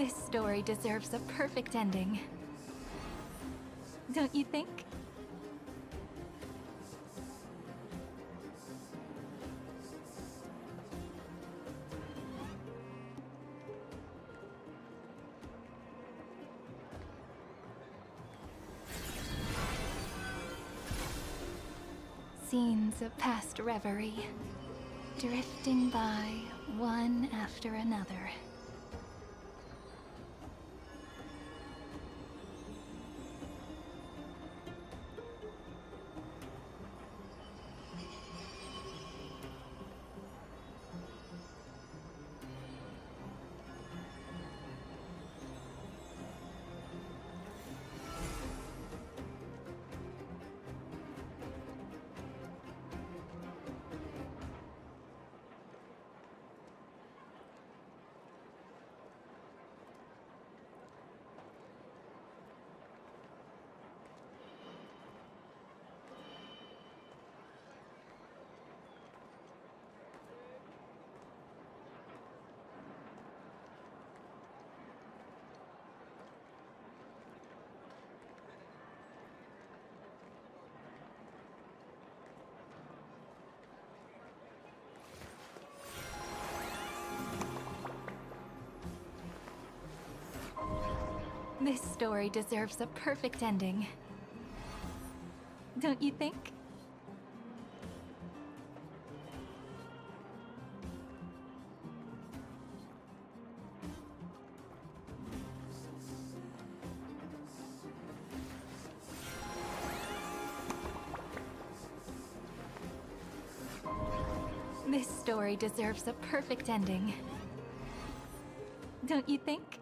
This story deserves a perfect ending. Don't you think? Scenes of past reverie, drifting by one after another. This story deserves a perfect ending. Don't you think? This story deserves a perfect ending. Don't you think?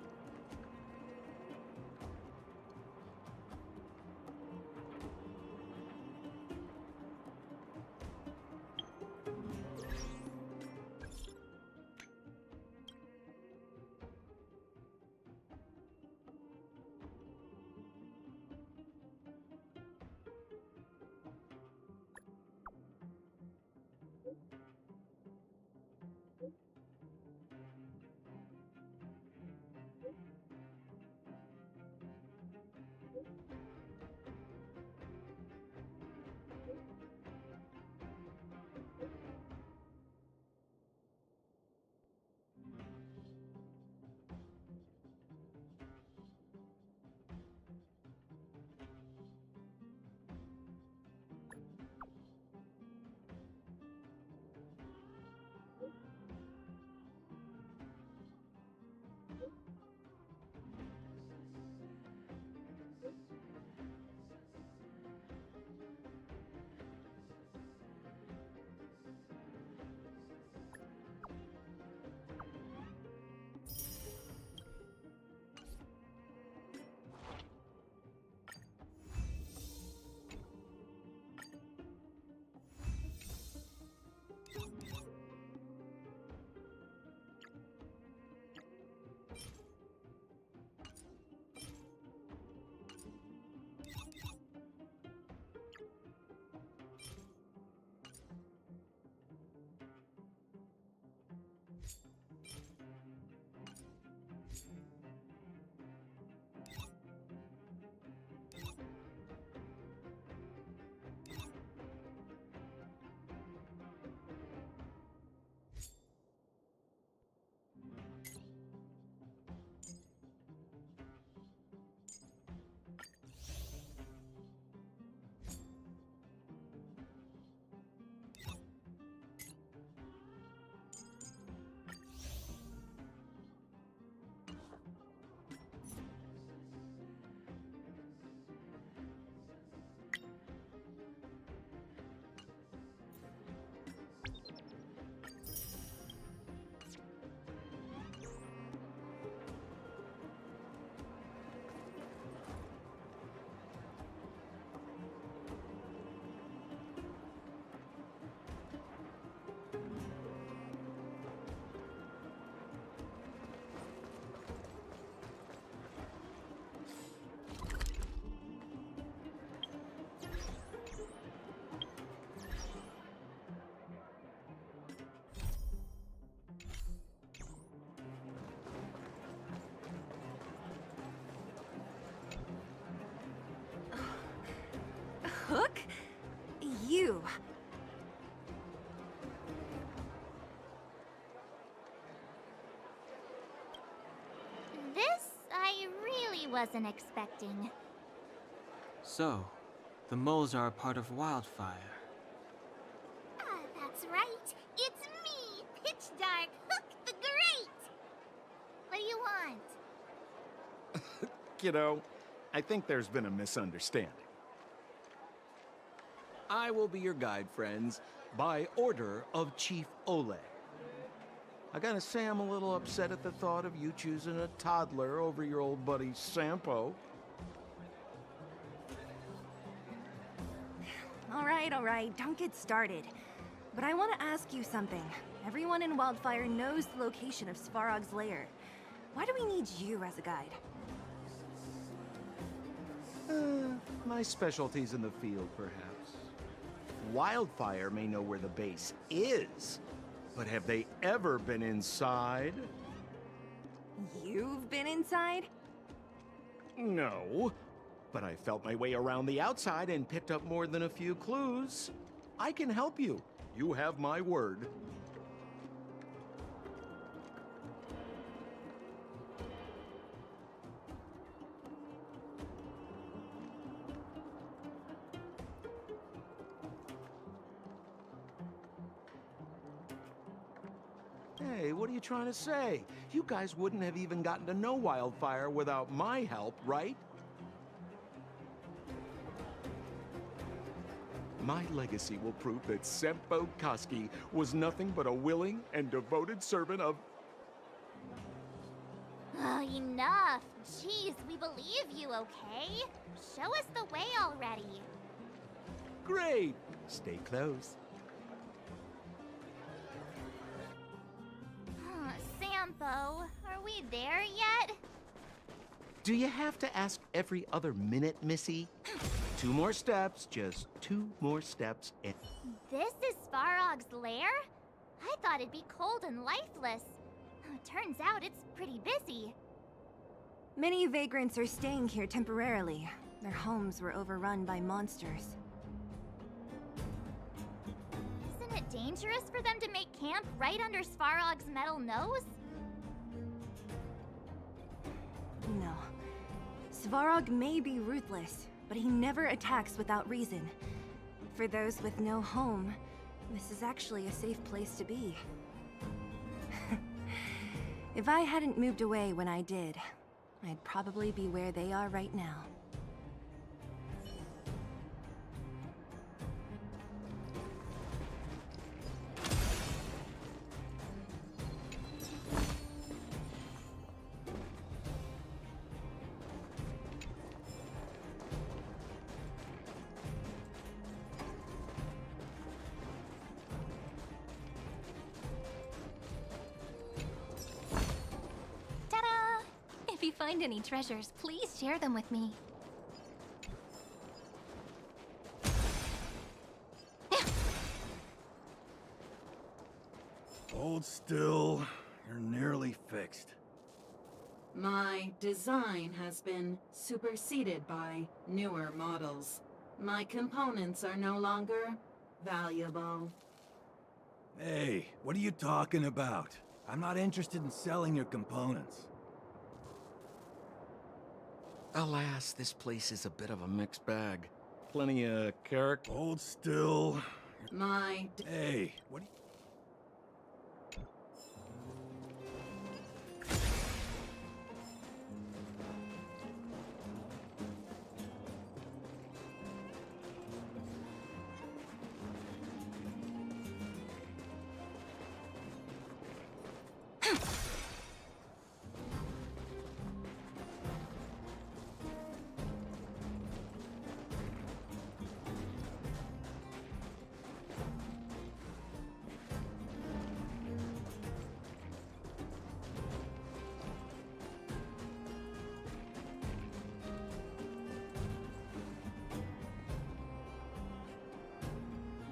you? This I really wasn't expecting. So, the moles are a part of Wildfire. Ah, that's right. It's me, Pitch Dark Hook the Great. What do you want? Kiddo, I think there's been a misunderstanding. I will be your guide, friends, by order of Chief Ole. I gotta say I'm a little upset at the thought of you choosing a toddler over your old buddy Sampo. All right, don't get started. But I want to ask you something. Everyone in Wildfire knows the location of Svarog's lair. Why do we need you as a guide? My specialty's in the field, perhaps. Wildfire may know where the base is, but have they ever been inside? You've been inside? No, but I felt my way around the outside and picked up more than a few clues. I can help you. You have my word. Hey, what are you trying to say? You guys wouldn't have even gotten to know Wildfire without my help, right? My legacy will prove that Sempo Koski was nothing but a willing and devoted servant of... Oh, enough. Jeez, we believe you, okay? Show us the way already. Great! Stay close. Sampo, are we there yet? Do you have to ask every other minute, Missy? 2 more steps, just 2 more steps, and... This is Svarog's lair? I thought it'd be cold and lifeless. Turns out it's pretty busy. Many vagrants are staying here temporarily. Their homes were overrun by monsters. Isn't it dangerous for them to make camp right under Svarog's metal nose? No. Svarog may be ruthless, but he never attacks without reason. For those with no home, this is actually a safe place to be. If I hadn't moved away when I did, I'd probably be where they are right now. Ta-da! If you find any treasures, please share them with me. Hold still. You're nearly fixed. My design has been superseded by newer models. My components are no longer valuable. Hey, what are you talking about? I'm not interested in selling your components. Alas, this place is a bit of a mixed bag. Plenty of character... Hold still. My Hey, what are you...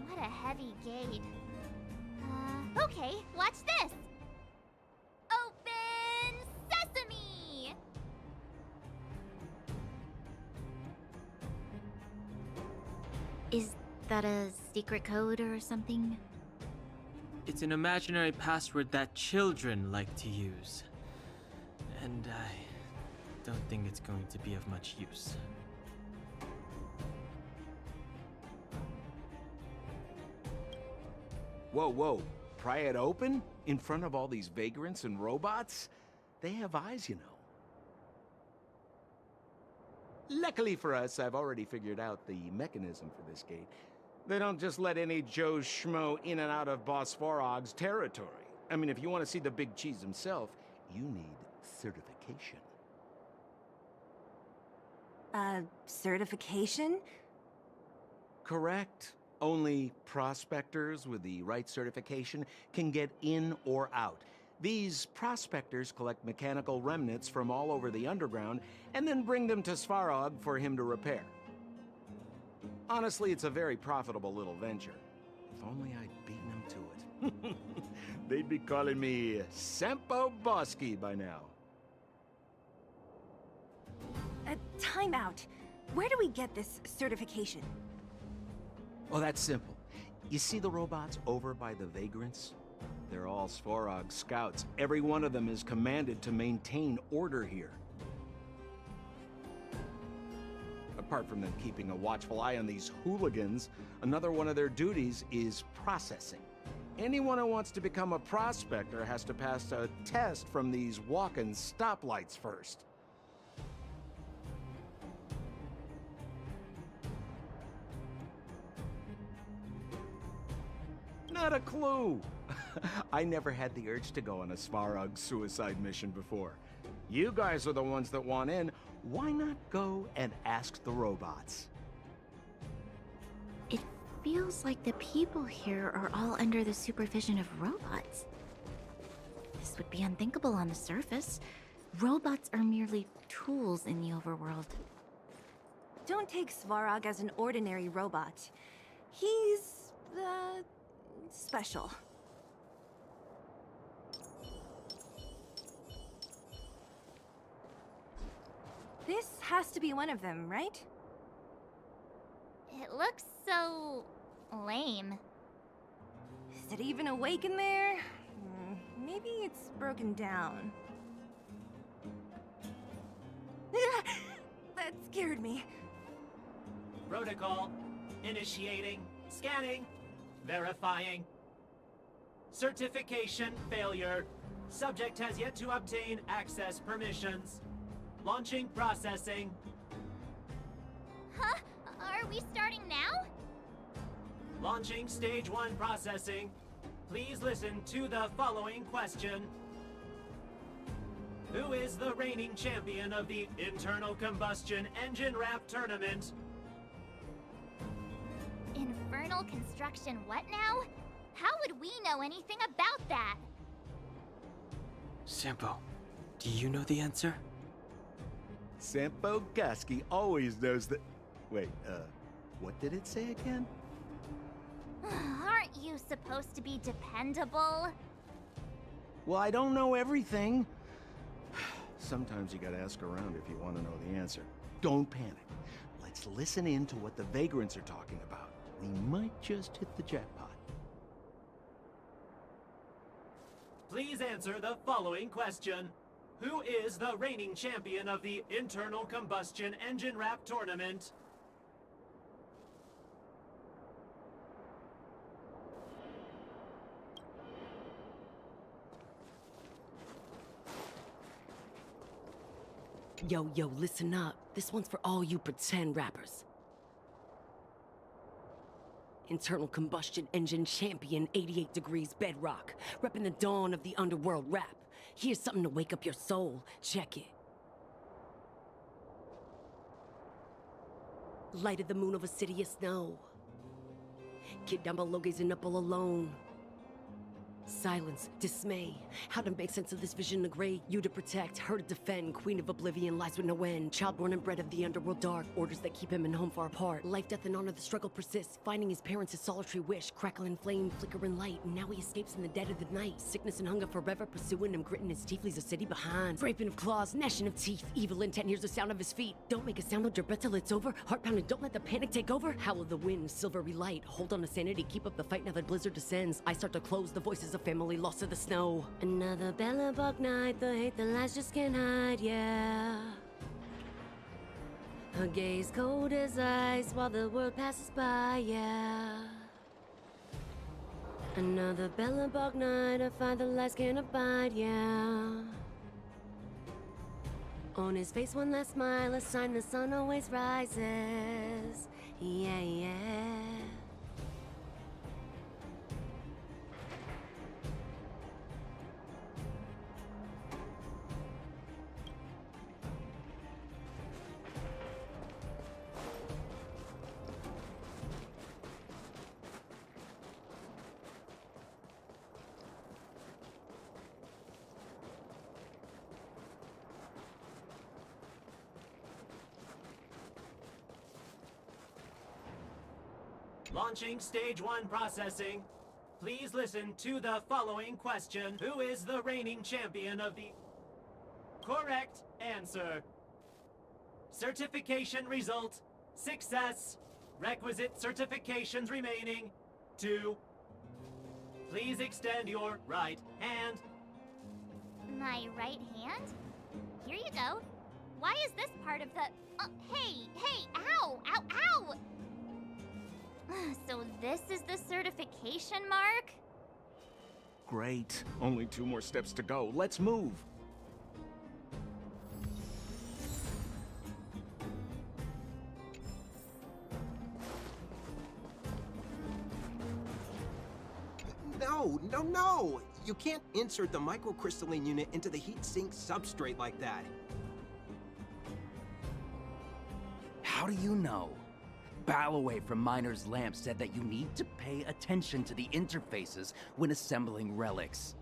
What a heavy gate. Okay, watch this! Open sesame! Is that a secret code or something? It's an imaginary password that children like to use. And I don't think it's going to be of much use. Whoa, whoa. Pry it open? In front of all these vagrants and robots? They have eyes, you know. Luckily for us, I've already figured out the mechanism for this gate. They don't just let any Joe Schmo in and out of Boss Farog's territory. I mean, if you want to see the big cheese himself, you need certification. Certification? Correct. Only prospectors with the right certification can get in or out. These prospectors collect mechanical remnants from all over the underground and then bring them to Svarog for him to repair. Honestly, it's a very profitable little venture. If only I'd beaten them to it. They'd be calling me Sempo Bosky by now. Time out. Where do we get this certification? Oh, that's simple. You see the robots over by the vagrants? They're all Svarog scouts. Every one of them is commanded to maintain order here. Apart from them keeping a watchful eye on these hooligans, another one of their duties is processing. Anyone who wants to become a prospector has to pass a test from these walk-in stoplights first. Not a clue. I never had the urge to go on a Svarog suicide mission before. You guys are the ones that want in. Why not go and ask the robots? It feels like the people here are all under the supervision of robots. This would be unthinkable on the surface. Robots are merely tools in the overworld. Don't take Svarog as an ordinary robot. He's, special. This has to be one of them, right? It looks so lame. Is it even awake in there? Maybe it's broken down. That scared me. Protocol. Initiating. Scanning. Verifying. Certification failure. Subject has yet to obtain access permissions. Launching processing. Huh? Are we starting now? Launching stage 1 processing. Please listen to the following question. Who is the reigning champion of the internal combustion engine wrap tournament? Infernal construction what now? How would we know anything about that? Sampo, do you know the answer? Sempo Bosky always knows that... Wait, what did it say again? Aren't you supposed to be dependable? Well, I don't know everything. Sometimes you gotta ask around if you want to know the answer. Don't panic. Let's listen in to what the vagrants are talking about. We might just hit the jackpot. Please answer the following question. Who is the reigning champion of the internal combustion engine wrap tournament? Yo, listen up. This one's for all you pretend rappers. Internal combustion engine champion, 88 degrees bedrock, repping the dawn of the underworld rap. Here's something to wake up your soul. Check it. Light of the moon over city of snow. Kid down below gazing up all alone. Silence, dismay. How to make sense of this vision of gray? You to protect, her to defend. Queen of oblivion lies with no end. Child born and bred of the underworld dark. Orders that keep him and home far apart. Life, death, and honor, the struggle persists. Finding his parents, his solitary wish. Crackling flame, flickering light. Now he escapes in the dead of the night. Sickness and hunger forever pursuing him. Gritting his teeth, leaves a city behind. Scraping of claws, gnashing of teeth. Evil intent hears the sound of his feet. Don't make a sound, hold your breath till it's over. Heart pounding, don't let the panic take over. Howl of the wind, silvery light. Hold on to sanity, keep up the fight now that blizzard descends. I start to close, the voices of family lost to the snow. Another Bellabog night, the hate, the lies just can't hide, yeah. Her gaze cold as ice while the world passes by, yeah. Another Bellabog night, I find the lies can't abide, yeah. On his face one last smile, a sign the sun always rises, yeah, yeah. Launching stage 1 processing. Please listen to the following question. Who is the reigning champion of the... Correct answer. Certification result. Success. Requisite certifications remaining. 2. Please extend your right hand. My right hand? Here you go. Why is this part of the... hey, ow, ow, ow! So this is the certification mark? Great. Only 2 more steps to go. Let's move. No! You can't insert the microcrystalline unit into the heat sink substrate like that. How do you know? Balloway from Miner's Lamp said that you need to pay attention to the interfaces when assembling relics.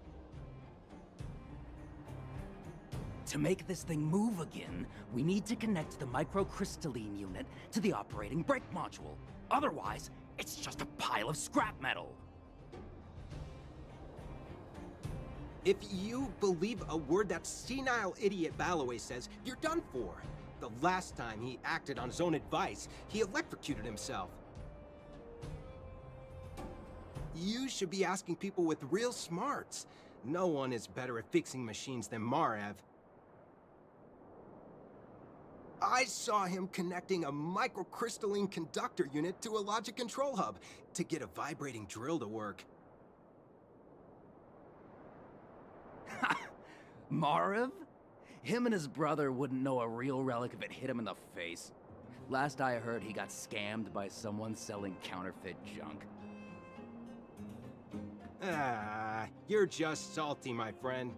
To make this thing move again, we need to connect the microcrystalline unit to the operating brake module. Otherwise, it's just a pile of scrap metal. If you believe a word that senile idiot Balloway says, you're done for. The last time he acted on his own advice, he electrocuted himself. You should be asking people with real smarts. No one is better at fixing machines than Marev. I saw him connecting a microcrystalline conductor unit to a logic control hub to get a vibrating drill to work. Marev? Him and his brother wouldn't know a real relic if it hit him in the face. Last I heard, he got scammed by someone selling counterfeit junk. Ah, you're just salty, my friend.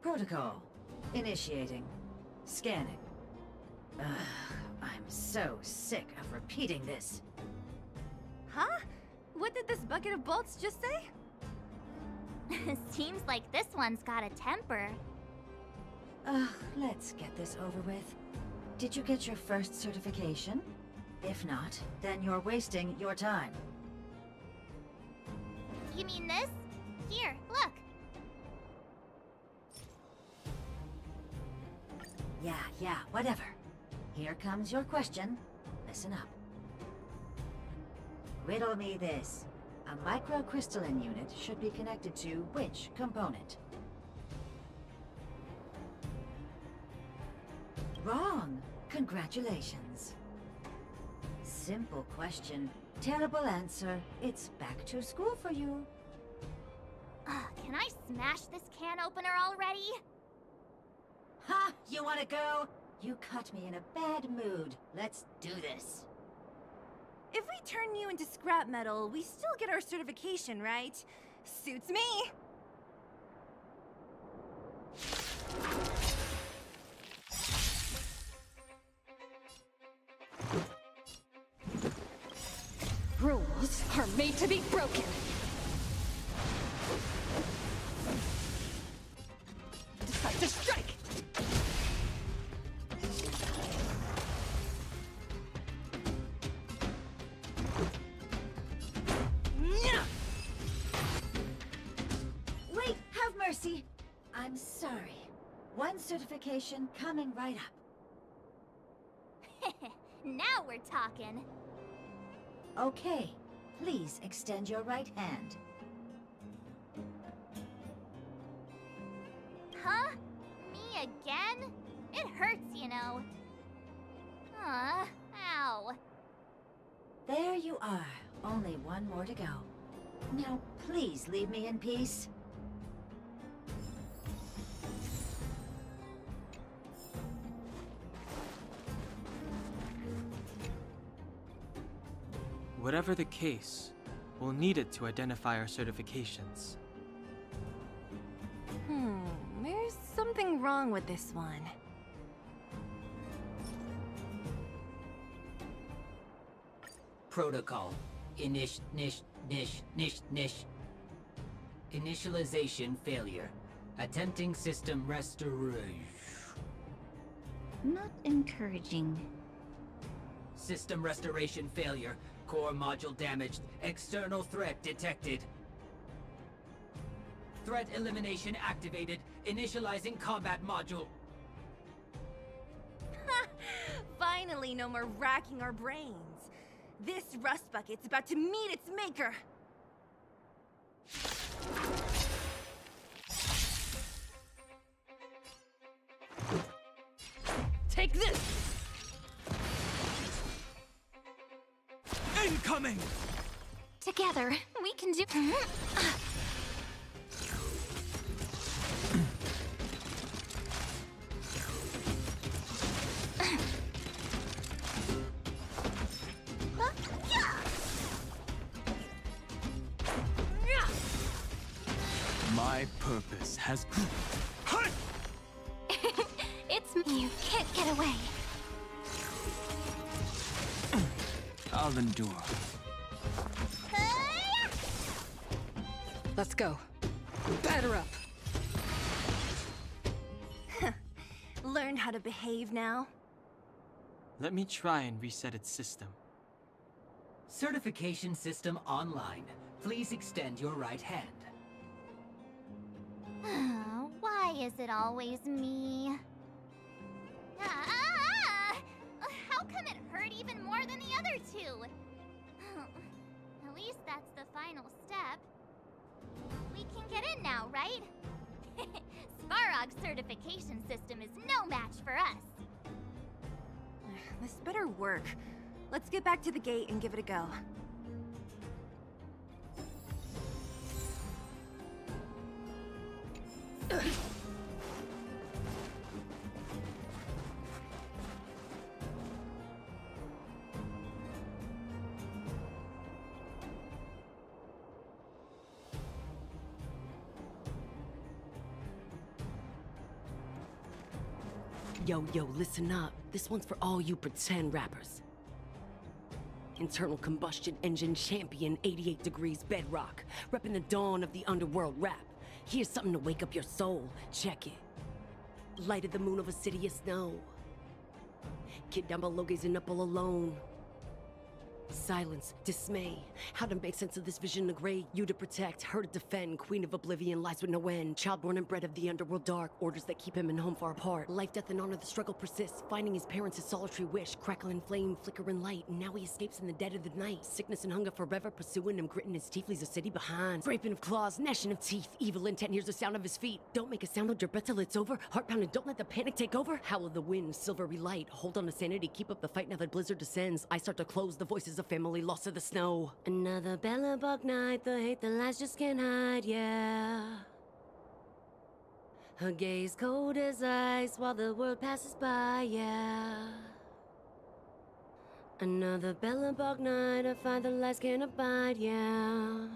Protocol. Initiating. Scanning. Ugh, I'm so sick of repeating this. Huh? What did this bucket of bolts just say? Seems like this one's got a temper. Ugh, let's get this over with. Did you get your first certification? If not, then you're wasting your time. You mean this? Here, look. Yeah, whatever. Here comes your question. Listen up. Riddle me this. A microcrystalline unit should be connected to which component? Wrong! Congratulations. Simple question. Terrible answer. It's back to school for you. Can I smash this can opener already? Ha! You wanna go? You caught me in a bad mood. Let's do this. If we turn you into scrap metal, we still get our certification, right? Suits me! are made to be broken. Decide to strike! Wait, have mercy. I'm sorry. One certification coming right up. Now we're talking. Okay, please extend your right hand. Huh? Me again? It hurts, you know. Ow. There you are. Only one more to go. Now, please leave me in peace. Whatever the case, we'll need it to identify our certifications. There's something wrong with this one. Protocol. Initialization failure. Attempting system restoration. Not encouraging. System restoration failure. Core module damaged. External threat detected. Threat elimination activated. Initializing combat module. Finally, no more racking our brains. This rust bucket's about to meet its maker. Take this! Incoming! Together, we can do... My purpose has... It's me. You can't get away. I'll endure. Let's go. Batter up. Learn how to behave now? Let me try and reset its system. Certification system online. Please extend your right hand. Why is it always me? How come it hurt even more than the other two? At least that's the final step. We can get in now, right? Svarog's certification system is no match for us. This better work. Let's get back to the gate and give it a go. Yo, listen up. This one's for all you pretend rappers. Internal combustion engine champion, 88 degrees bedrock. Repping the dawn of the underworld rap. Here's something to wake up your soul. Check it. Light of the moon of a city of snow. Kid down below gazing up all alone. Silence, dismay. How to make sense of this vision of gray? You to protect, her to defend. Queen of oblivion lies with no end. Child born and bred of the underworld dark. Orders that keep him and home far apart. Life, death, and honor, the struggle persists. Finding his parents, his solitary wish. Crackling flame, flickering light. And now he escapes in the dead of the night. Sickness and hunger forever pursuing him. Gritting his teeth, leaves a city behind. Scraping of claws, gnashing of teeth. Evil intent hears the sound of his feet. Don't make a sound of your breath till it's over. Heart pounding, don't let the panic take over. Howl of the wind, silvery light. Hold on to sanity, keep up the fight now that blizzard descends. I start to close the voices of family lost to the snow. Another bellabug night, the hate, the lies just can't hide, yeah. Her gaze cold as ice while the world passes by, yeah. Another bellabug night, I find the lies can't abide, yeah.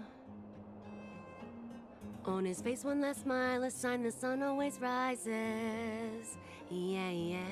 On his face one last smile, a sign the sun always rises, yeah.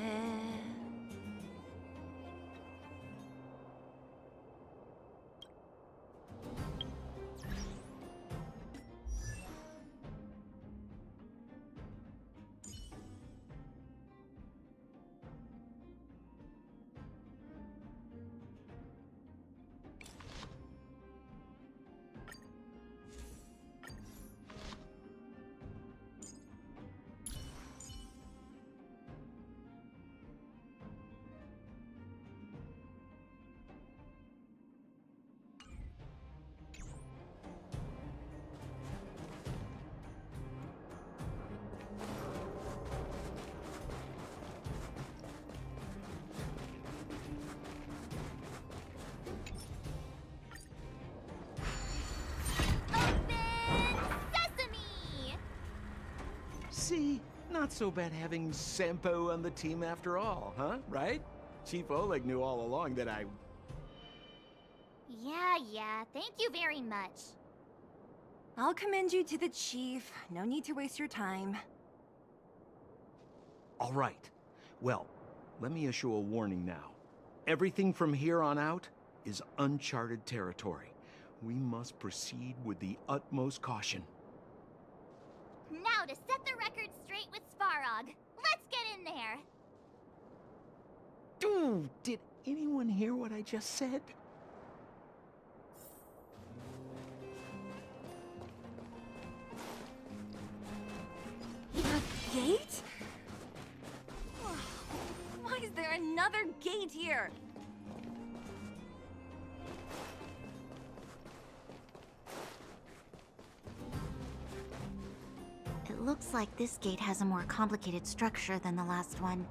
not so bad having Sampo on the team after all, huh? Right? Chief Oleg knew all along that I... Yeah, thank you very much. I'll commend you to the chief. No need to waste your time. All right. Well, let me issue a warning now. Everything from here on out is uncharted territory. We must proceed with the utmost caution. Now to set the record straight with Svarog. Let's get in there! Dude, did anyone hear what I just said? A gate? Why is there another gate here? It looks like this gate has a more complicated structure than the last one.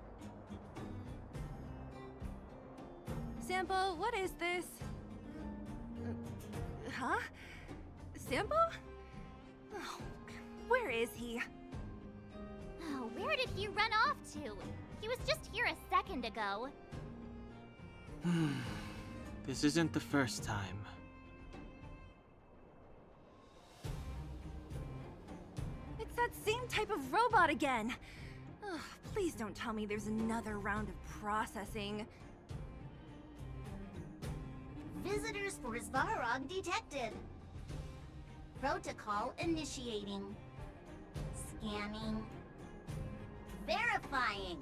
Sampo, what is this? Huh? Sampo? Oh, where is he? Oh, where did he run off to? He was just here a second ago. This isn't the first time. It's that same type of robot again. Ugh, please don't tell me there's another round of processing. Visitors for Svarog detected. Protocol initiating. Scanning. Verifying.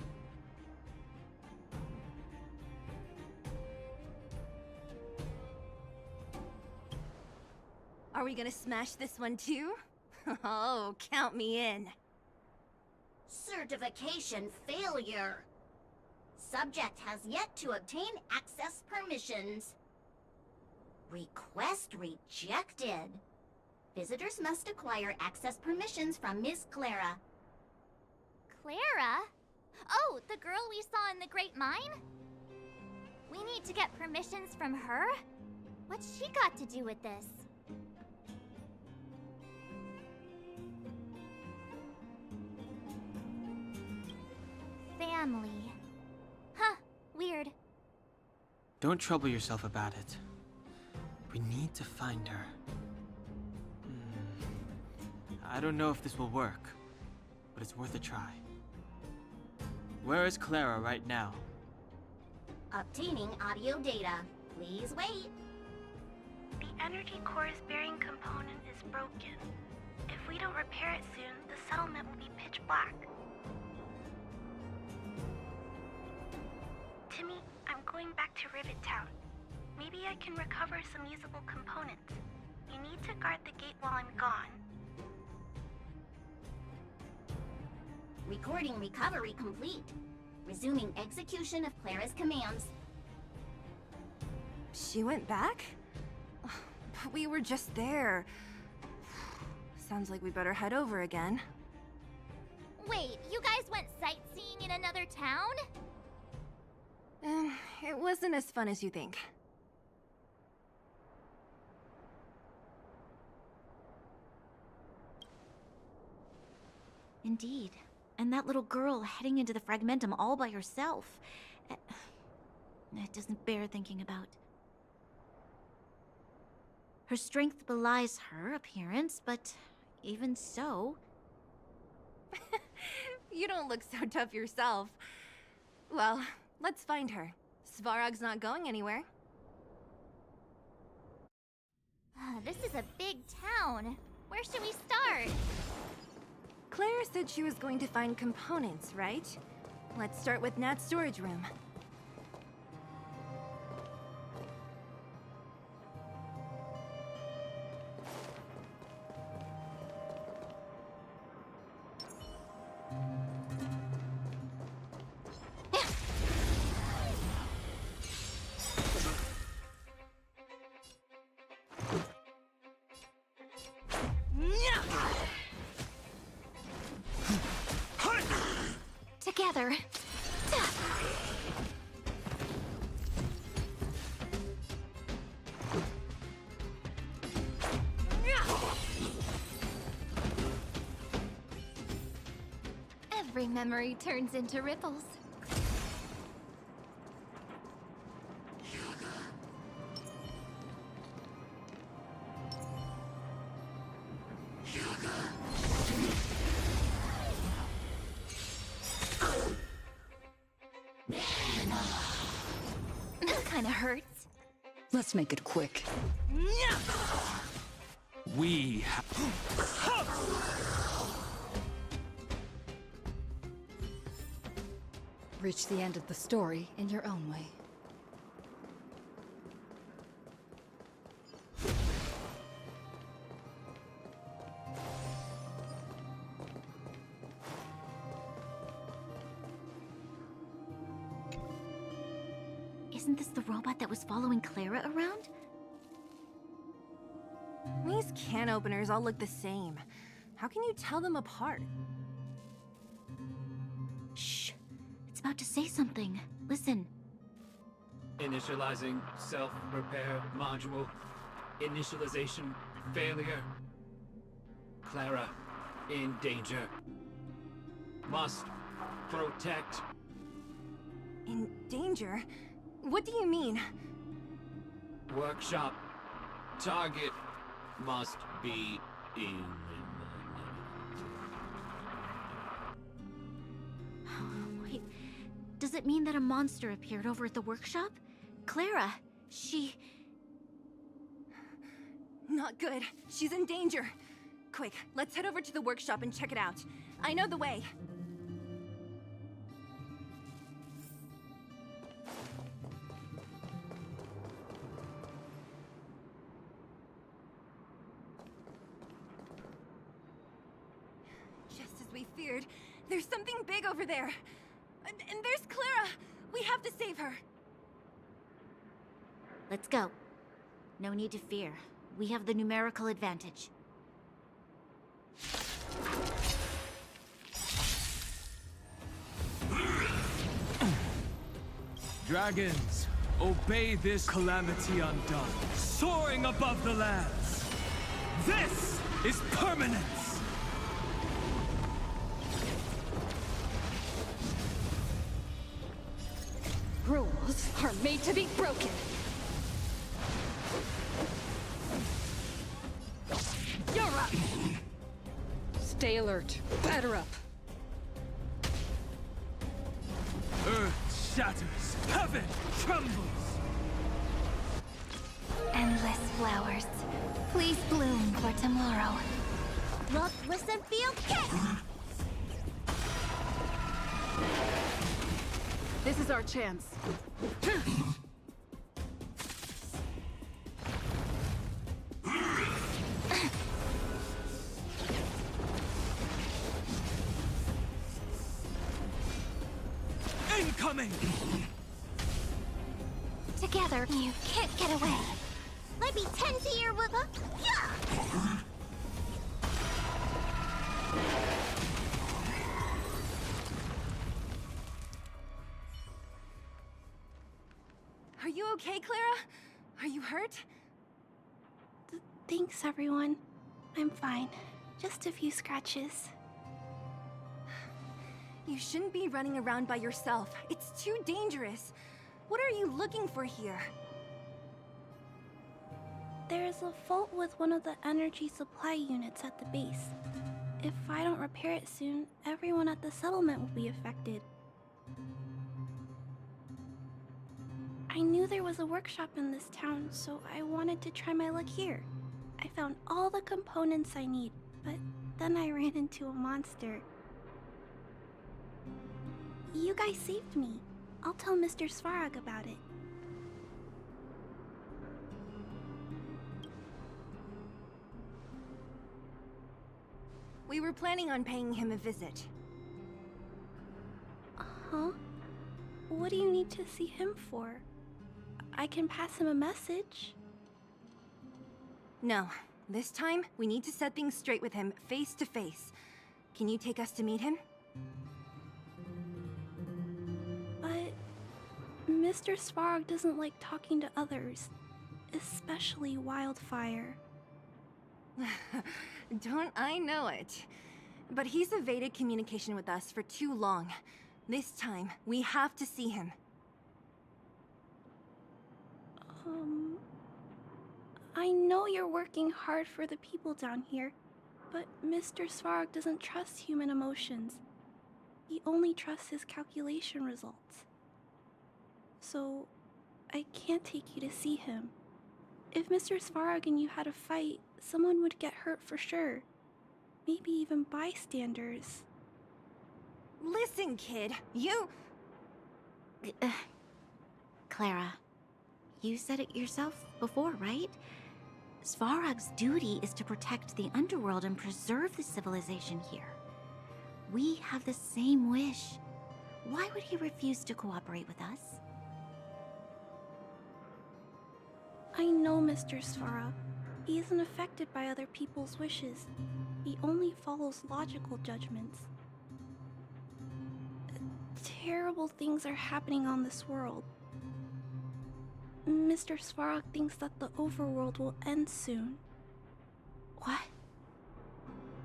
Are we gonna smash this one too? Oh, count me in. Certification failure. Subject has yet to obtain access permissions. Request rejected. Visitors must acquire access permissions from Miss Clara. Clara? Oh, the girl we saw in the Great Mine? We need to get permissions from her? What's she got to do with this? Family. Huh, weird. Don't trouble yourself about it. We need to find her. I don't know if this will work, but it's worth a try. Where is Clara right now? Obtaining audio data. Please wait. The energy core's bearing component is broken. If we don't repair it soon, the settlement will be pitch black. Timmy, I'm going back to Rivet Town. Maybe I can recover some usable components. You need to guard the gate while I'm gone. Recording recovery complete. Resuming execution of Clara's commands. She went back? But we were just there. Sounds like we better head over again. Wait, you guys went sightseeing in another town? It wasn't as fun as you think. Indeed. And that little girl heading into the Fragmentum all by herself. It doesn't bear thinking about. Her strength belies her appearance, but even so... You don't look so tough yourself. Well, let's find her. Svarog's not going anywhere. This is a big town. Where should we start? Claire said she was going to find components, right? Let's start with Nat's storage room. Together. Every memory turns into ripples. That kinda hurts. Let's make it quick. We Reach the end of the story in your own way. Isn't this the robot that was following Clara around? These can openers all look the same. How can you tell them apart? Shh. It's about to say something. Listen. Initializing self-repair module. Initialization failure. Clara in danger. Must protect. In danger? What do you mean? Workshop. Target must be eliminated. Wait, does it mean that a monster appeared over at the workshop? Clara, she... Not good. She's in danger. Quick, let's head over to the workshop and check it out. I know the way. Just as we feared, there's something big over there. And there's Clara! We have to save her! Let's go. No need to fear. We have the numerical advantage. Dragons, obey this calamity undone, soaring above the lands. This is permanence! Rules are made to be broken. You're up! Stay alert. Batter up. Earth shatters, heaven trembles! Endless flowers. Please bloom for tomorrow. Look, listen, feel, kick! This is our chance. Incoming! Together, you can't get away. Let me tend to your yeah! Are you okay, Clara? Are you hurt? Thanks, everyone. I'm fine. Just a few scratches. You shouldn't be running around by yourself. It's too dangerous. What are you looking for here? There's a fault with one of the energy supply units at the base. If I don't repair it soon, everyone at the settlement will be affected. I knew there was a workshop in this town, so I wanted to try my luck here. I found all the components I need, but then I ran into a monster. You guys saved me. I'll tell Mr. Svarog about it. We were planning on paying him a visit. Huh? What do you need to see him for? I can pass him a message. No. This time, we need to set things straight with him, face to face. Can you take us to meet him? But Mr. Svarog doesn't like talking to others, especially Wildfire. Don't I know it? but he's evaded communication with us for too long. This time, we have to see him. I know you're working hard for the people down here, but Mr. Svarog doesn't trust human emotions. He only trusts his calculation results. So, I can't take you to see him. If Mr. Svarog and you had a fight, someone would get hurt for sure. Maybe even bystanders. Listen, kid, you... Clara, you said it yourself before, right? Svarog's duty is to protect the underworld and preserve the civilization here. We have the same wish. Why would he refuse to cooperate with us? I know Mr. Svarog. He isn't affected by other people's wishes. He only follows logical judgments. Terrible things are happening on this world. Mr. Svarog thinks that the overworld will end soon. What?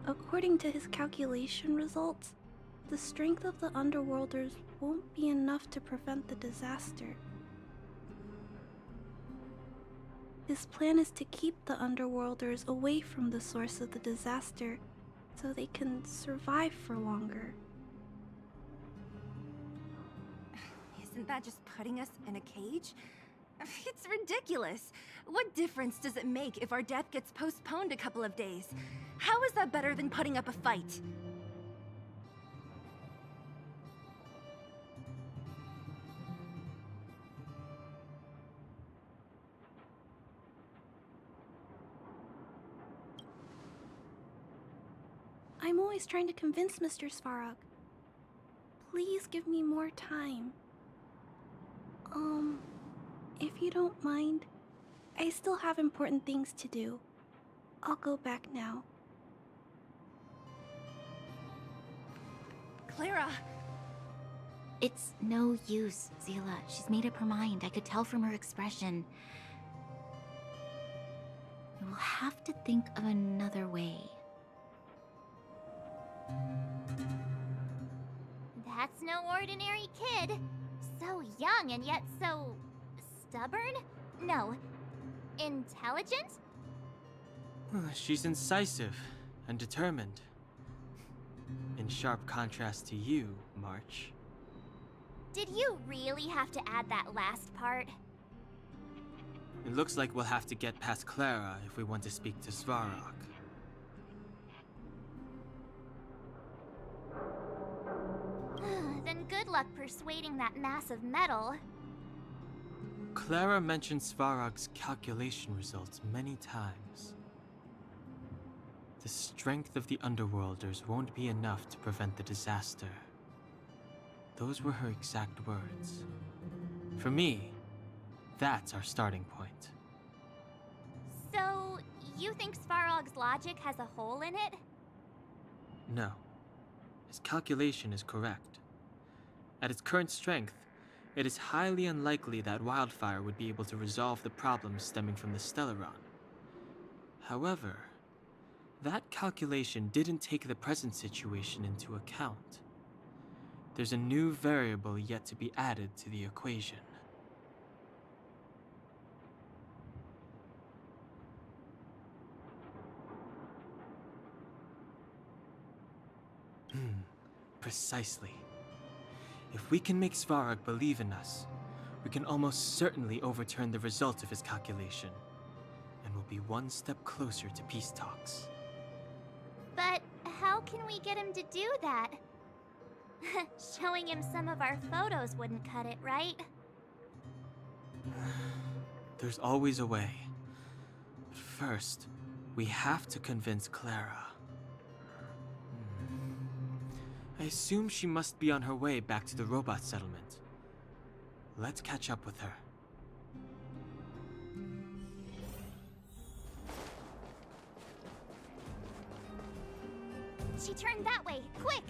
According to his calculation results, the strength of the Underworlders won't be enough to prevent the disaster. His plan is to keep the Underworlders away from the source of the disaster so they can survive for longer. Isn't that just putting us in a cage? It's ridiculous. What difference does it make if our death gets postponed a couple of days? How is that better than putting up a fight? I'm always trying to convince Mr. Svarog. Please give me more time. If you don't mind, I still have important things to do. I'll go back now. Clara! It's no use, Zila. She's made up her mind. I could tell from her expression. We'll have to think of another way. That's no ordinary kid. So young and yet so... stubborn? No. Intelligent? She's incisive and determined. In sharp contrast to you, March. Did you really have to add that last part? It looks like we'll have to get past Clara if we want to speak to Svarog. Then good luck persuading that mass of metal. Clara mentioned Svarog's calculation results many times. The strength of the Underworlders won't be enough to prevent the disaster. Those were her exact words. For me, that's our starting point. So, you think Svarog's logic has a hole in it? No. His calculation is correct. At its current strength, it is highly unlikely that Wildfire would be able to resolve the problems stemming from the Stellaron. However, that calculation didn't take the present situation into account. There's a new variable yet to be added to the equation. Precisely. If we can make Svarog believe in us, we can almost certainly overturn the result of his calculation, and we'll be one step closer to peace talks. But how can we get him to do that? Showing him some of our photos wouldn't cut it, right? There's always a way. But first, we have to convince Clara. I assume she must be on her way back to the robot settlement. Let's catch up with her. She turned that way, quick!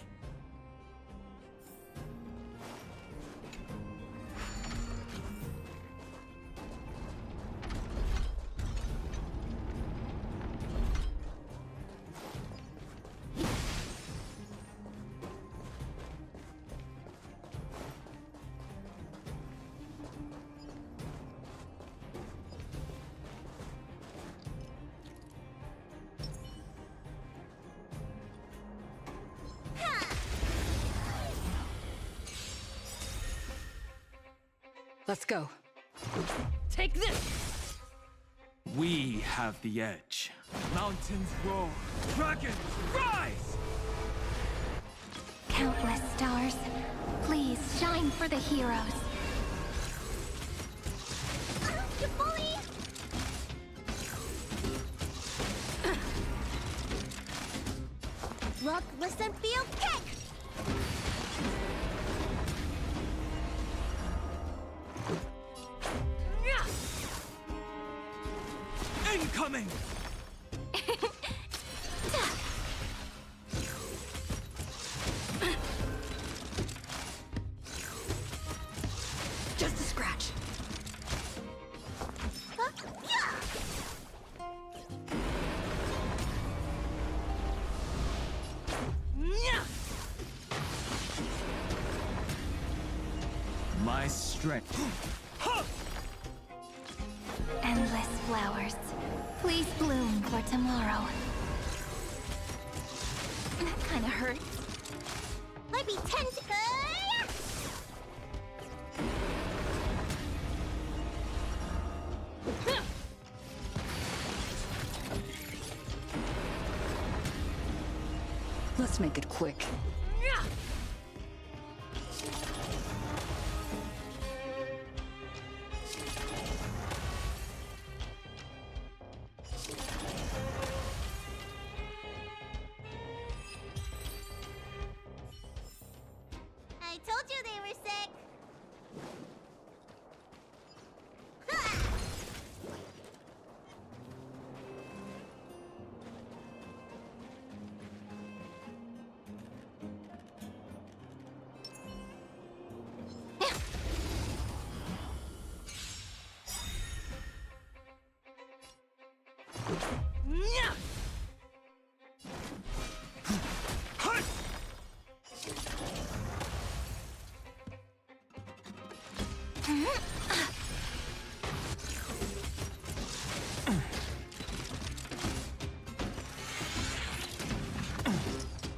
Let's go. Take this! We have the edge. Mountains roar. Dragons rise! Countless stars, please shine for the heroes. You bully! Look, listen, feel, kick! Incoming! Just a scratch. My strength. Endless flowers, please bloom for tomorrow. That kinda hurts. Let me tentacle! Let's make it quick. I told you they were sick.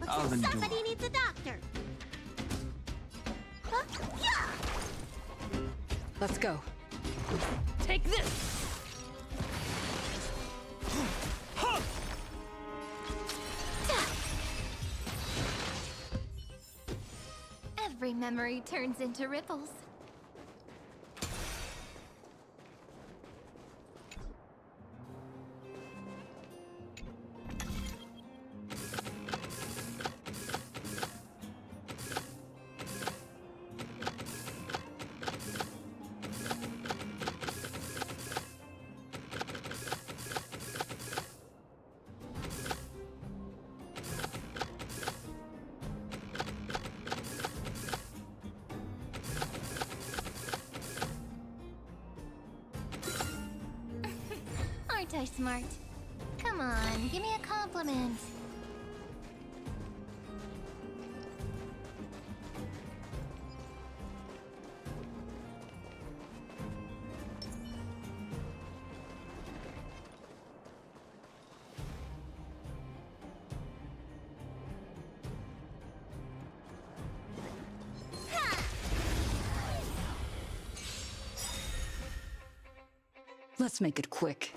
I'll endure. Somebody needs a doctor. Huh? Yeah! Let's go. Take this! Every memory turns into ripples. Aren't I smart? Come on, give me a compliment. Let's make it quick.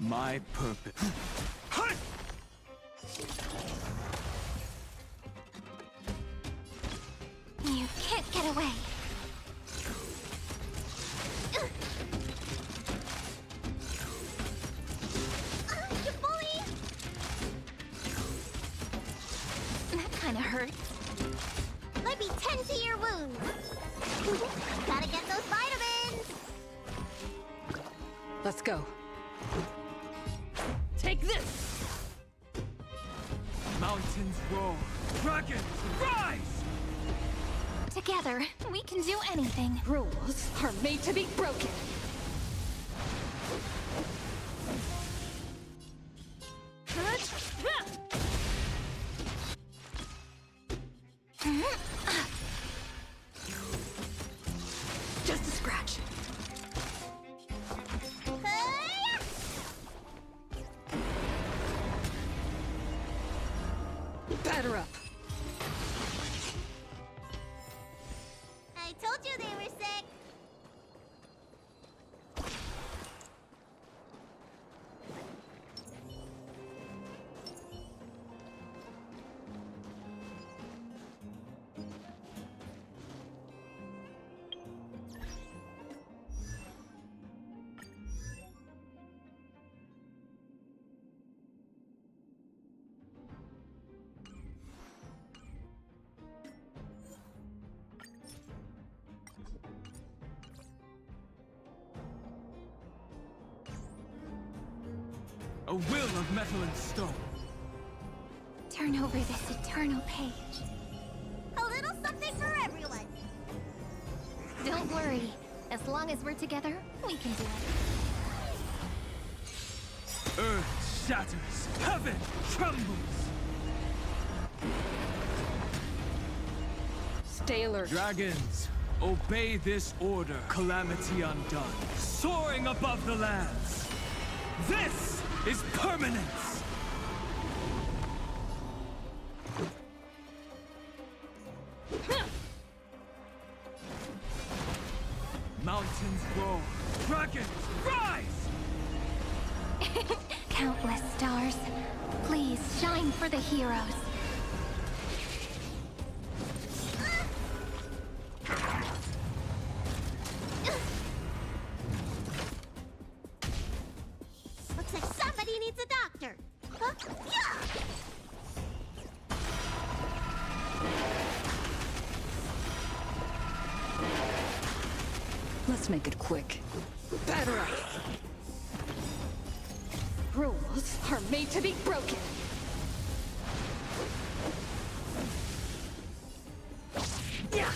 My purpose. You can't get away. You bully! That kinda hurts. Let me tend to your wounds. Gotta get those vitamins! Let's go. Take this! Mountains roar. Dragons rise! Together, we can do anything. Rules are made to be broken. Just a scratch. Batter up. A will of metal and stone. Turn over this eternal page. A little something for everyone. Don't worry. As long as we're together, we can do it. Earth shatters. Heaven trembles. Stay alert. Dragons, obey this order. Calamity undone. Soaring above the lands. This is permanence. Mountains roar. Dragons, rise! Countless stars, please shine for the heroes. Looks like somebody needs a doctor. Huh? Yeah! Let's make it quick. Batter up! Rules are made to be broken! Yeah!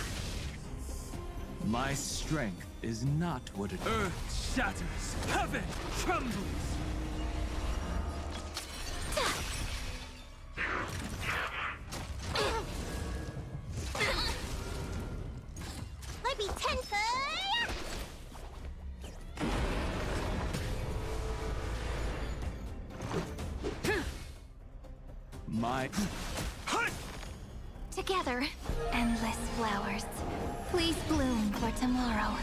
My strength is not what it... Earth shatters. Heaven trembles. Might be 10 foot. My... Together, endless flowers. Please bloom for tomorrow.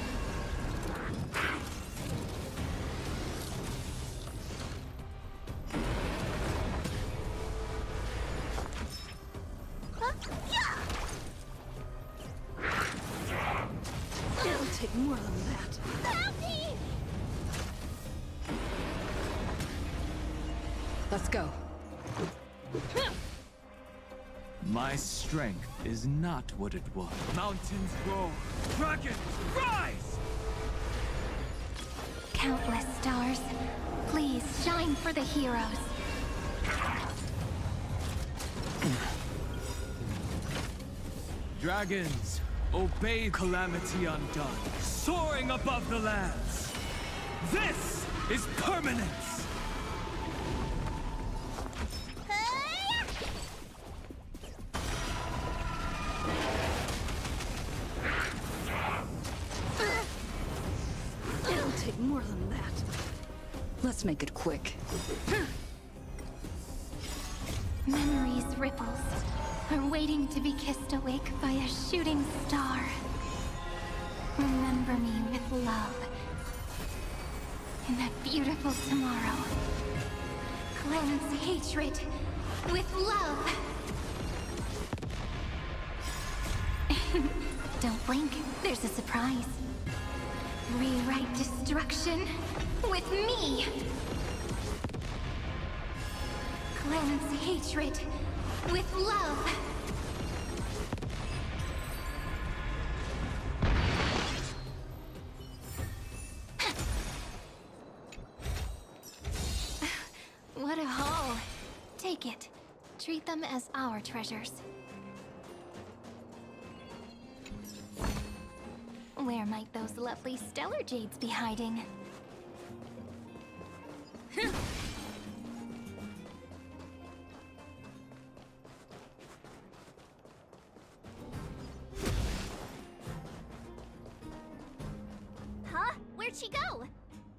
Huh? Yeah! It'll take more than that. Help me! Let's go. My strength is not what it was. Mountains roar. Dragons, rise! Countless stars, please shine for the heroes. Dragons, obey calamity undone. Soaring above the lands. This is permanence! It'll take more than that. Let's make it quick. Memories' ripples are waiting to be kissed awake by a shooting star. Remember me with love. In that beautiful tomorrow. Cleanse hatred with love. Don't blink, there's a surprise. Rewrite destruction with me. Cleanse hatred with love. What a haul. Take it. Treat them as our treasures. Where might those lovely stellar jades be hiding? Huh? Where'd she go?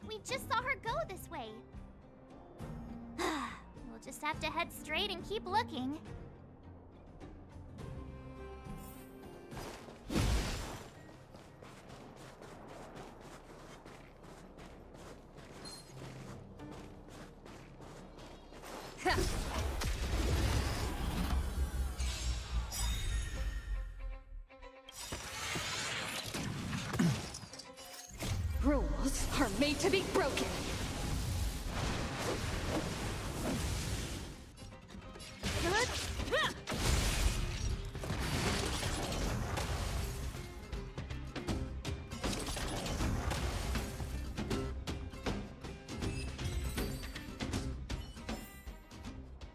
We just saw her go this way. We'll just have to head straight and keep looking. Rules are made to be broken!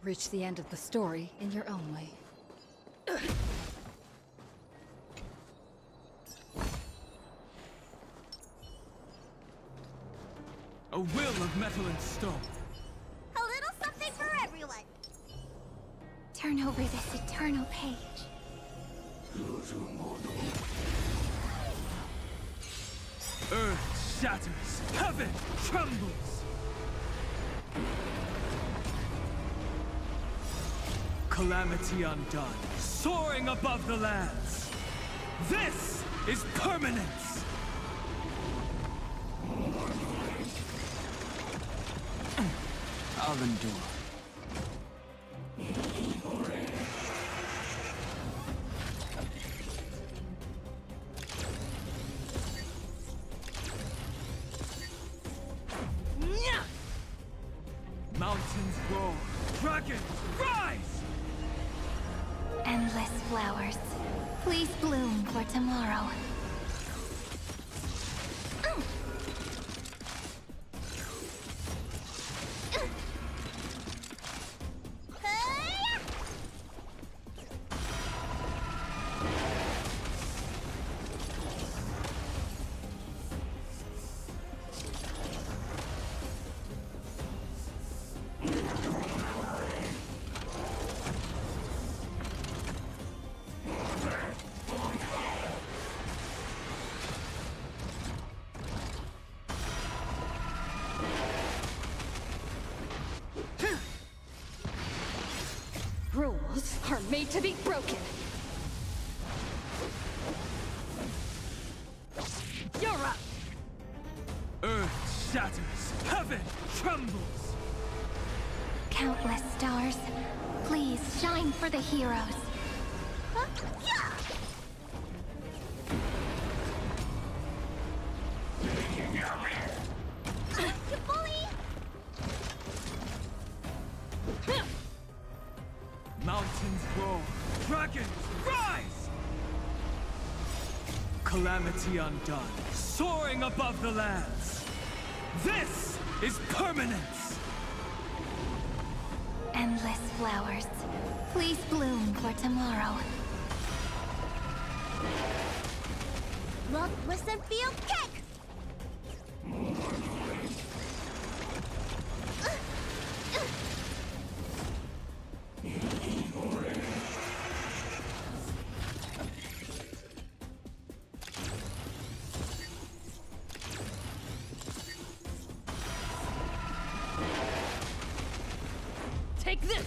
Reach the end of the story in your own way. A will of metal and stone. A little something for everyone. Turn over this eternal page. Earth shatters, heaven trembles. Calamity undone, soaring above the lands. This is permanence. I'll endure. Mountains roar, dragons rise! Endless flowers. Please bloom for tomorrow. Rules are made to be broken. You're up! Earth shatters, heaven trembles. Countless stars. Please shine for the heroes. You bully! Mountains roar, dragons rise! Calamity undone, soaring above the lands. This is permanence! Endless flowers. Please bloom for tomorrow. Look, listen, feel, kick! Take this!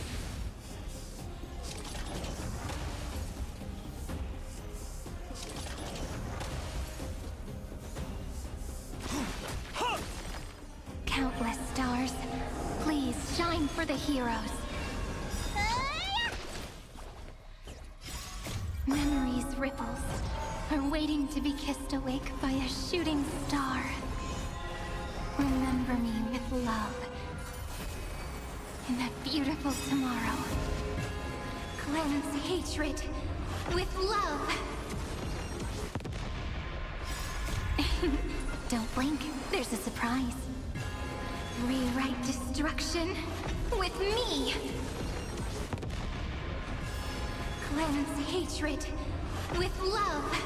Countless stars. Please shine for the heroes. Memories ripples are waiting to be kissed awake by a shooting star. Remember me with love. In that beautiful tomorrow. Cleanse hatred with love. Don't blink, there's a surprise. Rewrite destruction with me. Cleanse hatred with love.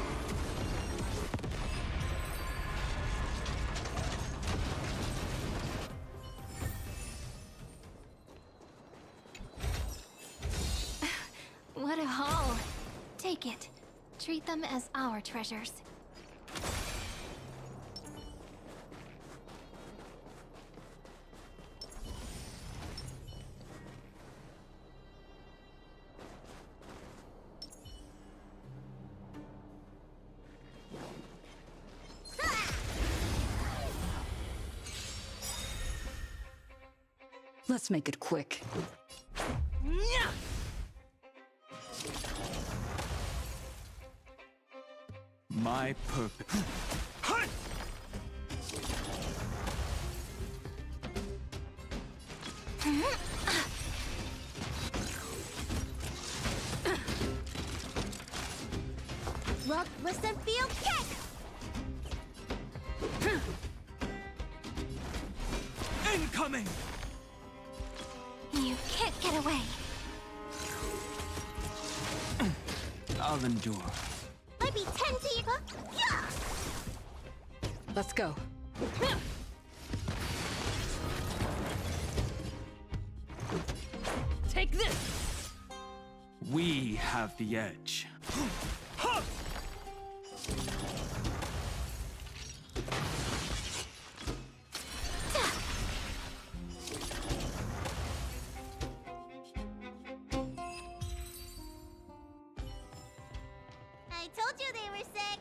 What a haul. Take it. Treat them as our treasures. Let's make it quick. My purpose. Look, listen, feel, kick! Incoming! You can't Get away. I'll endure. Might be 10 deep. Yeah! Let's go. Take this! We have the edge. I told you they were sick.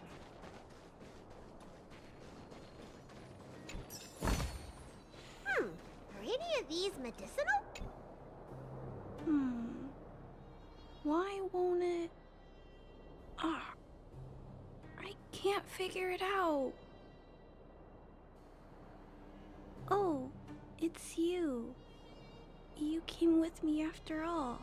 Are any of these medicinal? Why won't it? Ah, I can't figure it out. Oh, it's you. You came with me after all.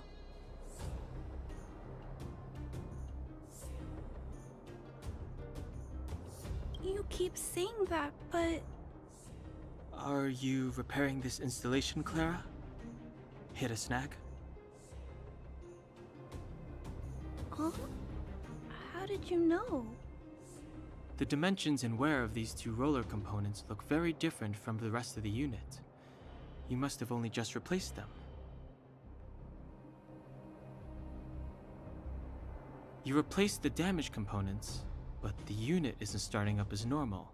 You keep saying that, but... Are you repairing this installation, Clara? Hit a snag? Huh? How did you know? The dimensions and wear of these two roller components look very different from the rest of the unit. You must have only just replaced them. You replaced the damaged components, but the unit isn't starting up as normal.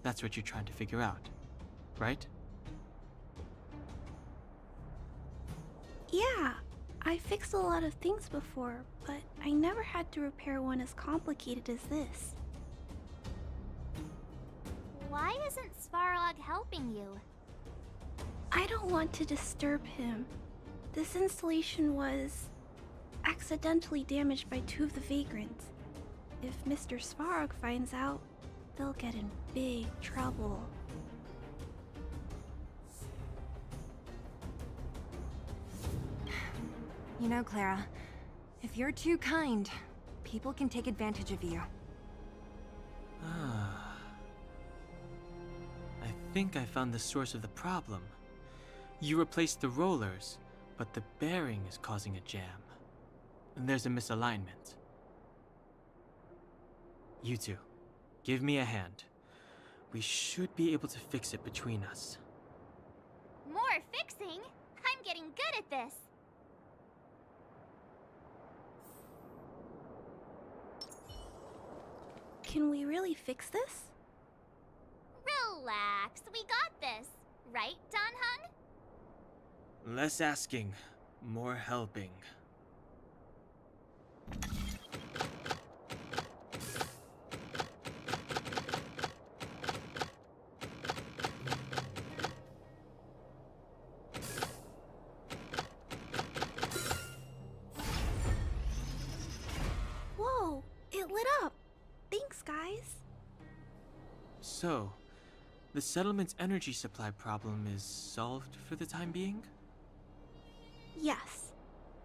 That's what you're trying to figure out, right? Yeah, I fixed a lot of things before, but I never had to repair one as complicated as this. Why isn't Svarog helping you? I don't want to disturb him. This installation was accidentally damaged by two of the vagrants. If Mr. Svarog finds out, they'll get in big trouble. You know, Clara, if you're too kind, people can take advantage of you. Ah. I think I found the source of the problem. You replaced the rollers, but the bearing is causing a jam. And there's a misalignment. You two, give me a hand. We should be able to fix it between us. More fixing? I'm getting good at this. Can we really fix this? Relax, we got this. Right, Don Hung? Less asking, more helping. Whoa, it lit up. Thanks, guys. So, the settlement's energy supply problem is solved for the time being? Yes.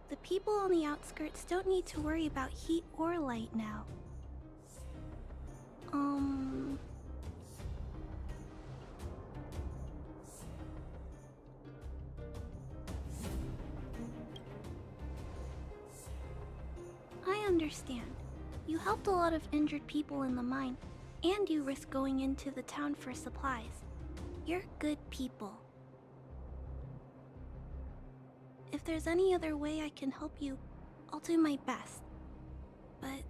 The people on the outskirts don't need to worry about heat or light now. I understand. You helped a lot of injured people in the mine, and you risked going into the town for supplies. You're good people. If there's any other way I can help you, I'll do my best. But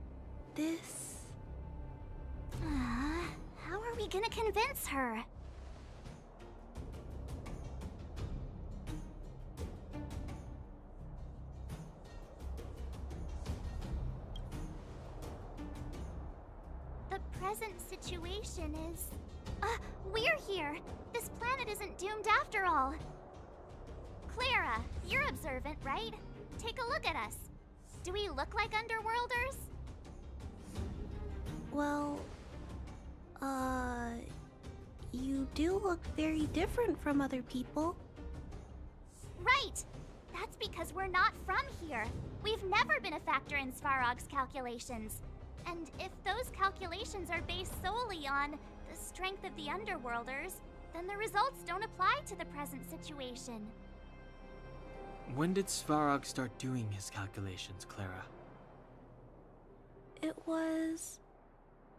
this... How are we gonna convince her? The present situation is... we're here! This planet isn't doomed after all! Clara, you're observant, right? Take a look at us. Do we look like Underworlders? Well... You do look very different from other people. Right! That's because we're not from here. We've never been a factor in Svarog's calculations. And if those calculations are based solely on the strength of the Underworlders, then the results don't apply to the present situation. When did Svarog start doing his calculations, Clara? It was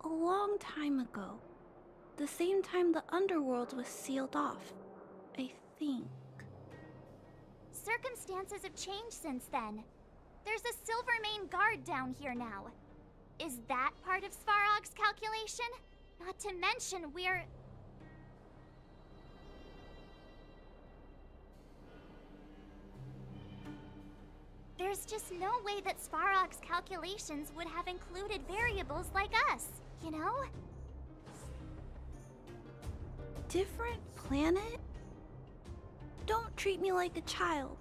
a long time ago. The same time the underworld was sealed off, I think. Circumstances have changed since then. There's a Silvermane guard down here now. Is that part of Svarog's calculation? Not to mention, we're... There's just no way that Svarog's calculations would have included variables like us, you know? Different planet? Don't treat me like a child.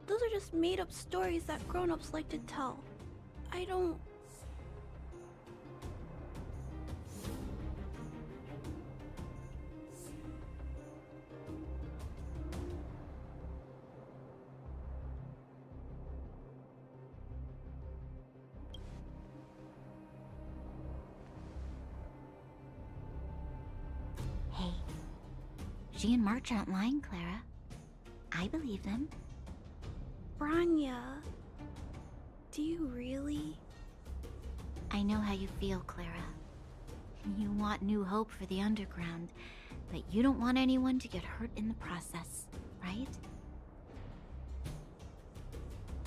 Those are just made-up stories that grown-ups like to tell. I don't... Hey, she and March aren't lying, Clara. I believe them. Branya, do you really? I know how you feel, Clara. You want new hope for the underground, but you don't want anyone to get hurt in the process, right?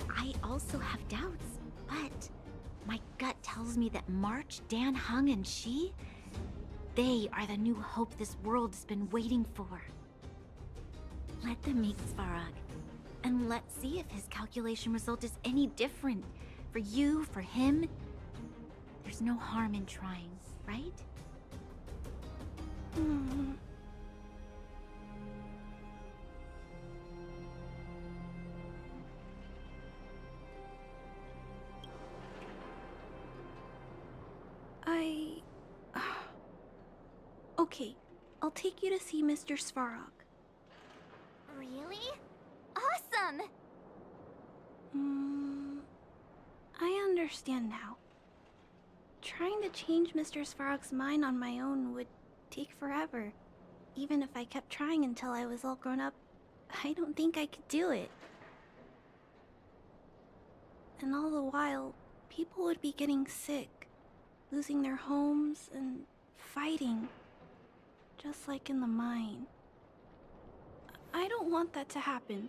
I also have doubts, but my gut tells me that March, Dan Hung, and she, they are the new hope this world's been waiting for. Let them meet Svarog, and let's see if his calculation result is any different. For you, for him, there's no harm in trying, right? Okay, I'll take you to see Mr. Svarog. Really? Awesome! I understand now. Trying to change Mr. Svarog's mind on my own would take forever. Even if I kept trying until I was all grown up, I don't think I could do it. And all the while, people would be getting sick, losing their homes, and fighting. Just like in the mine. I don't want that to happen.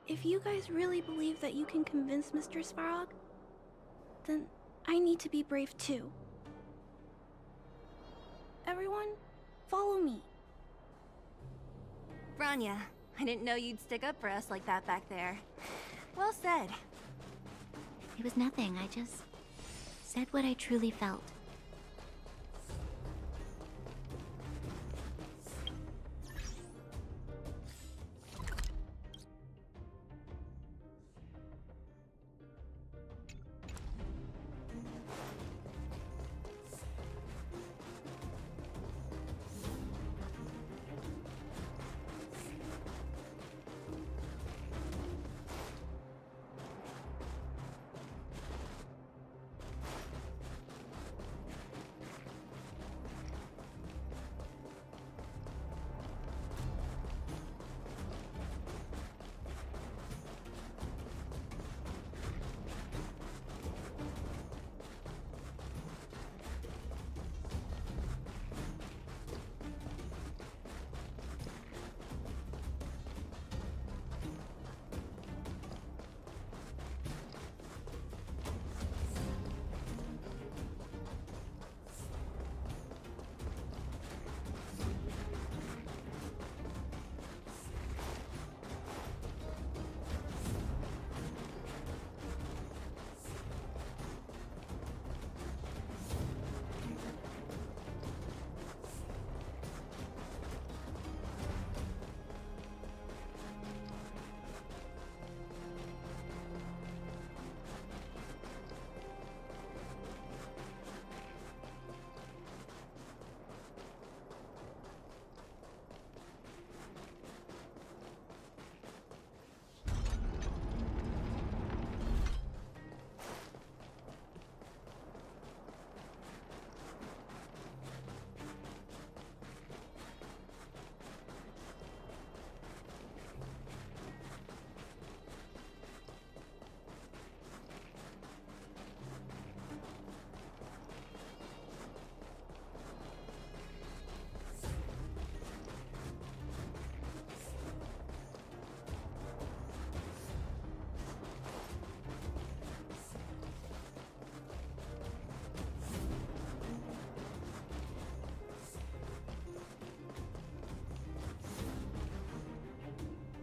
If you guys really believe that you can convince Mr. Svarog, then I need to be brave too. Everyone, follow me. Branya, I didn't know you'd stick up for us like that back there. Well said. It was nothing, I just said what I truly felt.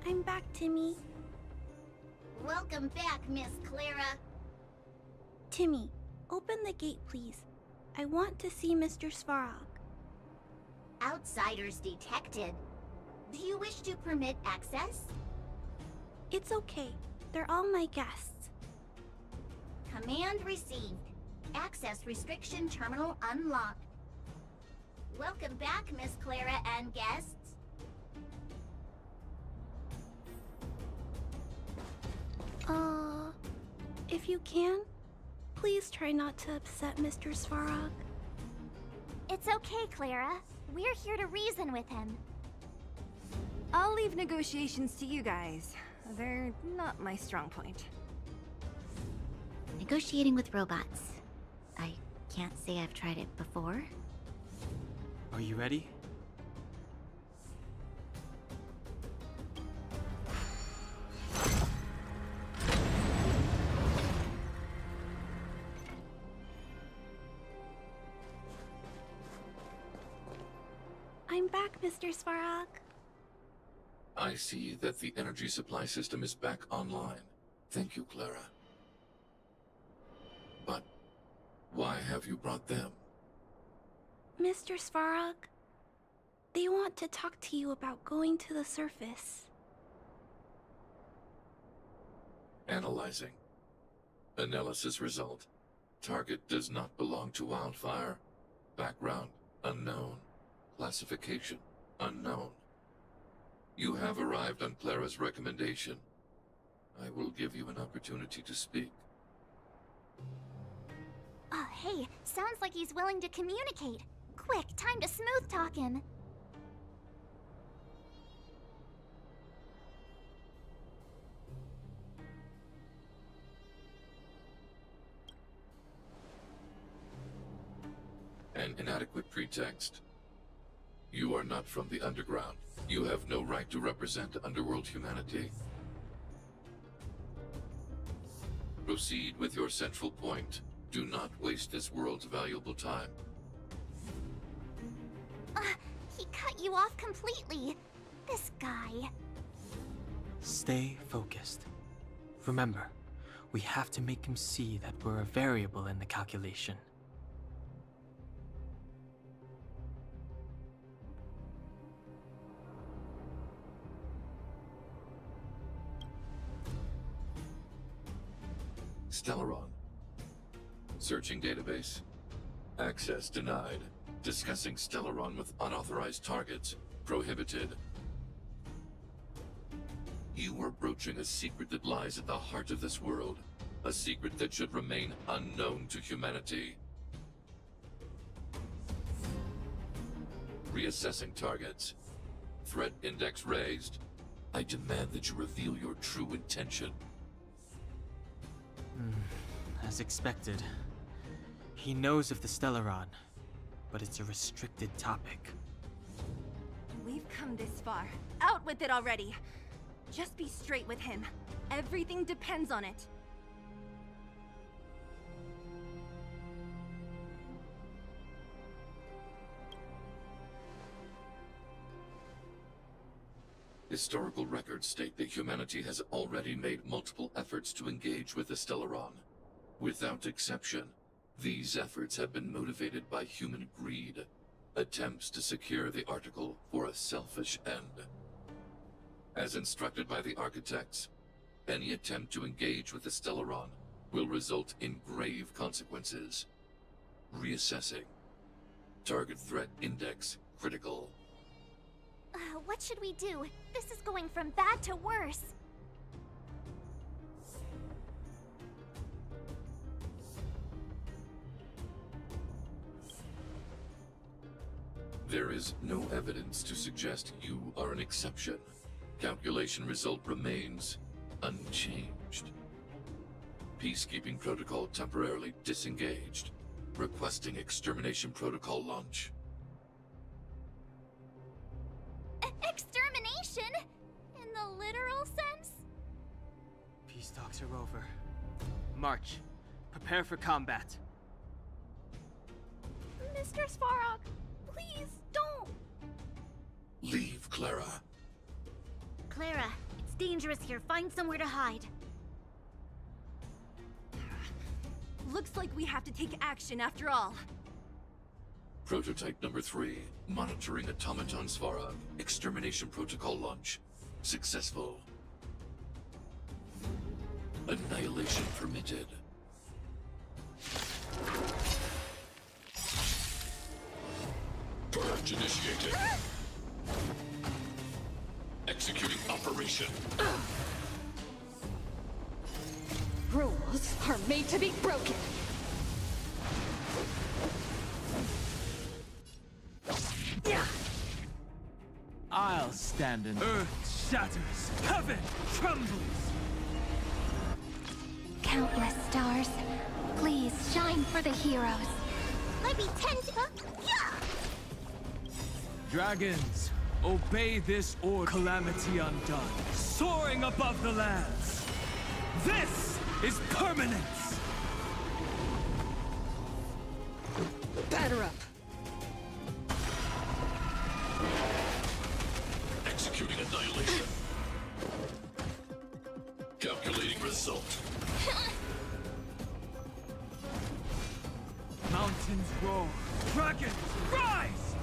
I'm back, Timmy. Welcome back, Miss Clara. Timmy, open the gate, please. I want to see Mr. Svarog. Outsiders detected. Do you wish to permit access? It's okay. They're all my guests. Command received. Access restriction terminal unlocked. Welcome back, Miss Clara and guests. If you can, please try not to upset Mr. Svarog. It's okay, Clara. We're here to reason with him. I'll leave negotiations to you guys. They're not my strong point. Negotiating with robots. I can't say I've tried it before. Are you ready? I'm back, Mr. Svarog. I see that the energy supply system is back online. Thank you, Clara. But why have you brought them? Mr. Svarog, they want to talk to you about going to the surface. Analyzing. Analysis result. Target does not belong to Wildfire. Background unknown. Classification unknown. You have arrived on Clara's recommendation. I will give you an opportunity to speak. Oh, hey, sounds like he's willing to communicate. Quick, time to smooth talk him. An inadequate pretext. You are not from the underground. You have no right to represent underworld humanity. Proceed with your central point. Do not waste this world's valuable time. He cut you off completely. This guy. Stay focused. Remember, we have to make him see that we're a variable in the calculation. Stellaron. Searching database. Access denied. Discussing Stellaron with unauthorized targets. Prohibited. You are broaching a secret that lies at the heart of this world. A secret that should remain unknown to humanity. Reassessing targets. Threat index raised. I demand that you reveal your true intention. As expected. He knows of the Stellaron, but it's a restricted topic. We've come this far. Out with it already! Just be straight with him. Everything depends on it. Historical records state that humanity has already made multiple efforts to engage with the Stellaron. Without exception, these efforts have been motivated by human greed, attempts to secure the article for a selfish end. As instructed by the architects, any attempt to engage with the Stellaron will result in grave consequences. Reassessing. Target threat index critical. What should we do? This is going from bad to worse. There is no evidence to suggest you are an exception. Calculation result remains unchanged. Peacekeeping protocol temporarily disengaged. Requesting extermination protocol launch. Extermination? In the literal sense? Peace talks are over. March. Prepare for combat. Mr. Svarog, please don't! Leave, Clara. Clara, dangerous here. Find somewhere to hide. Looks like we have to take action after all. Prototype number 3. Monitoring Automaton Svarog. Extermination protocol launch. Successful. Annihilation permitted. Purge initiated. Executing operation. Rules are made to be broken. I'll stand in. Earth shatters, heaven trembles. Countless stars, please shine for the heroes. Let me tend to... Yeah! Dragons, obey this order. Calamity undone, soaring above the lands. This is permanence. Batter up. Executing annihilation. Calculating result. Mountains roar, dragons rise!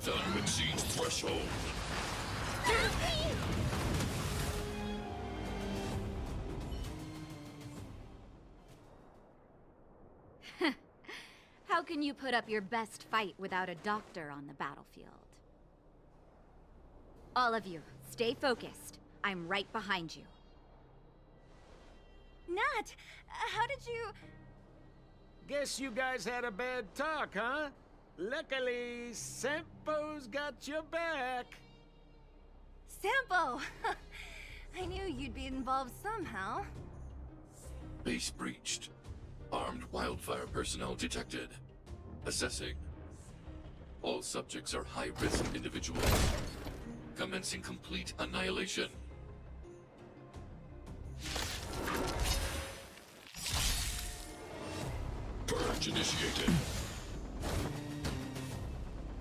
Value exceeds threshold. How can you put up your best fight without a doctor on the battlefield? All of you, stay focused. I'm right behind you. Nat, how did you... Guess you guys had a bad talk, huh? Luckily, Sampo's got your back. Sampo! I knew you'd be involved somehow. Base breached. Armed wildfire personnel detected. Assessing. All subjects are high-risk individuals. Commencing complete annihilation. Purge initiated.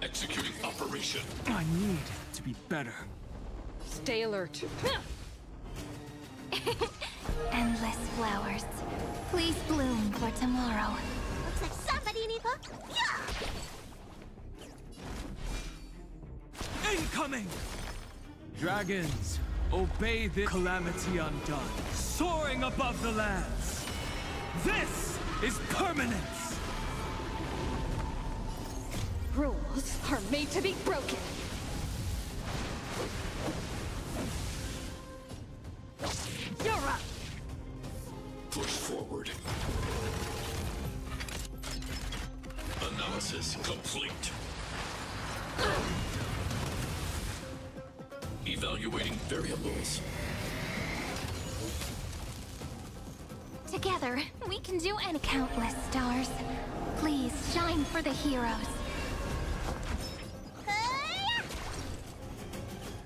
Executing operation. I need to be better. Stay alert. Endless flowers, please bloom for tomorrow. Looks like somebody needs a... Yeah! Incoming! Dragons, obey the calamity undone, soaring above the lands. This is permanence! Rules are made to be broken. You're up! Push forward. Analysis complete. Evaluating variables. Together, we can do any countless stars. Please shine for the heroes.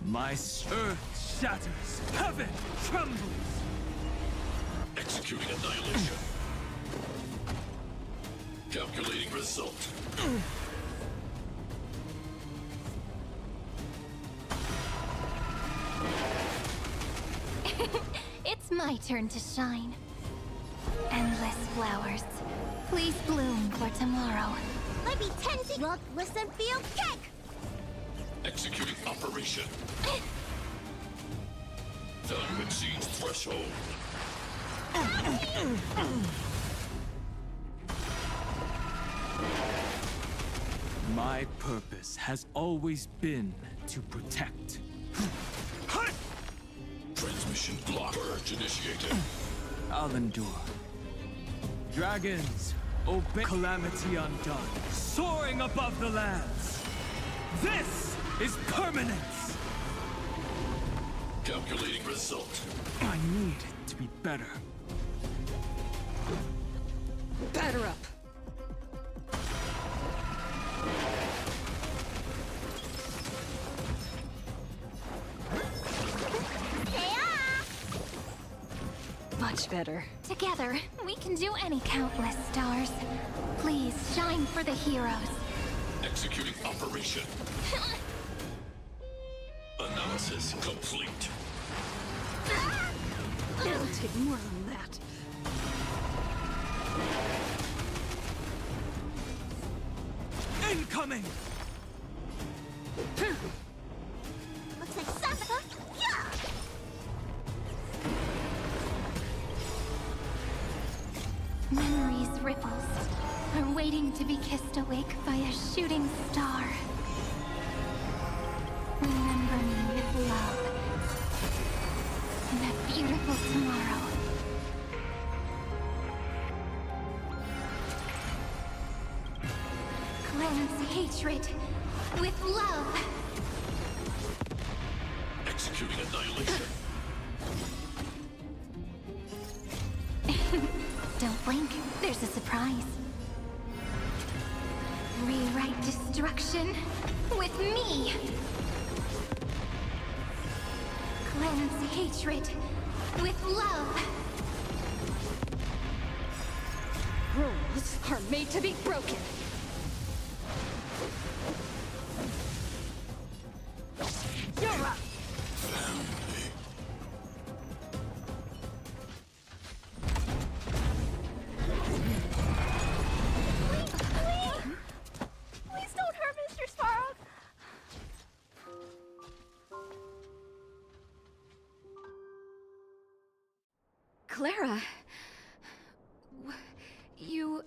My earth shatters, heaven trembles. Executing annihilation. Calculating result. It's my turn to shine. Endless flowers, please bloom for tomorrow. Let me tend to... Look, listen, feel, kick! Executing operation. Value exceeds threshold. My purpose has always been to protect. Transmission block. Purge initiated. I'll endure. Dragons, obey calamity undone, soaring above the lands. This is permanence! Calculating result. I need to be better. Batter up. Much better. Together, we can do any countless stars. Please shine for the heroes. Executing operation. Analysis complete. It'll take more than that. Incoming! Looks like some. Yeah! Memories ripples are waiting to be kissed awake by a shooting star. Remember me with love in that beautiful tomorrow. Cleanse hatred with love. Executing annihilation. Don't blink, there's a surprise. Rewrite destruction with me. Cleanse hatred with love. Rules are made to be broken. You're up. Please don't hurt Mr. Svarog. Clara. You...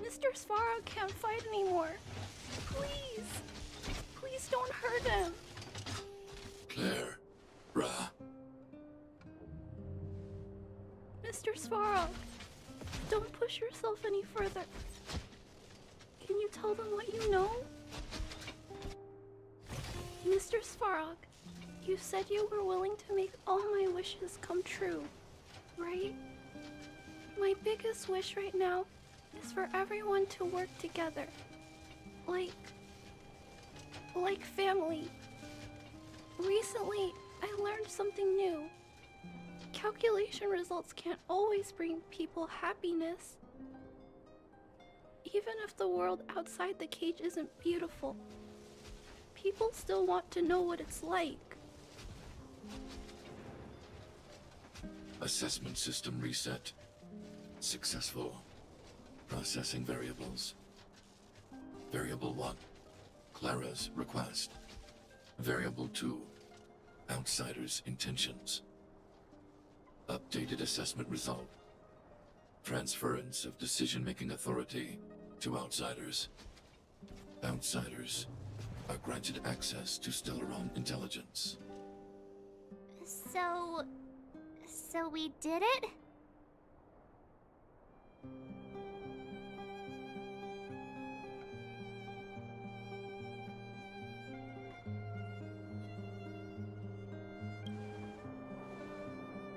Mr. Svarog can't fight anymore. Please. Please don't hurt him. Claire. Ra. Mr. Svarog, don't push yourself any further. Can you tell them what you know? Mr. Svarog, you said you were willing to make all my wishes come true, right? My biggest wish right now is for everyone to work together. Like family. Recently, I learned something new. Calculation results can't always bring people happiness. Even if the world outside the cage isn't beautiful, people still want to know what it's like. Assessment system reset. Successful. Processing variables. Variable 1. Clara's request. Variable 2. Outsider's intentions. Updated assessment result. Transference of decision-making authority to outsiders. Outsiders are granted access to Stellaron intelligence. So we did it?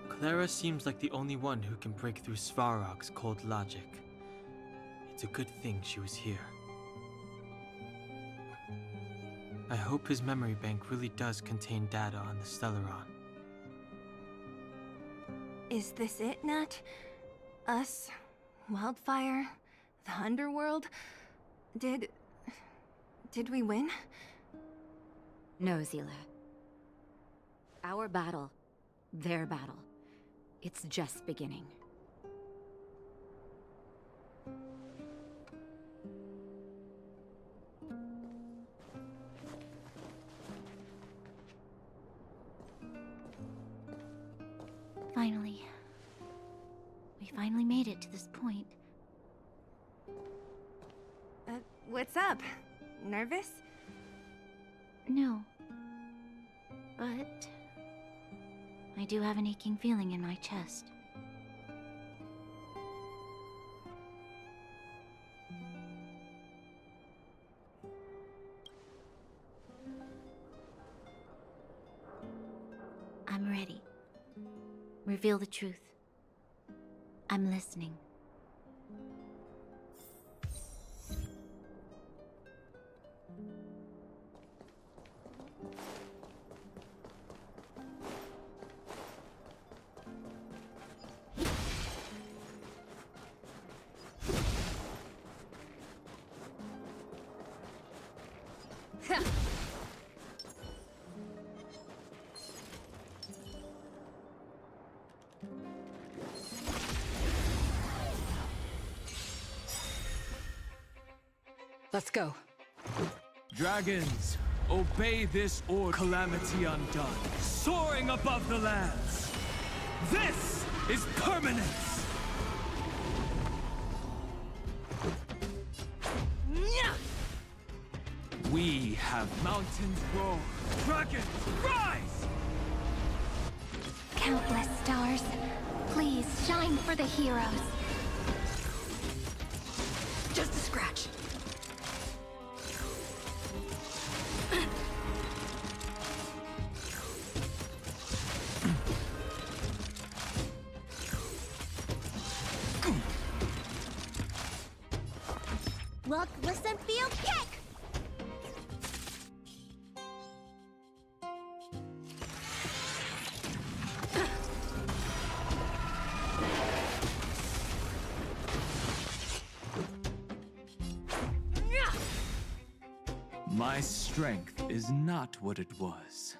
Clara seems like the only one who can break through Svarog's cold logic. It's a good thing she was here. I hope his memory bank really does contain data on the Stellaron. Is this it, Nat? Us? Wildfire? The Underworld? Did we win? No, Zila. Our battle, their battle. It's just beginning. Finally. We finally made it to this point. What's up? Nervous? No. But I do have an aching feeling in my chest. I'm ready. Reveal the truth. I'm listening. Let's go. Dragons, obey this order. Calamity undone, soaring above the lands. This is permanence! We have mountains roar, dragons rise! Countless stars, please shine for the heroes. Just a scratch. Look, listen, feel, kick! My strength is not what it was.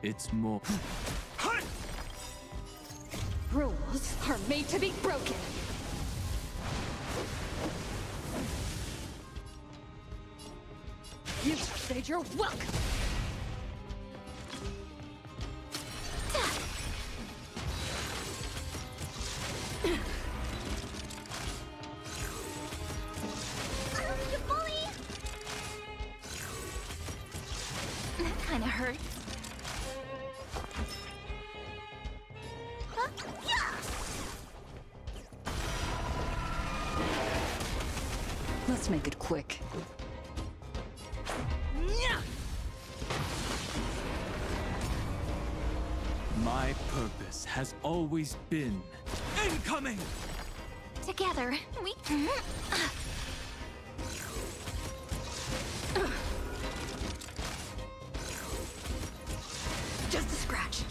It's more... Rules are made to be broken. You said you're welcome. You bully! That kinda hurts. Huh? Yeah! Let's make it quick. My purpose has always been incoming! Together, we... Just a scratch.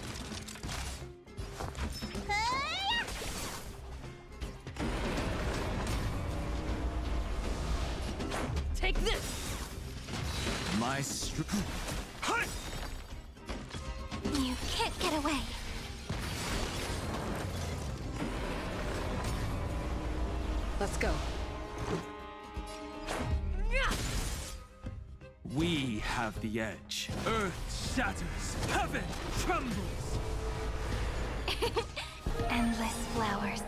Take this! My strength... You can't get away. Let's go. We have the edge. Earth shatters, heaven trembles. Endless flowers.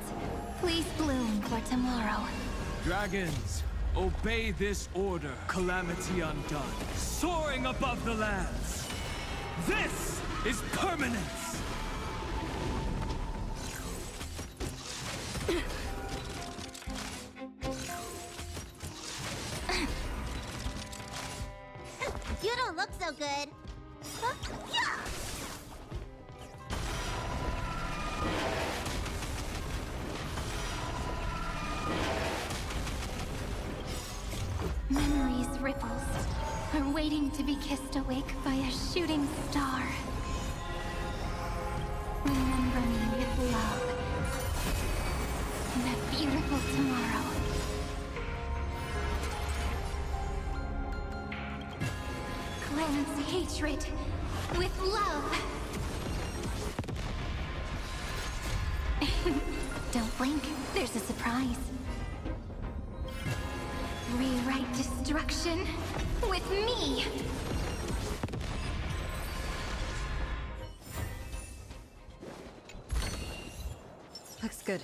Please bloom for tomorrow. Dragons, obey this order. Calamity undone, soaring above the lands. This is permanence! You don't look so good. Huh? Yeah! Memories ripples are waiting to be kissed awake by a shooting star. Remember me with love. In that beautiful tomorrow. Cleanse hatred with love. Don't blink, there's a surprise. Rewrite destruction with me! Looks good.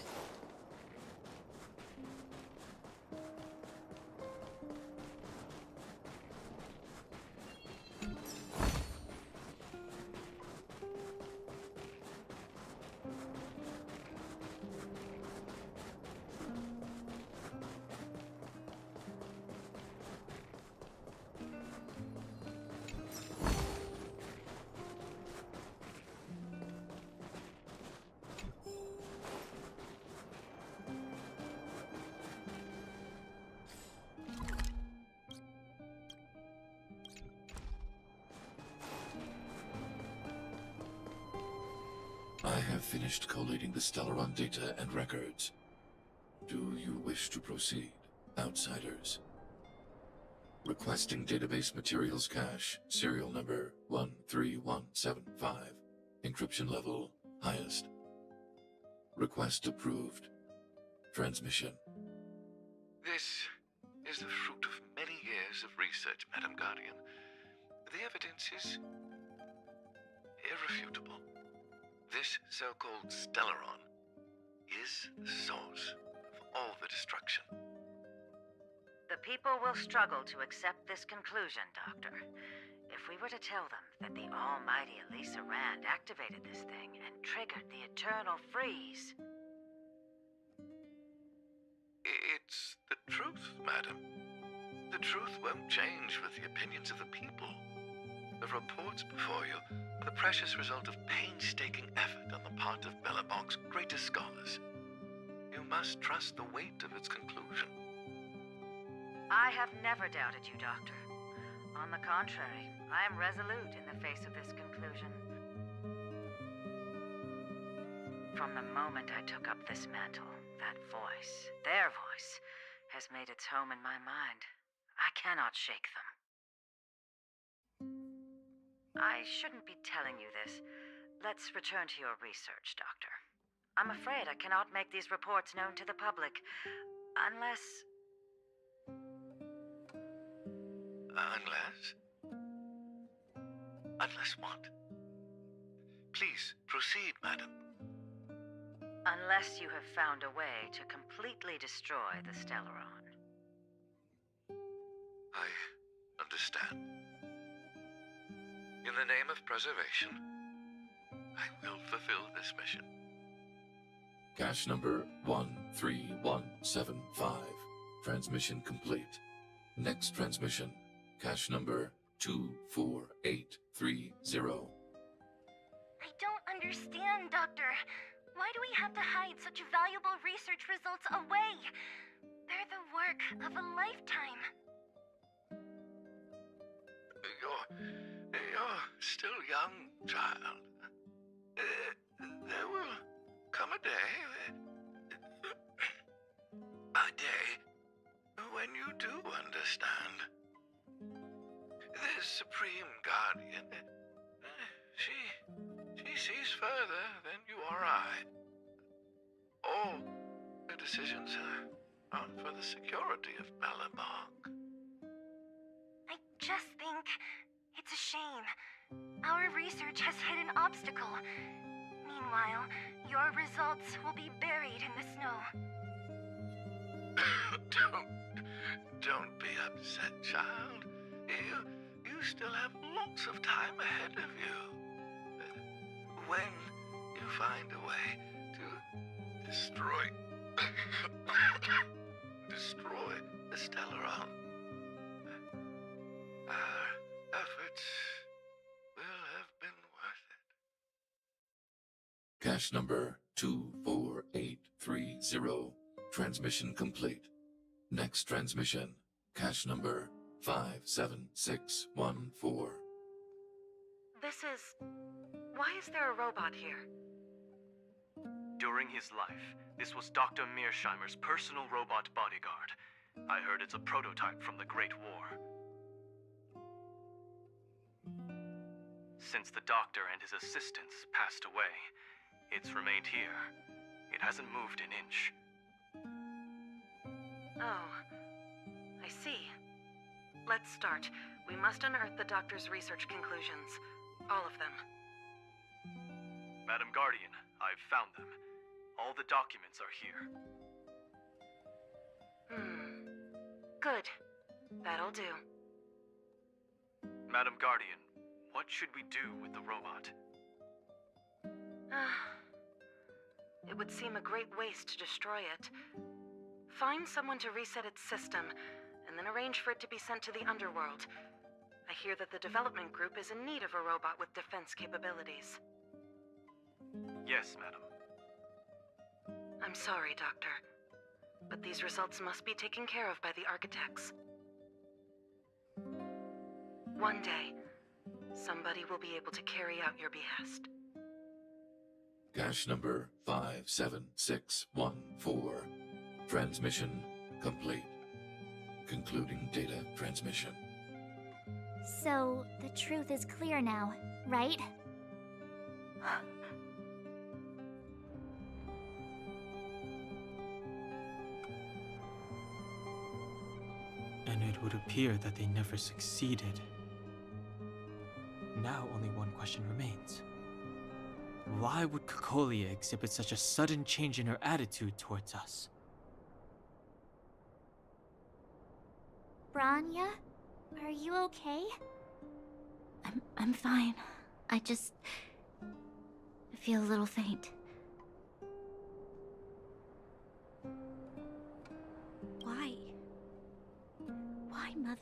I have finished collating the Stellaron data and records. Do you wish to proceed, outsiders? Requesting database materials cache, serial number 13175. Encryption level, highest. Request approved. Transmission. This is the fruit of many years of research, Madam Guardian. The evidence is irrefutable. This so-called Stellaron is the source of all the destruction. The people will struggle to accept this conclusion, Doctor. If we were to tell them that the almighty Elisa Rand activated this thing and triggered the eternal freeze... It's the truth, madam. The truth won't change with the opinions of the people. The reports before you are the precious result of painstaking effort on the part of Bellabong's greatest scholars. You must trust the weight of its conclusion. I have never doubted you, Doctor. On the contrary, I am resolute in the face of this conclusion. From the moment I took up this mantle, that voice, their voice, has made its home in my mind. I cannot shake them. I shouldn't be telling you this. Let's return to your research, Doctor. I'm afraid I cannot make these reports known to the public, unless... Unless what? Please, proceed, madam. Unless you have found a way to completely destroy the Stellaron. I understand. In the name of preservation, I will fulfill this mission. Cache number 13175. Transmission complete. Next transmission. Cache number 24830. I don't understand, Doctor. Why do we have to hide such valuable research results away? They're the work of a lifetime. You're still young, child. There will come a day when you do understand. This Supreme Guardian, she sees further than you or I. All her decisions are for the security of Bellabong. I just think it's a shame. Our research has hit an obstacle. Meanwhile, your results will be buried in the snow. Don't be upset, child. You still have lots of time ahead of you. When you find a way to destroy the Stellaron, our efforts will have been worth it. Cache number 24830. Transmission complete. Next transmission. Cache number 57614. Why is there a robot here? During his life, this was Dr. Mearsheimer's personal robot bodyguard. I heard it's a prototype from the Great War. Since the doctor and his assistants passed away, it's remained here. It hasn't moved an inch. Oh, I see. Let's start. We must unearth the doctor's research conclusions. All of them. Madam Guardian, I've found them. All the documents are here. Good. That'll do. Madam Guardian, what should we do with the robot? It would seem a great waste to destroy it. Find someone to reset its system, and then arrange for it to be sent to the underworld. I hear that the development group is in need of a robot with defense capabilities. Yes, madam. I'm sorry, Doctor, but these results must be taken care of by the architects. One day, somebody will be able to carry out your behest. Cache number 57614. Transmission complete. Concluding data transmission. So, the truth is clear now, right? And it would appear that they never succeeded. Now only one question remains. Why would Cocolia exhibit such a sudden change in her attitude towards us? Branya, are you okay? I'm fine. I just feel a little faint. Why? Why, Mother?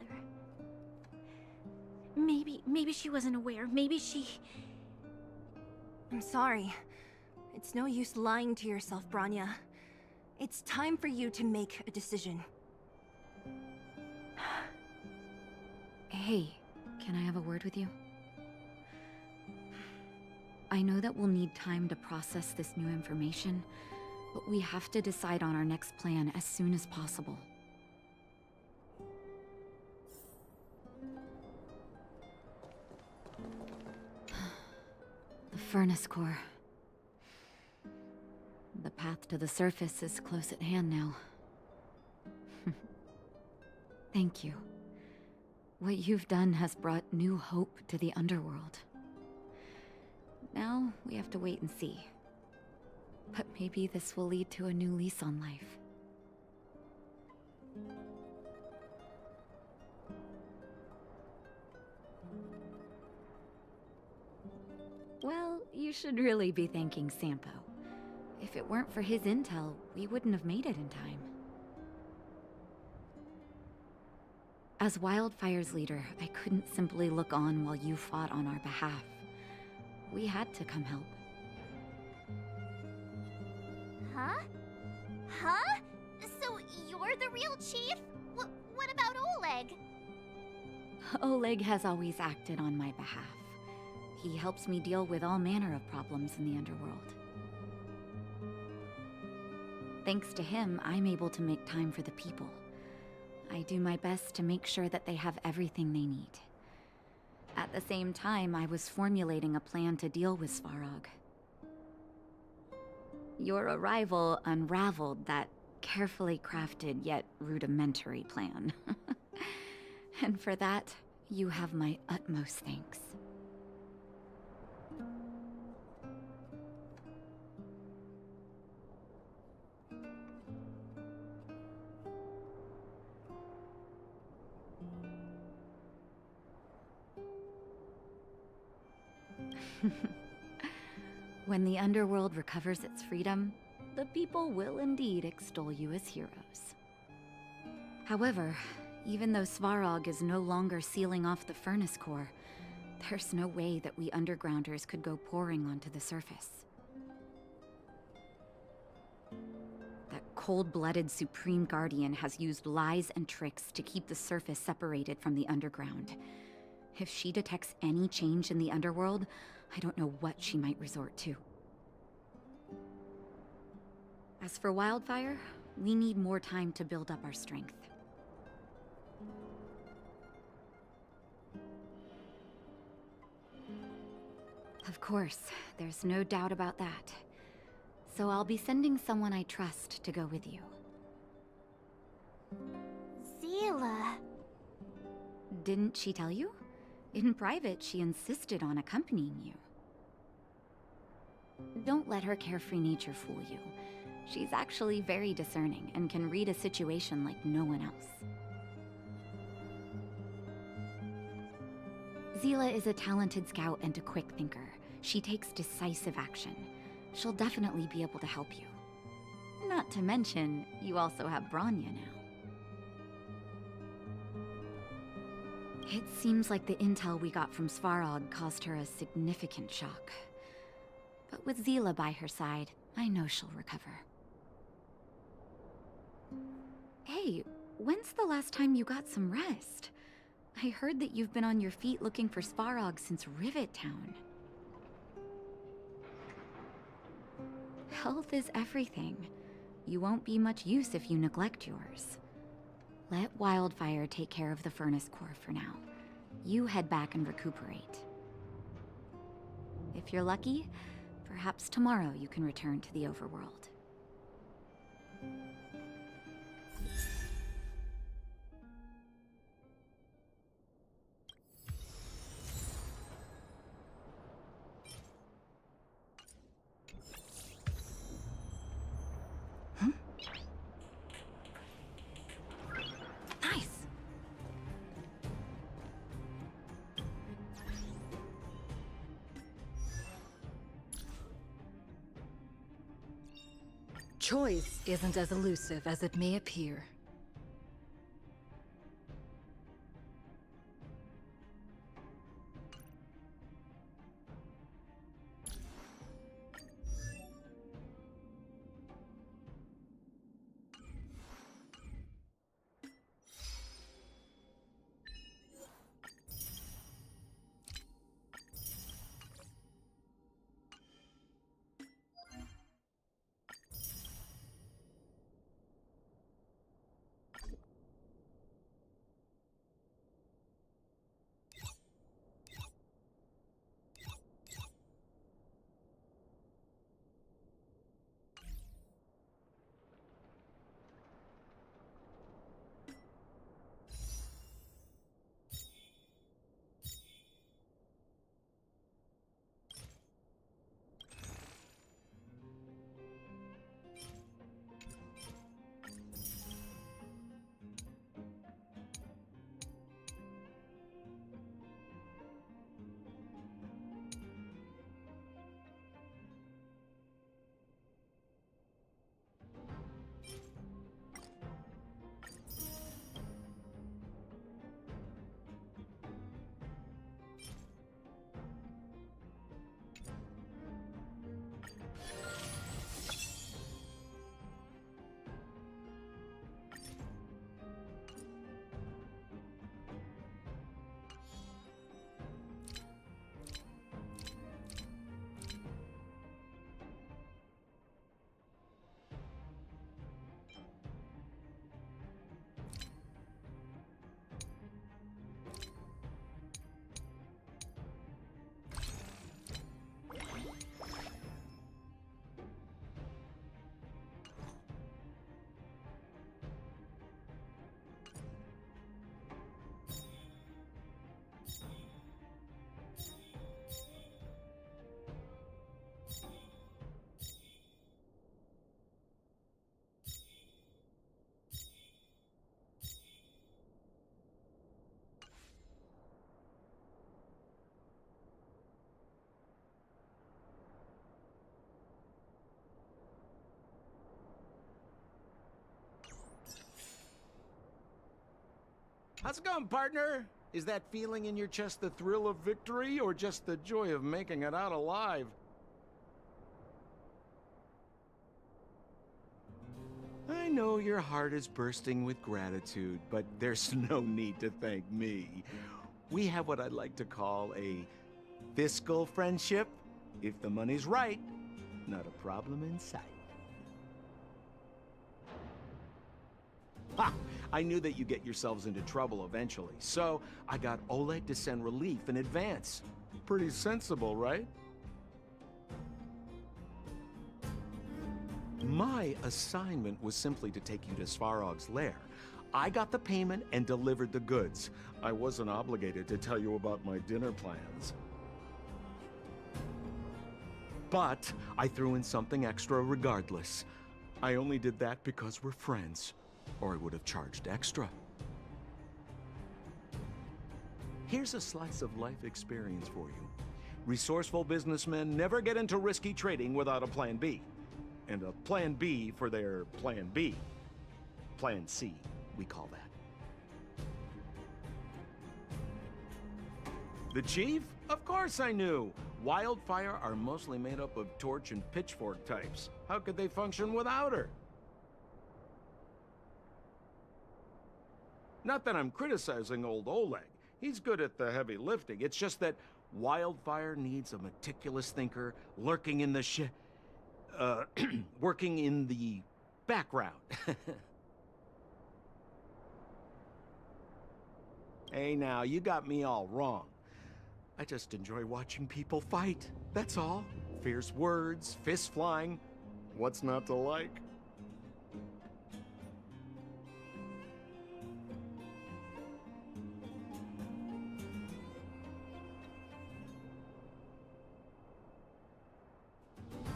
Maybe she wasn't aware. Maybe she... I'm sorry. It's no use lying to yourself, Branya. It's time for you to make a decision. Hey, can I have a word with you? I know that we'll need time to process this new information, but we have to decide on our next plan as soon as possible. The furnace core. The path to the surface is close at hand now. Thank you. What you've done has brought new hope to the underworld. Now, we have to wait and see. But maybe this will lead to a new lease on life. Well, you should really be thanking Sampo. If it weren't for his intel, we wouldn't have made it in time. As Wildfire's leader, I couldn't simply look on while you fought on our behalf. We had to come help. Huh? Huh? So you're the real chief? What about Oleg? Oleg has always acted on my behalf. He helps me deal with all manner of problems in the underworld. Thanks to him, I'm able to make time for the people. I do my best to make sure that they have everything they need. At the same time, I was formulating a plan to deal with Svarog. Your arrival unraveled that carefully crafted yet rudimentary plan. And for that, you have my utmost thanks. When the underworld recovers its freedom, the people will indeed extol you as heroes. However, even though Svarog is no longer sealing off the furnace core, there's no way that we undergrounders could go pouring onto the surface. That cold-blooded Supreme Guardian has used lies and tricks to keep the surface separated from the underground. If she detects any change in the underworld, I don't know what she might resort to. As for Wildfire, we need more time to build up our strength. Of course, there's no doubt about that. So I'll be sending someone I trust to go with you. Zila. Didn't she tell you? In private, she insisted on accompanying you. Don't let her carefree nature fool you. She's actually very discerning and can read a situation like no one else. Zila is a talented scout and a quick thinker. She takes decisive action. She'll definitely be able to help you. Not to mention, you also have Branya now. It seems like the intel we got from Svarog caused her a significant shock. But with Zila by her side, I know she'll recover. Hey, when's the last time you got some rest? I heard that you've been on your feet looking for Svarog since Rivet Town. Health is everything. You won't be much use if you neglect yours. Let Wildfire take care of the furnace core for now. You head back and recuperate. If you're lucky, perhaps tomorrow you can return to the overworld. choice isn't as elusive as it may appear. How's it going, partner? Is that feeling in your chest the thrill of victory, or just the joy of making it out alive? I know your heart is bursting with gratitude, but there's no need to thank me. We have what I'd like to call a fiscal friendship. If the money's right, not a problem in sight. Ha! I knew that you'd get yourselves into trouble eventually, so I got Oleg to send relief in advance. Pretty sensible, right? My assignment was simply to take you to Svarog's lair. I got the payment and delivered the goods. I wasn't obligated to tell you about my dinner plans. But I threw in something extra regardless. I only did that because we're friends, or I would have charged extra. Here's a slice of life experience for you. Resourceful businessmen never get into risky trading without a plan B. And a plan B for their plan B. Plan C, we call that. The chief? Of course I knew. Wildfire are mostly made up of torch and pitchfork types. How could they function without her? Not that I'm criticizing old Oleg. He's good at the heavy lifting. It's just that Wildfire needs a meticulous thinker lurking in the working in the background. Hey now, you got me all wrong. I just enjoy watching people fight. That's all. Fierce words, fists flying. What's not to like?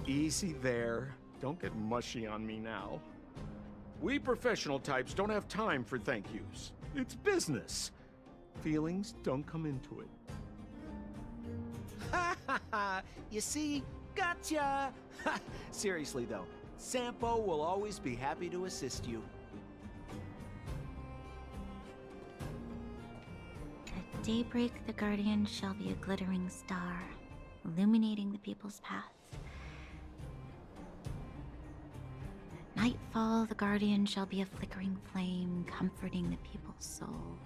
Easy there. Don't get mushy on me now. We professional types don't have time for thank yous. It's business. Feelings don't come into it. Ha ha ha! You see? Gotcha! Seriously though, Sampo will always be happy to assist you. At daybreak, the Guardian shall be a glittering star, illuminating the people's path. At nightfall, the Guardian shall be a flickering flame, comforting the people's soul.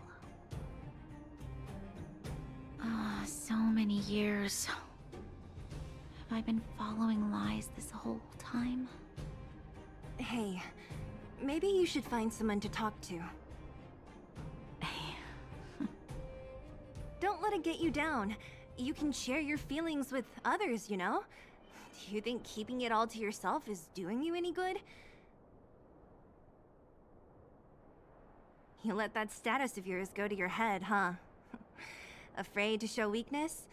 Ah, so many years. Have I been following lies this whole time? Hey, maybe you should find someone to talk to. Don't let it get you down. You can share your feelings with others, you know? Do you think keeping it all to yourself is doing you any good? You let that status of yours go to your head, huh? Afraid to show weakness?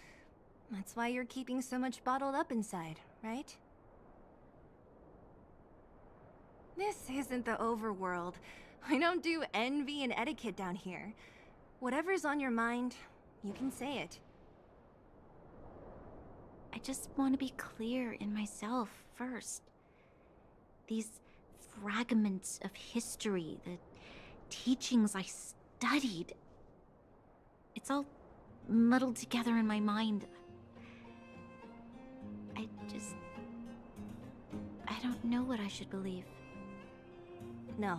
That's why you're keeping so much bottled up inside, right? This isn't the overworld. I don't do envy and etiquette down here. Whatever's on your mind, you can say it. I just want to be clear in myself first. These fragments of history, the teachings I studied, it's all muddled together in my mind. I don't know what I should believe. No,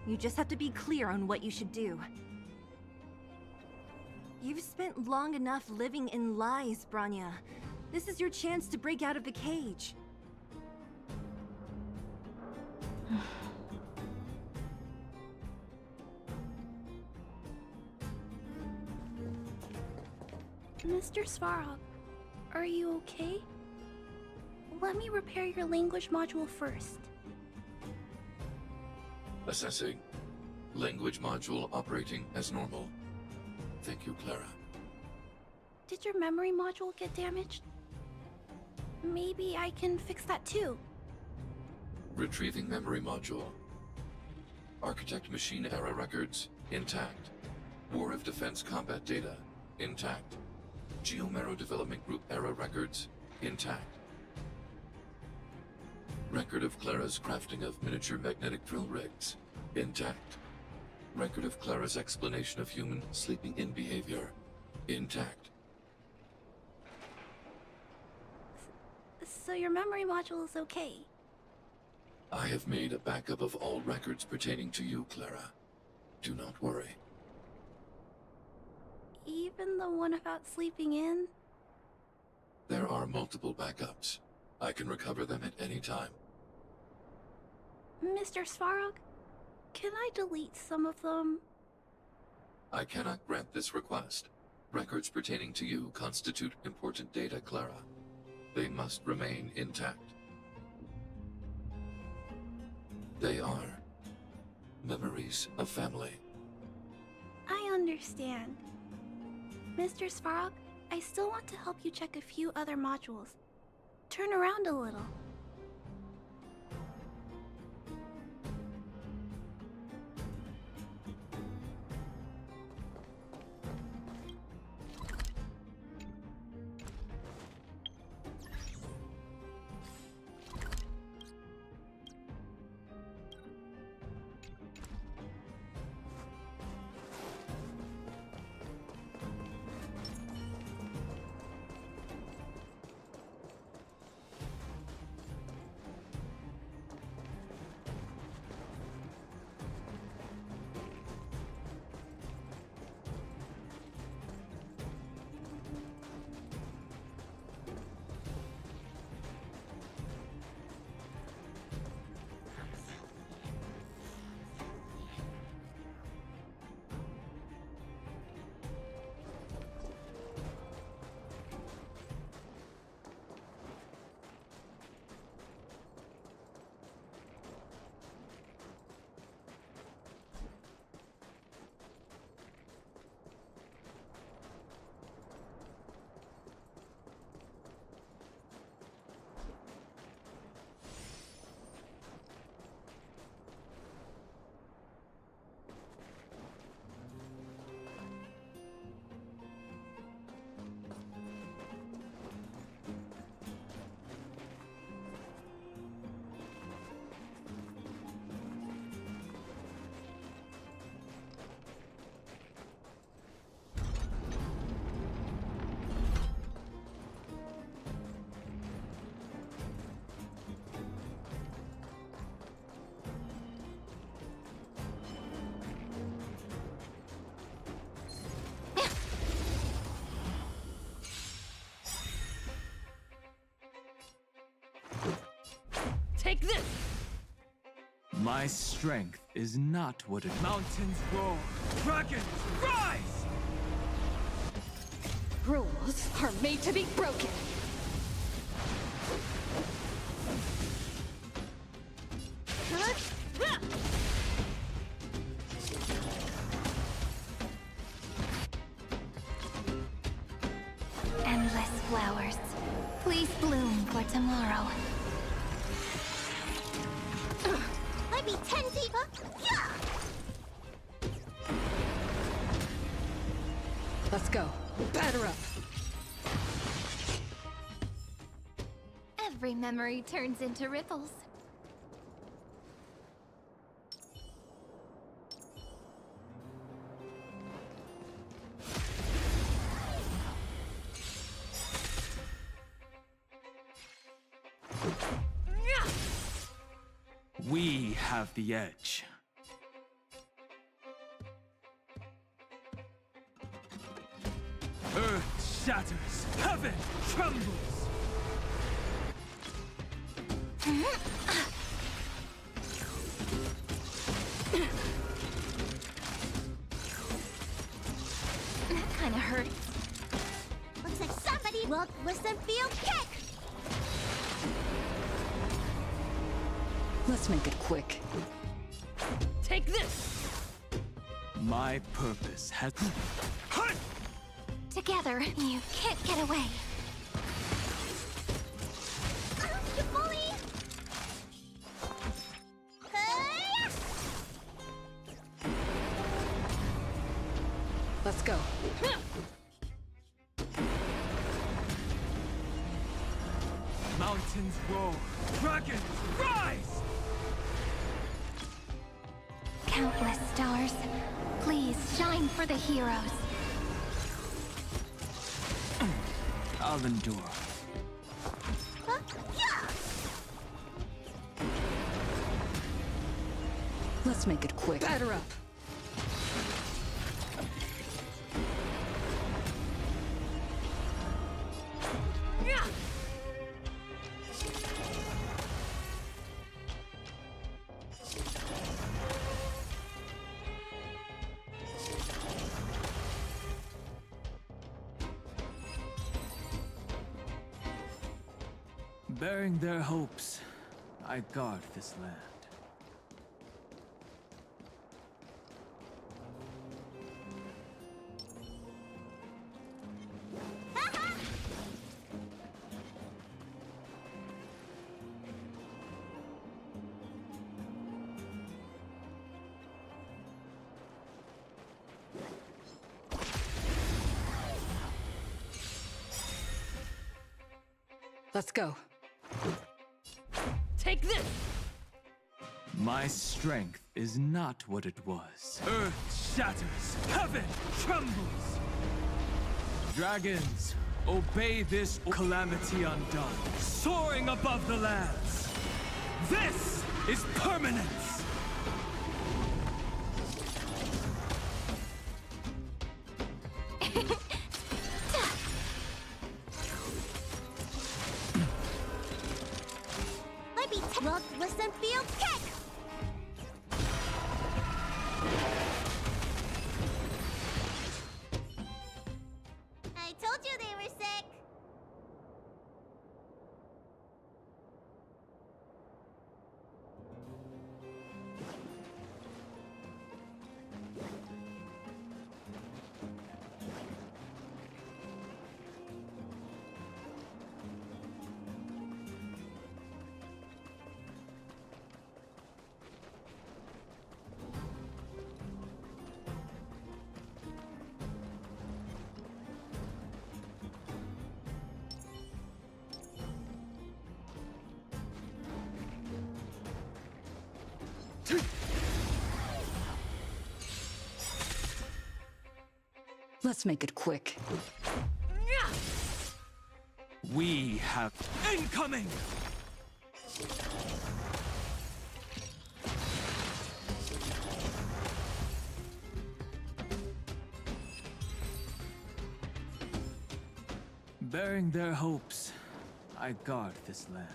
you just have to be clear on what you should do. You've spent long enough living in lies, Branya. This is your chance to break out of the cage. Mr. Svarog, are you okay? Let me repair your language module first. Assessing. Language module operating as normal. Thank you, Clara. Did your memory module get damaged? Maybe I can fix that too. Retrieving memory module. Architect machine era records, intact. War of Defense combat data, intact. Geomero Development Group era records, intact. Record of Clara's crafting of miniature magnetic drill rigs, intact. Record of Clara's explanation of human sleeping in behavior, intact. So your memory module is okay? I have made a backup of all records pertaining to you, Clara. Do not worry. Even the one about sleeping in? There are multiple backups. I can recover them at any time. Mr. Svarog, can I delete some of them? I cannot grant this request. Records pertaining to you constitute important data, Clara. They must remain intact. They are memories of family. I understand. Mr. Svarog, I still want to help you check a few other modules. Turn around a little. My strength is not what it... Mountains roar, dragons rise! Rules are made to be broken. Endless flowers. Please bloom for tomorrow. Let me 10 feet. Yeah! Let's go. Batter up. Every memory turns into ripples. We have the edge. Earth shatters, heaven trembles. That kinda hurts. Looks like somebody will listen field kick! Let's make it quick. Take this! My purpose has... Together, you can't get away. You bully! Let's go. Mountains roar, dragons rise! Countless stars, please shine for the heroes. I'll endure. Let's make it quick. Batter up. Bearing their hopes, I guard this land. Let's go. Take this! My strength is not what it was. Earth shatters, heaven trembles. Dragons, obey this calamity undone, soaring above the lands. This is permanence! Well, listen, field kick! I told you they were sick! Let's make it quick. We have incoming! Bearing their hopes, I guard this land.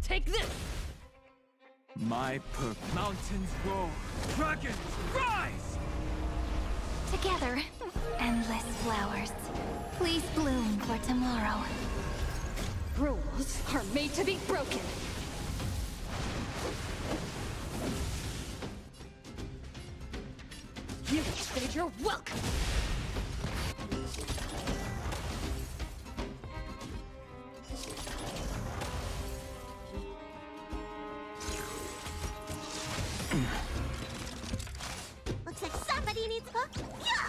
Take this! My purpose. Mountains roar. Dragons rise! Together, endless flowers. Please bloom for tomorrow. Rules are made to be broken. You made your welcome. Looks like somebody needs a... Yeah!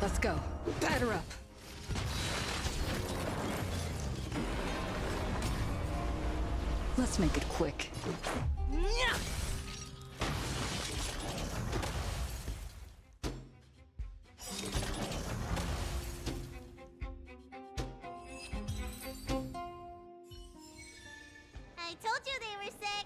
Let's go. Batter up. Let's make it quick. Yeah! I told you they were sick.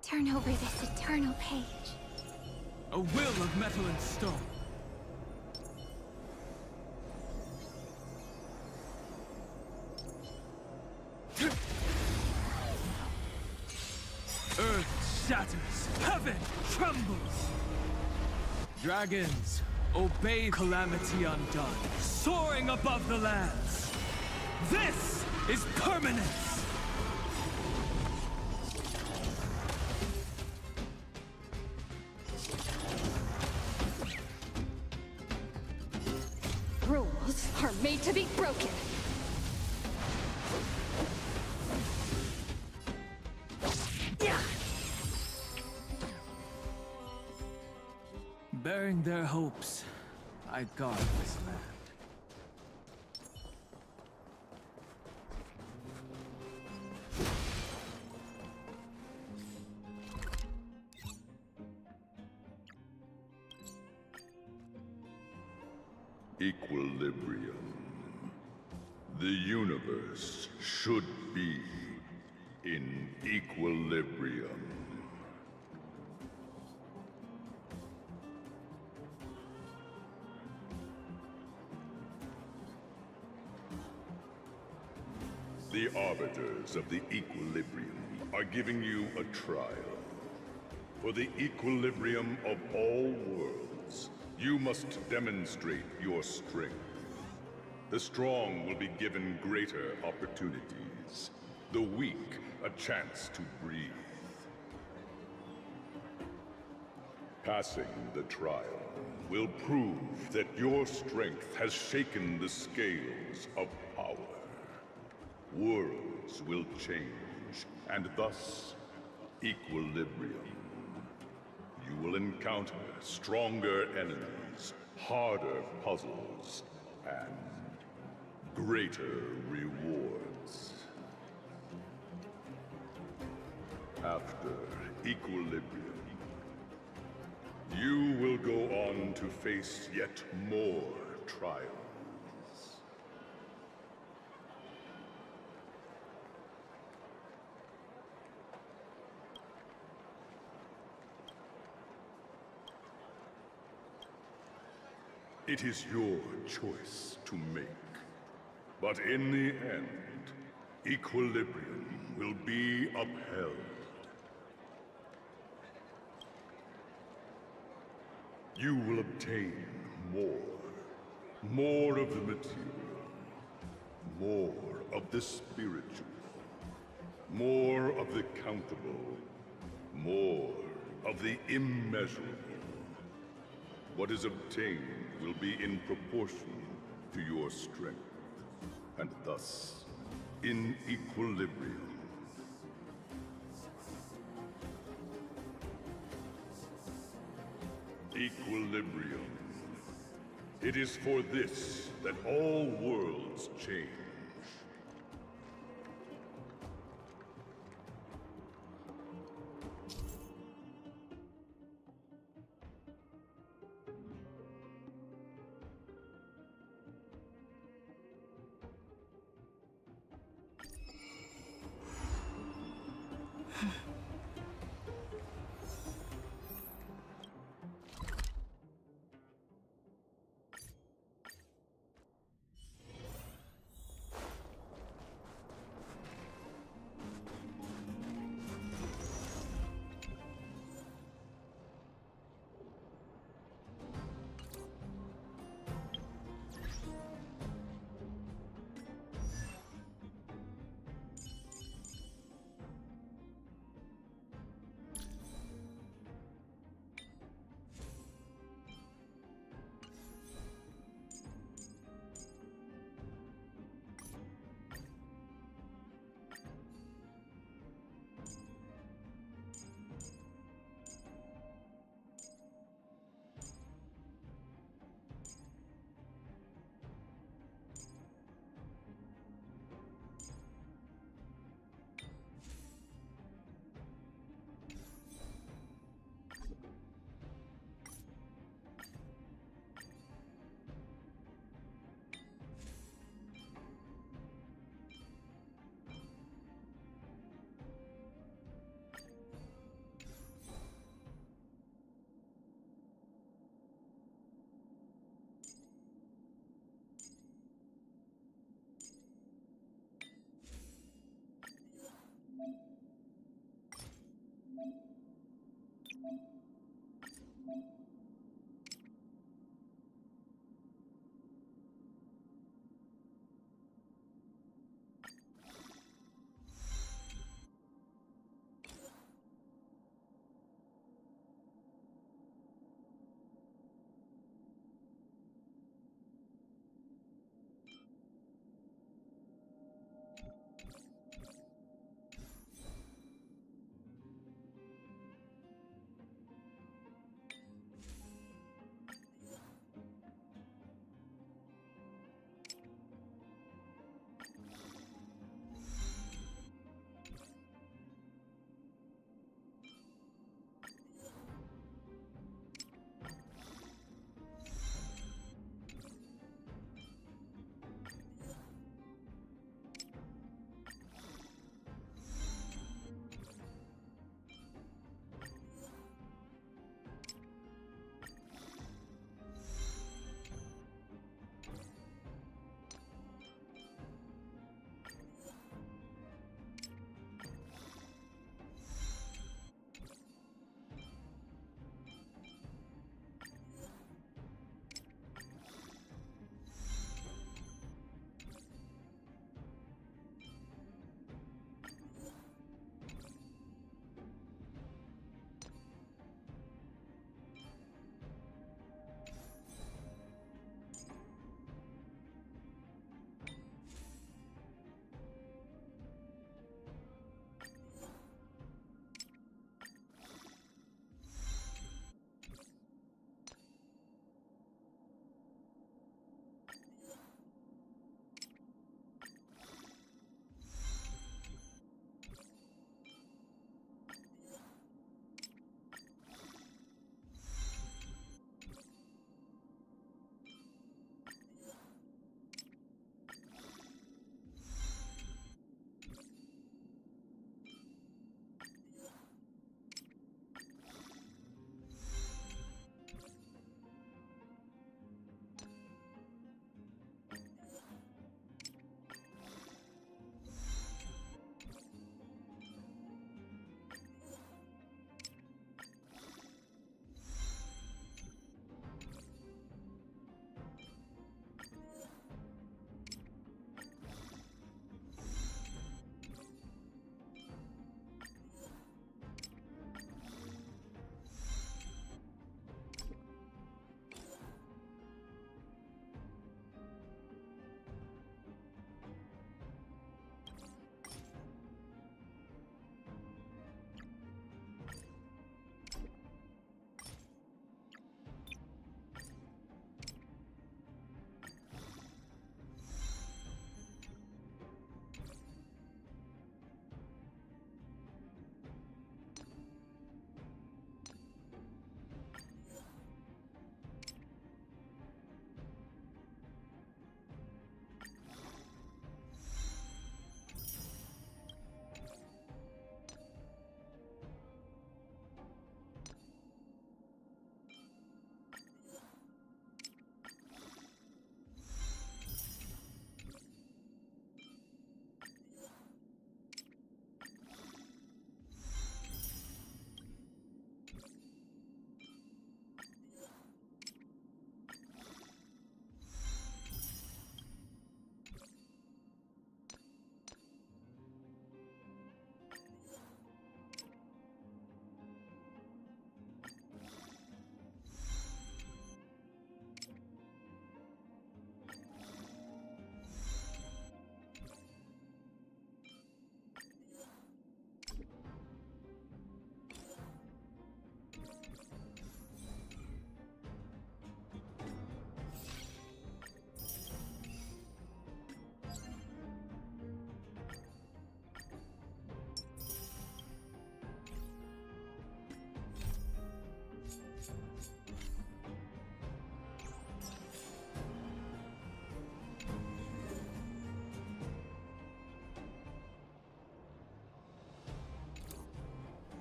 Turn over this eternal page. A will of metal and stone. Earth shatters, heaven trembles. Dragons, obey calamity undone, soaring above the lands. This is permanence! Rules are made to be broken. Bearing their hopes, I guard this land. Equilibrium. The universe should be in equilibrium. The arbiters of the equilibrium are giving you a trial. For the equilibrium of all worlds, you must demonstrate your strength. The strong will be given greater opportunities. The weak, a chance to breathe. Passing the trial will prove that your strength has shaken the scales of power. Worlds will change, and thus, equilibrium. You will encounter stronger enemies, harder puzzles, and greater rewards. After equilibrium, you will go on to face yet more trials. It is your choice to make. But in the end, equilibrium will be upheld. You will obtain more of the material, more of the spiritual, more of the countable, more of the immeasurable. What is obtained will be in proportion to your strength, and thus, in equilibrium. Equilibrium. It is for this that all worlds change.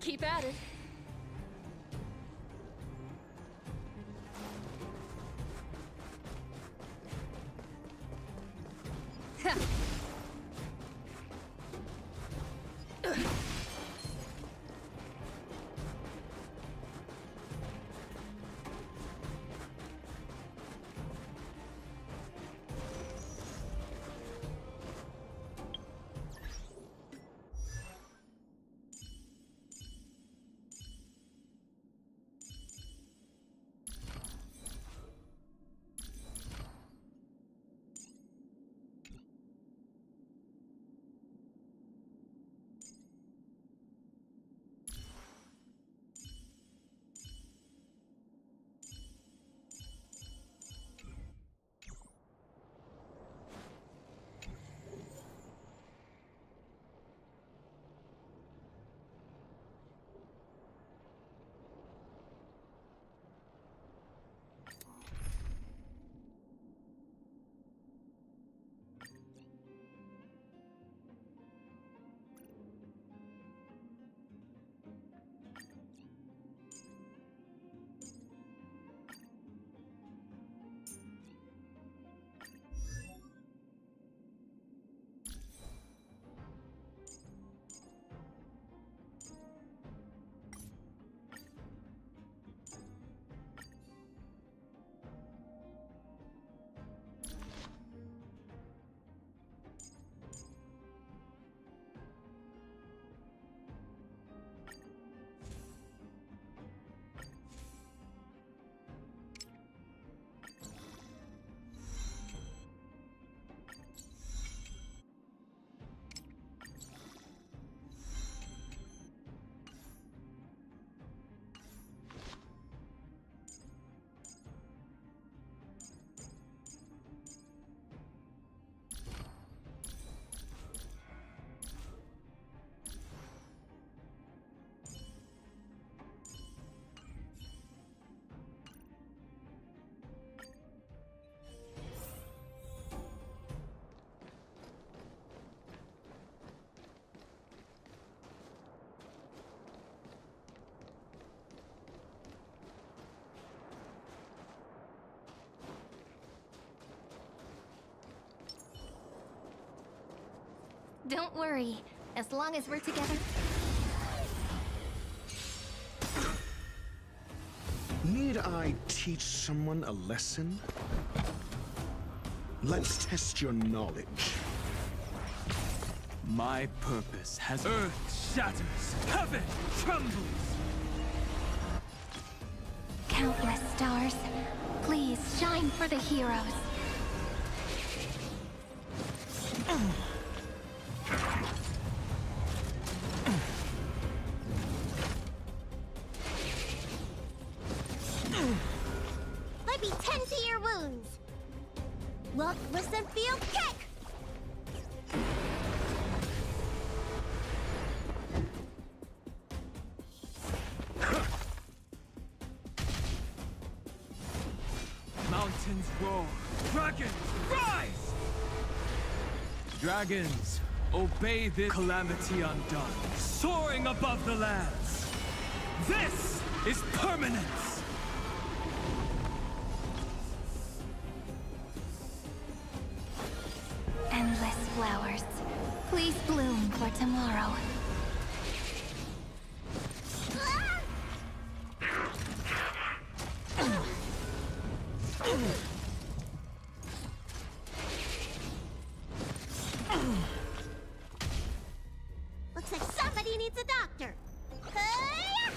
Keep at it. Ha! Don't worry. As long as we're together... Need I teach someone a lesson? Let's test your knowledge. My purpose has earth shatters, heaven trembles. Countless stars, please shine for the heroes. Let me tend to your wounds. Look, listen, feel, kick! Mountains roar, dragons rise! Dragons, obey this calamity undone, soaring above the lands. This is permanence! Endless flowers, please bloom for tomorrow. Looks like somebody needs a doctor. Hi-ya!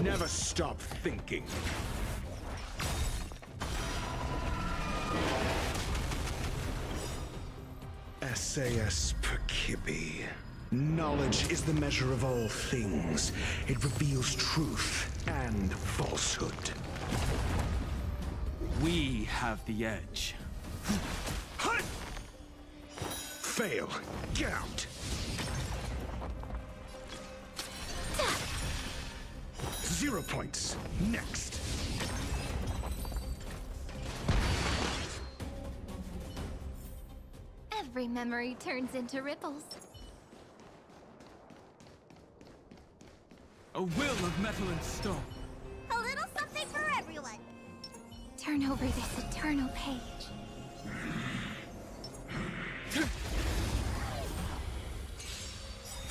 Never stop thinking. SAS Perkibi. Knowledge is the measure of all things. It reveals truth and falsehood. We have the edge. Fail. Get out. 0 points. Next. Memory turns into ripples. A will of metal and stone. A little something for everyone. Turn over this eternal page.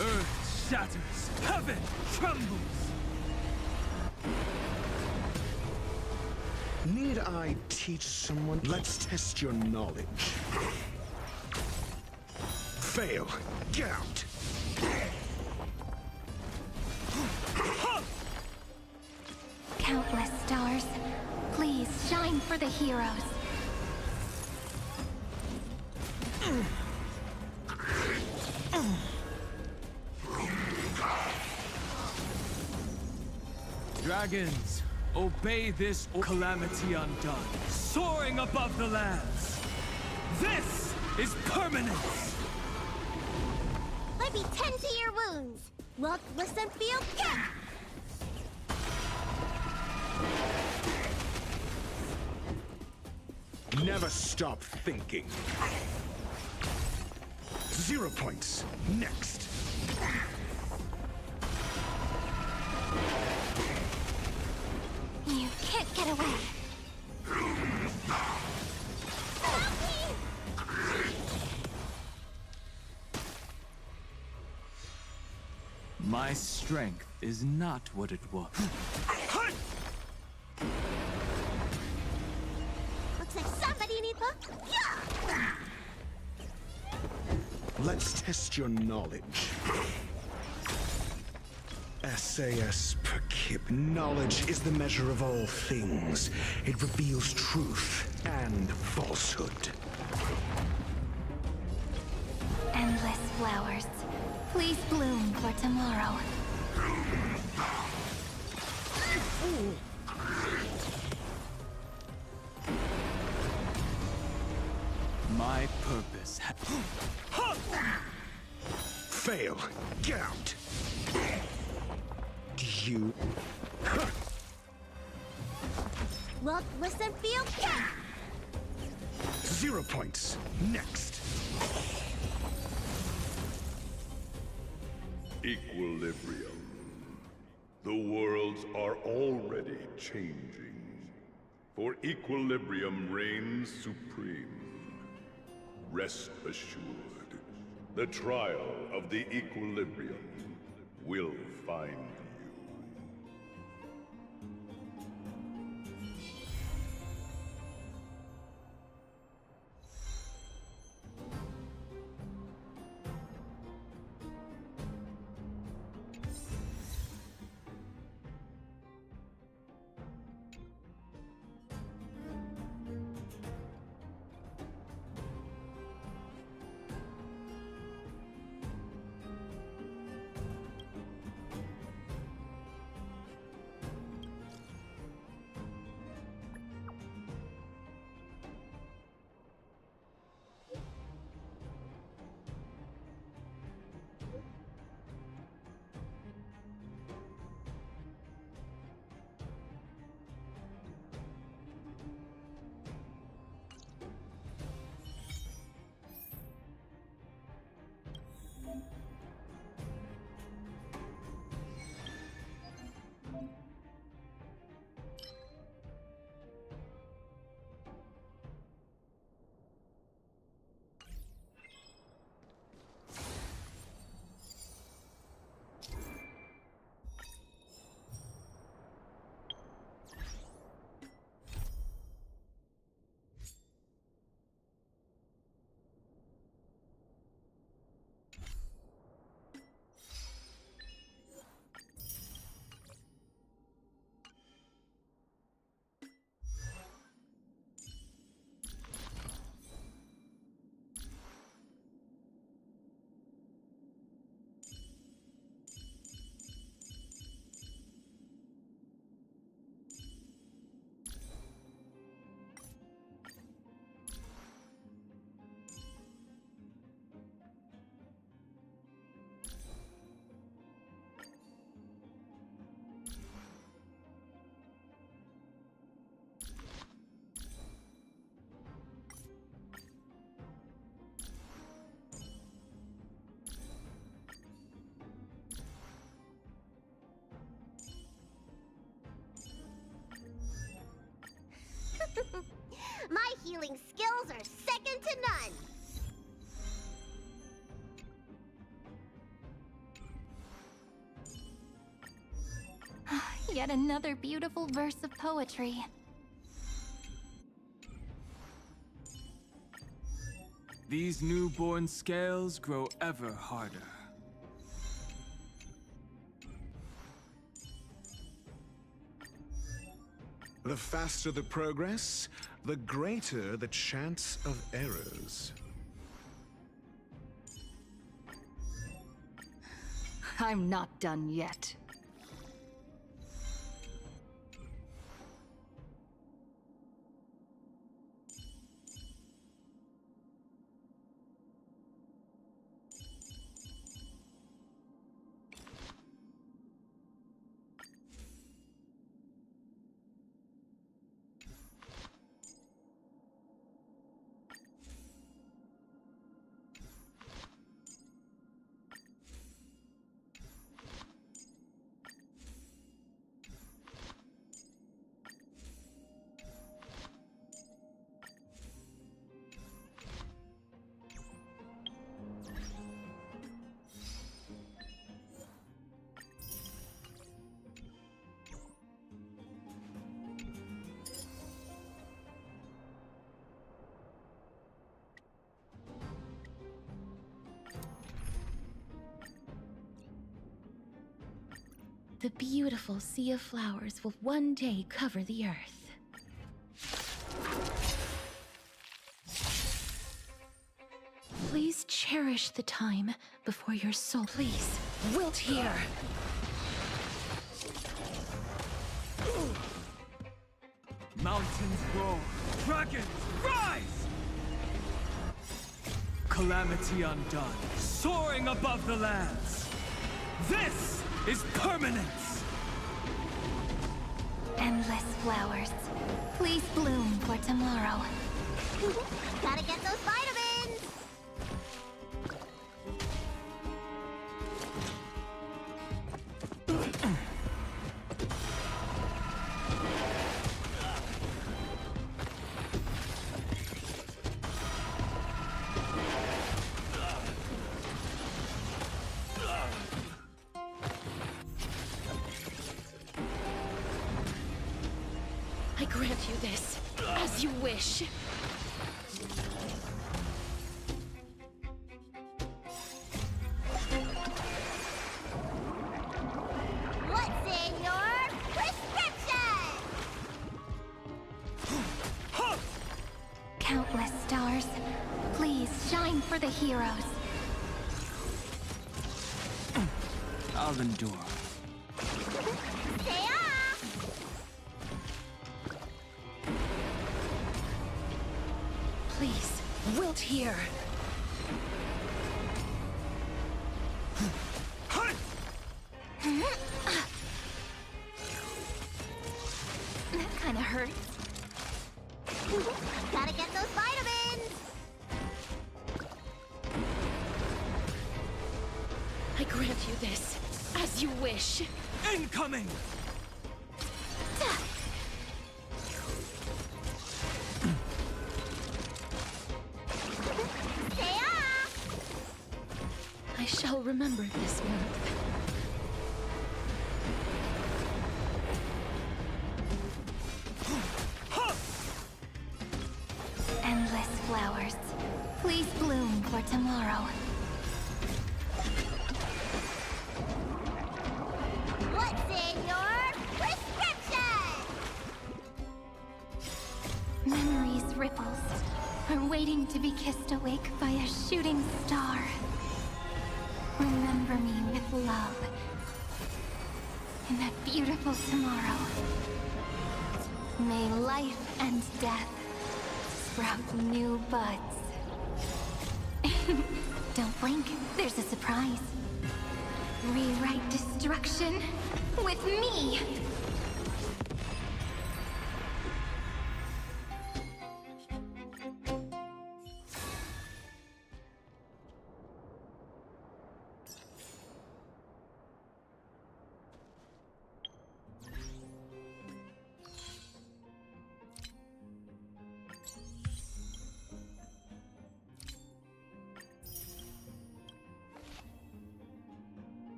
Earth shatters, heaven trembles. Need I teach someone? Let's test your knowledge. Fail. Get out. Countless stars, please shine for the heroes. Dragons, obey this calamity undone, soaring above the lands. This is permanence. Let me tend to your wounds. Look, listen, feel, kick! Never stop thinking. 0 points. Next. You can't get away. My strength is not what it was. Looks like somebody needs a... Yeah! Let's test your knowledge. SAS per kib. Knowledge is the measure of all things. It reveals truth and falsehood. Endless flowers. Please bloom for tomorrow. My purpose Fail. Get out. You... Look, listen, feel, kick! 0 points. Next. Equilibrium. The worlds are already changing. For equilibrium reigns supreme. Rest assured, the trial of the equilibrium will find you. healing skills are second to none. Yet another beautiful verse of poetry. These newborn scales grow ever harder. The faster the progress, the greater the chance of errors. I'm not done yet. The beautiful sea of flowers will one day cover the earth. Please cherish the time before your soul. Please, wilt here. Mountains roar, dragons rise! Calamity undone, soaring above the lands. This is permanence! Endless flowers. Please bloom for tomorrow. Gotta get those vitamins! I grant you this, as you wish. What's in your prescription? Countless stars. Please shine for the heroes. I'll endure. Please, wilt here. That kinda hurts. Gotta get those vitamins! I grant you this, as you wish. Incoming! I shall remember this month. Endless flowers. Please bloom for tomorrow. What's in your prescription? Memories' ripples are waiting to be kissed awake by a shooting star. Remember me with love. In that beautiful tomorrow. May life and death sprout new buds. Don't blink, there's a surprise. Rewrite destruction with me!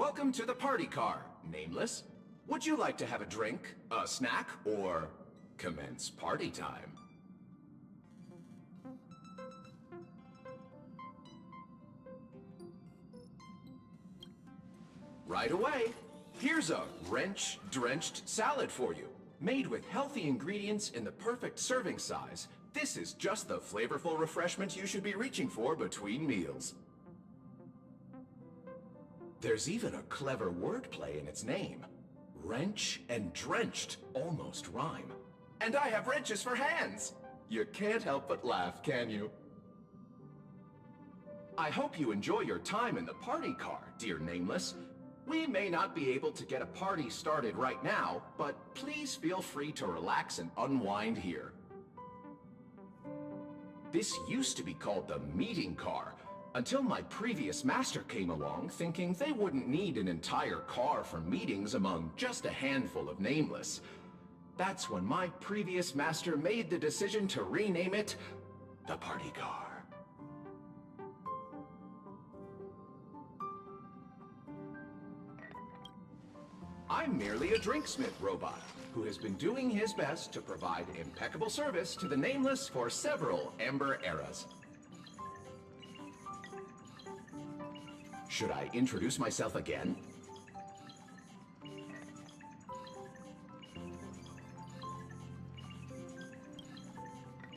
welcome to the party car, Nameless. Would you like to have a drink, a snack, or commence party time? Right away. Here's a wrench-drenched salad for you. Made with healthy ingredients in the perfect serving size, this is just the flavorful refreshment you should be reaching for between meals. There's even a clever wordplay in its name. Wrench and drenched almost rhyme. And I have wrenches for hands! You can't help but laugh, can you? I hope you enjoy your time in the party car, dear Nameless. We may not be able to get a party started right now, but please feel free to relax and unwind here. This used to be called the meeting car, until my previous master came along thinking they wouldn't need an entire car for meetings among just a handful of Nameless. That's when my previous master made the decision to rename it the party car. I'm merely a drinksmith robot who has been doing his best to provide impeccable service to the Nameless for several Amber eras. Should I introduce myself again?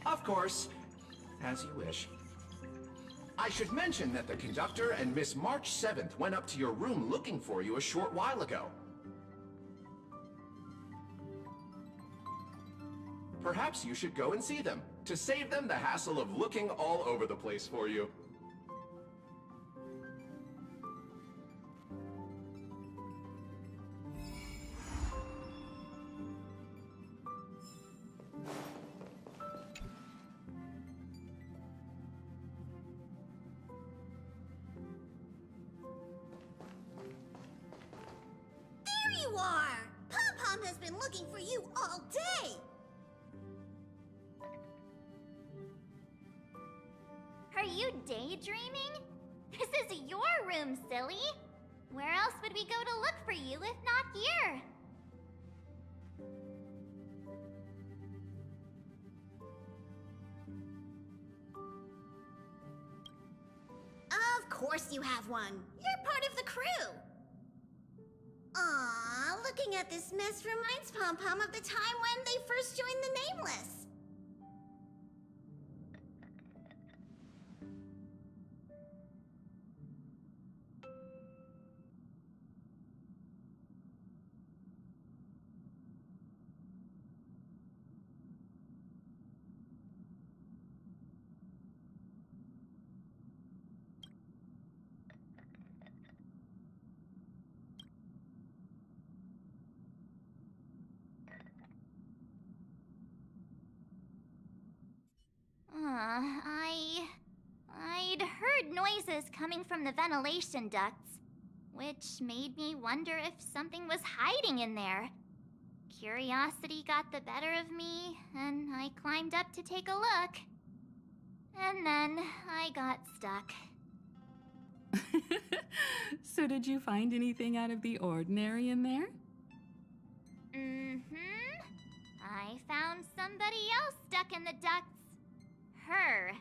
Of course, as you wish. I should mention that the conductor and Miss March 7th went up to your room looking for you a short while ago. Perhaps you should go and see them, to save them the hassle of looking all over the place for you. There you are! Pom-Pom has been looking for you all day! Are you daydreaming? This is your room, silly! Where else would we go to look for you if not here? Of course you have one. You're part of the crew. Aw, looking at this mess reminds Pom-Pom of the time when they first joined the Nameless. I'd heard noises coming from the ventilation ducts, which made me wonder if something was hiding in there. Curiosity got the better of me, and I climbed up to take a look. And then I got stuck. So did you find anything out of the ordinary in there? Mm-hmm. I found somebody else stuck in the ducts. Her.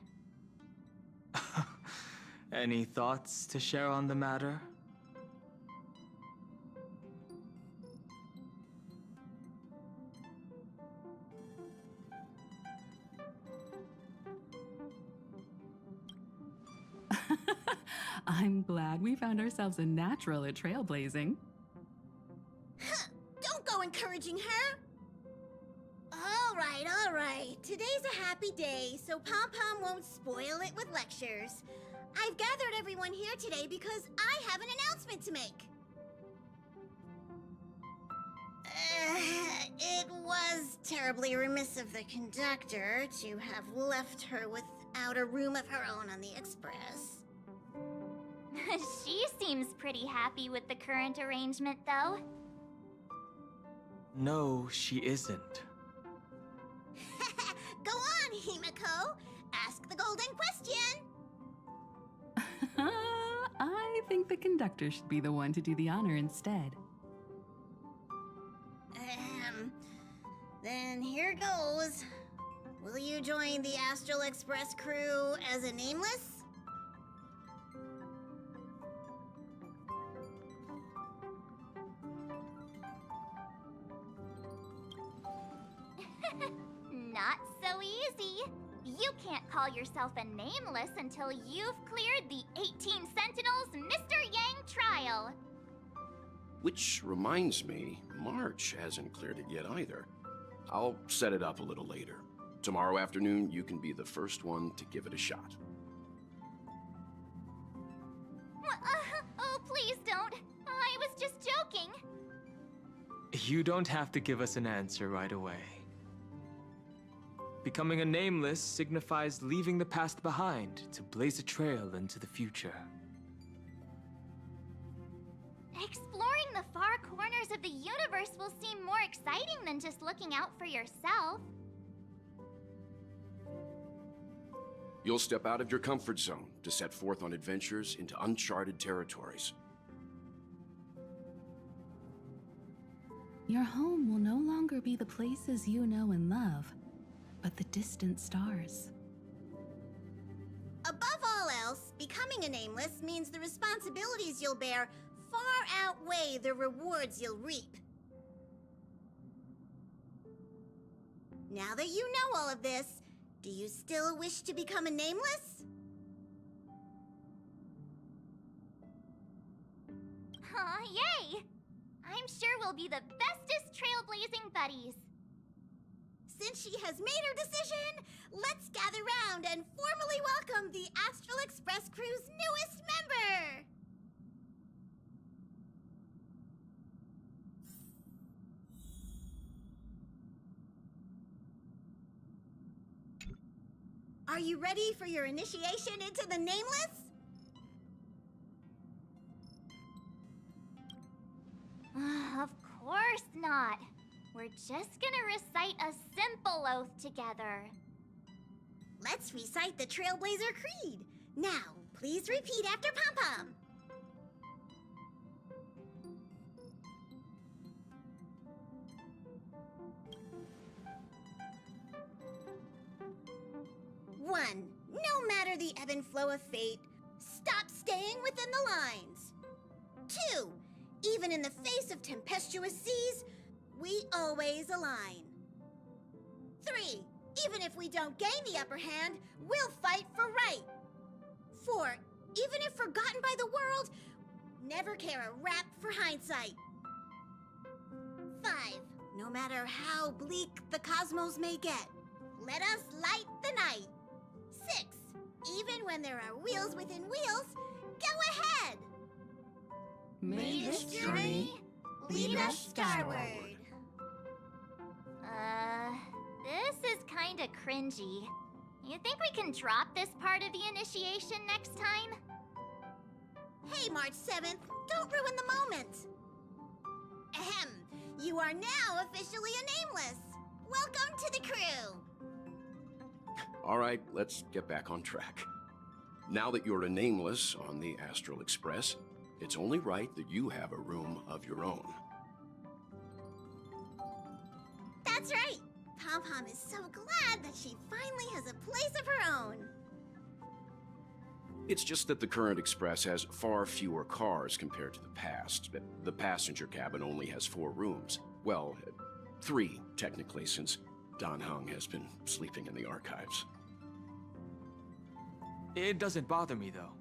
Any thoughts to share on the matter? I'm glad we found ourselves a natural at trailblazing. Huh, don't go encouraging her. All right. Today's a happy day, so Pom-Pom won't spoil it with lectures. I've gathered everyone here today because I have an announcement to make. It was terribly remiss of the conductor to have left her without a room of her own on the express. She seems pretty happy with the current arrangement, though. No, she isn't. Go on, Himiko. Ask the golden question. I think think the conductor should be the one to do the honor instead. Then here goes. Will you join the Astral Express crew as a nameless? Not so easy. You can't call yourself a nameless until you've cleared the 18 Sentinels Mr. Yang trial. Which reminds me, March hasn't cleared it yet either. I'll set it up a little later. Tomorrow afternoon, you can be the first one to give it a shot. Oh, please don't. I was just joking. You don't have to give us an answer right away. Becoming a nameless signifies leaving the past behind to blaze a trail into the future. Exploring the far corners of the universe will seem more exciting than just looking out for yourself. You'll step out of your comfort zone to set forth on adventures into uncharted territories. Your home will no longer be the places you know and love, but the distant stars. Above all else, becoming a nameless means the responsibilities you'll bear far outweigh the rewards you'll reap. Now that you know all of this, do you still wish to become a nameless? Aw, yay! I'm sure we'll be the bestest trailblazing buddies. Since she has made her decision, let's gather round and formally welcome the Astral Express crew's newest member! Are you ready for your initiation into the Nameless? Of course not. We're just gonna recite a simple oath together. Let's recite the Trailblazer Creed. Now, please repeat after Pom-Pom. One, no matter the ebb and flow of fate, stop staying within the lines. 2, even in the face of tempestuous seas, we always align. 3, even if we don't gain the upper hand, we'll fight for right. 4, even if forgotten by the world, never care a rap for hindsight. 5, no matter how bleak the cosmos may get, let us light the night. 6, even when there are wheels within wheels, go ahead! May this journey lead us skyward. This is kinda cringy. You think we can drop this part of the initiation next time? Hey, March 7th, don't ruin the moment. Ahem, you are now officially a nameless. Welcome to the crew. All right, let's get back on track. Now that you're a nameless on the Astral Express, it's only right that you have a room of your own. That's right. Pom-Pom is so glad that she finally has a place of her own. It's just that the current Express has far fewer cars compared to the past. The passenger cabin only has 4 rooms. Well, 3, technically, since Don Hung has been sleeping in the archives. It doesn't bother me, though.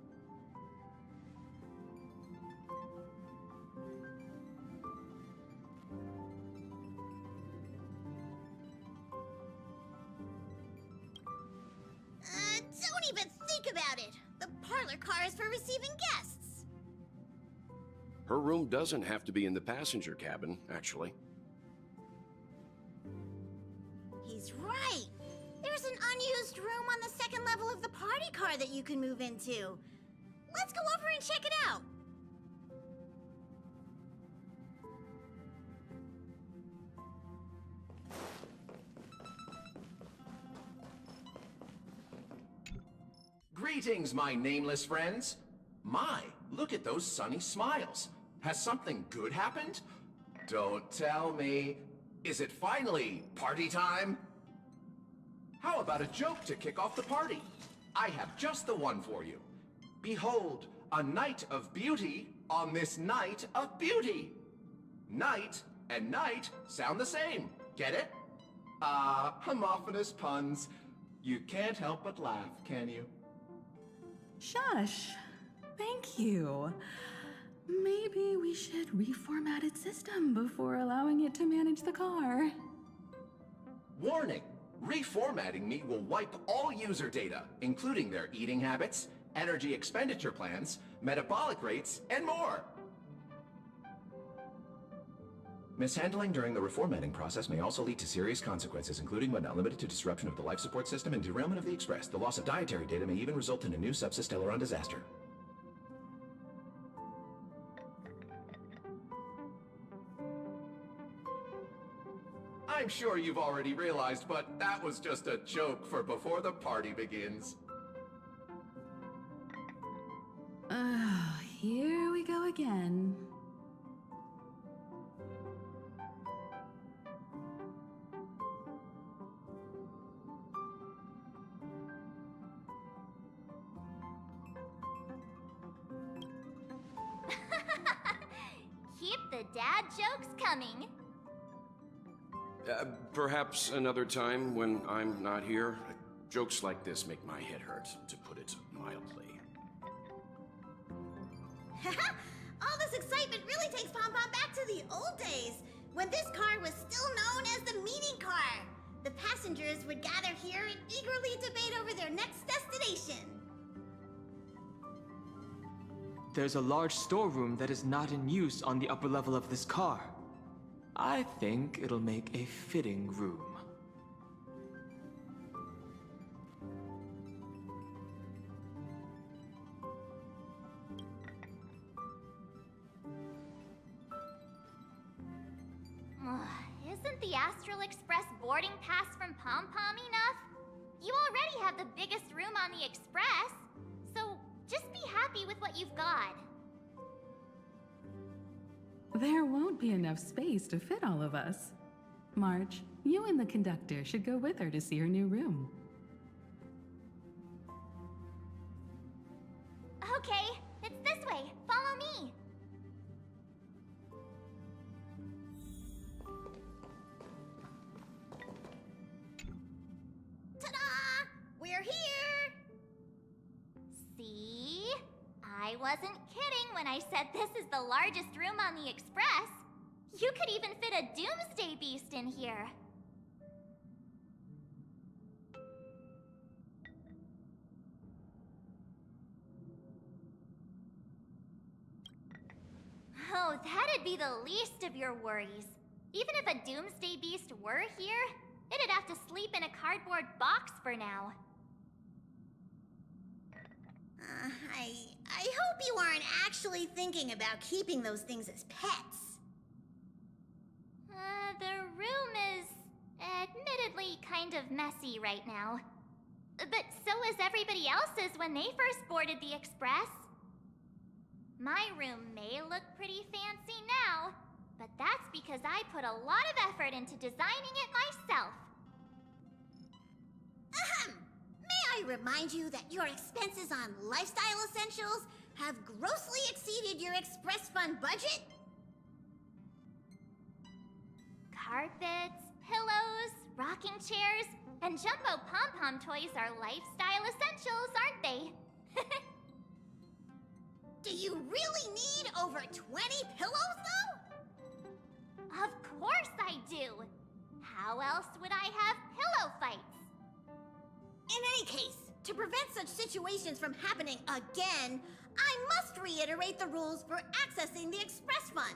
Don't even think about it. The parlor car is for receiving guests. Her room doesn't have to be in the passenger cabin, actually. He's right. There's an unused room on the second level of the party car that you can move into. Let's go over and check it out. Greetings, my nameless friends. My, Look at those sunny smiles. Has something good happened? Don't tell me. Is it finally party time? How about a joke to kick off the party? I have just the one for you. Behold, a night of beauty on this night of beauty. Night and night sound the same. Get it? Homophonous puns. You can't help but laugh, can you? Shush. Thank you. Maybe we should reformat its system before allowing it to manage the car. Warning! Reformatting me will wipe all user data, including their eating habits, energy expenditure plans, metabolic rates, and more. Mishandling during the reformatting process may also lead to serious consequences, including but not limited to disruption of the life support system and derailment of the Express. The loss of dietary data may even result in a new subsysteleron disaster. I'm sure you've already realized, but that was just a joke for before the party begins. Here we go again. Keep the dad jokes coming. Perhaps another time when I'm not here. Jokes like this make my head hurt, to put it mildly. All this excitement really takes Pom Pom back to the old days, when this car was still known as the meeting car. The passengers would gather here and eagerly debate over their next destination. There's a large storeroom that is not in use on the upper level of this car. I think it'll make a fitting room. Isn't the Astral Express boarding pass from Pom Pom enough? You already have the biggest room on the Express, so just be happy with what you've got. There won't be enough space to fit all of us. Marge, you and the conductor should go with her to see her new room. Okay, it's this way. Follow me. Ta-da! We're here! See? I wasn't kidding when I said this is the largest room on the Express. You could even fit a Doomsday Beast in here. Oh, that'd be the least of your worries. Even if a Doomsday Beast were here, it'd have to sleep in a cardboard box for now. I hope you aren't actually thinking about keeping those things as pets. The room is admittedly kind of messy right now. But so is everybody else's when they first boarded the Express. My room may look pretty fancy now, but that's because I put a lot of effort into designing it myself. Ahem! May I remind you that your expenses on lifestyle essentials have grossly exceeded your Express Fund budget? Carpets, pillows, rocking chairs, and jumbo pom-pom toys are lifestyle essentials, aren't they? Do you really need over 20 pillows, though? Of course I do! How else would I have pillow fights? In any case, to prevent such situations from happening again, I must reiterate the rules for accessing the Express Fund.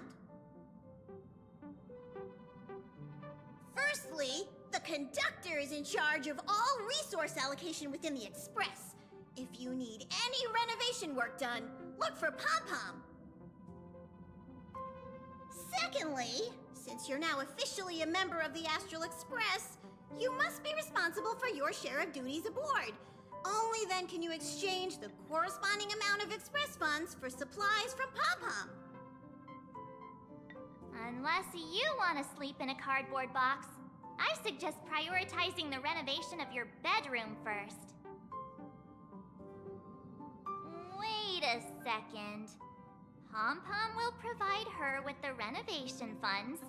Firstly, the conductor is in charge of all resource allocation within the Express. If you need any renovation work done, look for Pom Pom. Secondly, since you're now officially a member of the Astral Express, you must be responsible for your share of duties aboard. Only then can you exchange the corresponding amount of express funds for supplies from Pom-Pom. Unless you want to sleep in a cardboard box, I suggest prioritizing the renovation of your bedroom first. Wait a second. Pom-Pom will provide her with the renovation funds.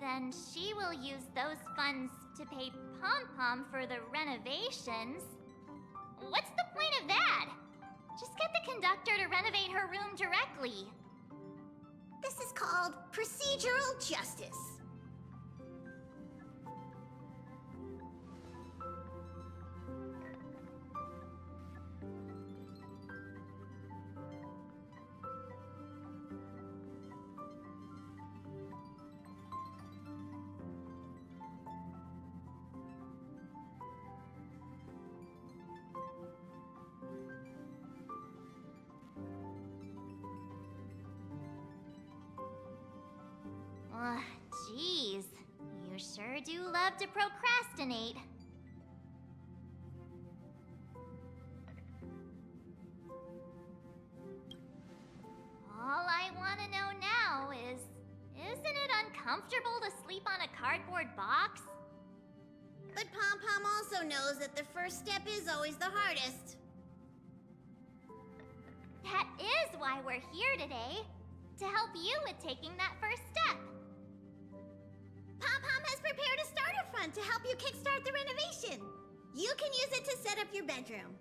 Then she will use those funds to pay Pom-Pom for the renovations. What's the point of that? Just get the conductor to renovate her room directly. This is called procedural justice. Geez, you sure do love to procrastinate. All I want to know now is, isn't it uncomfortable to sleep on a cardboard box? But Pom-Pom also knows that the first step is always the hardest. That is why we're here today, to help you with taking that first step. Pom-Pom has prepared a starter fund to help you kickstart the renovation. You can use it to set up your bedroom.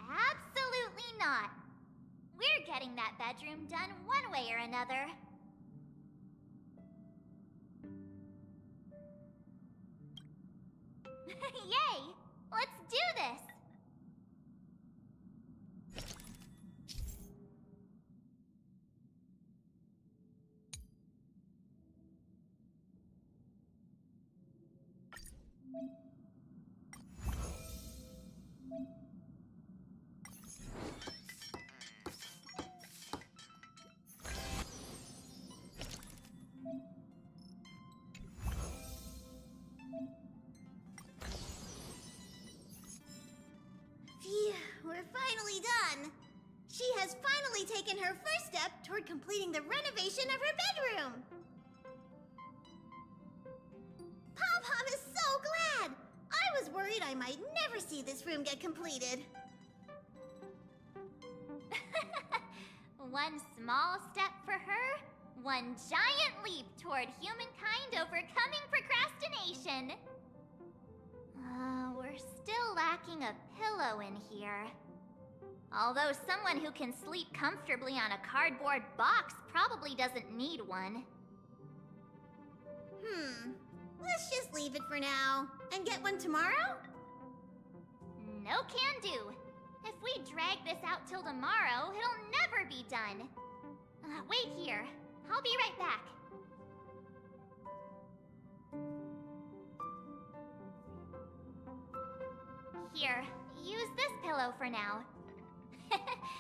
Absolutely not. We're getting that bedroom done one way or another. Yay! Let's do this! Phew, we're finally done. She has finally taken her first step toward completing the renovation of her bedroom. Pom-Pom is so glad. I was worried I might never see this room get completed. One small step for her, one giant leap toward humankind overcoming procrastination. We're still lacking a pillow in here. Although someone who can sleep comfortably on a cardboard box probably doesn't need one. Let's just leave it for now and get one tomorrow? No can do. If we drag this out till tomorrow, it'll never be done. Wait here. I'll be right back. Here, use this pillow for now.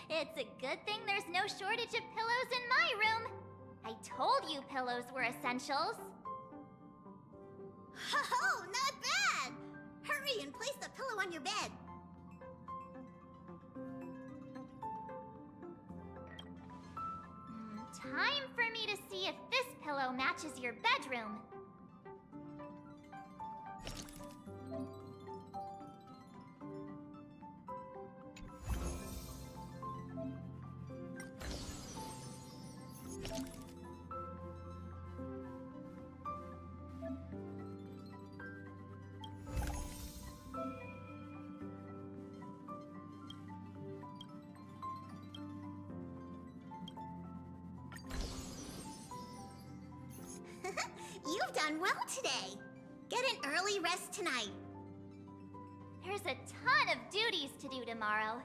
It's a good thing there's no shortage of pillows in my room. I told you pillows were essentials. Oh, not bad! Hurry and place the pillow on your bed. Time for me to see if this pillow matches your bedroom. You've done well today. Get an early rest tonight. There's a ton of duties to do tomorrow.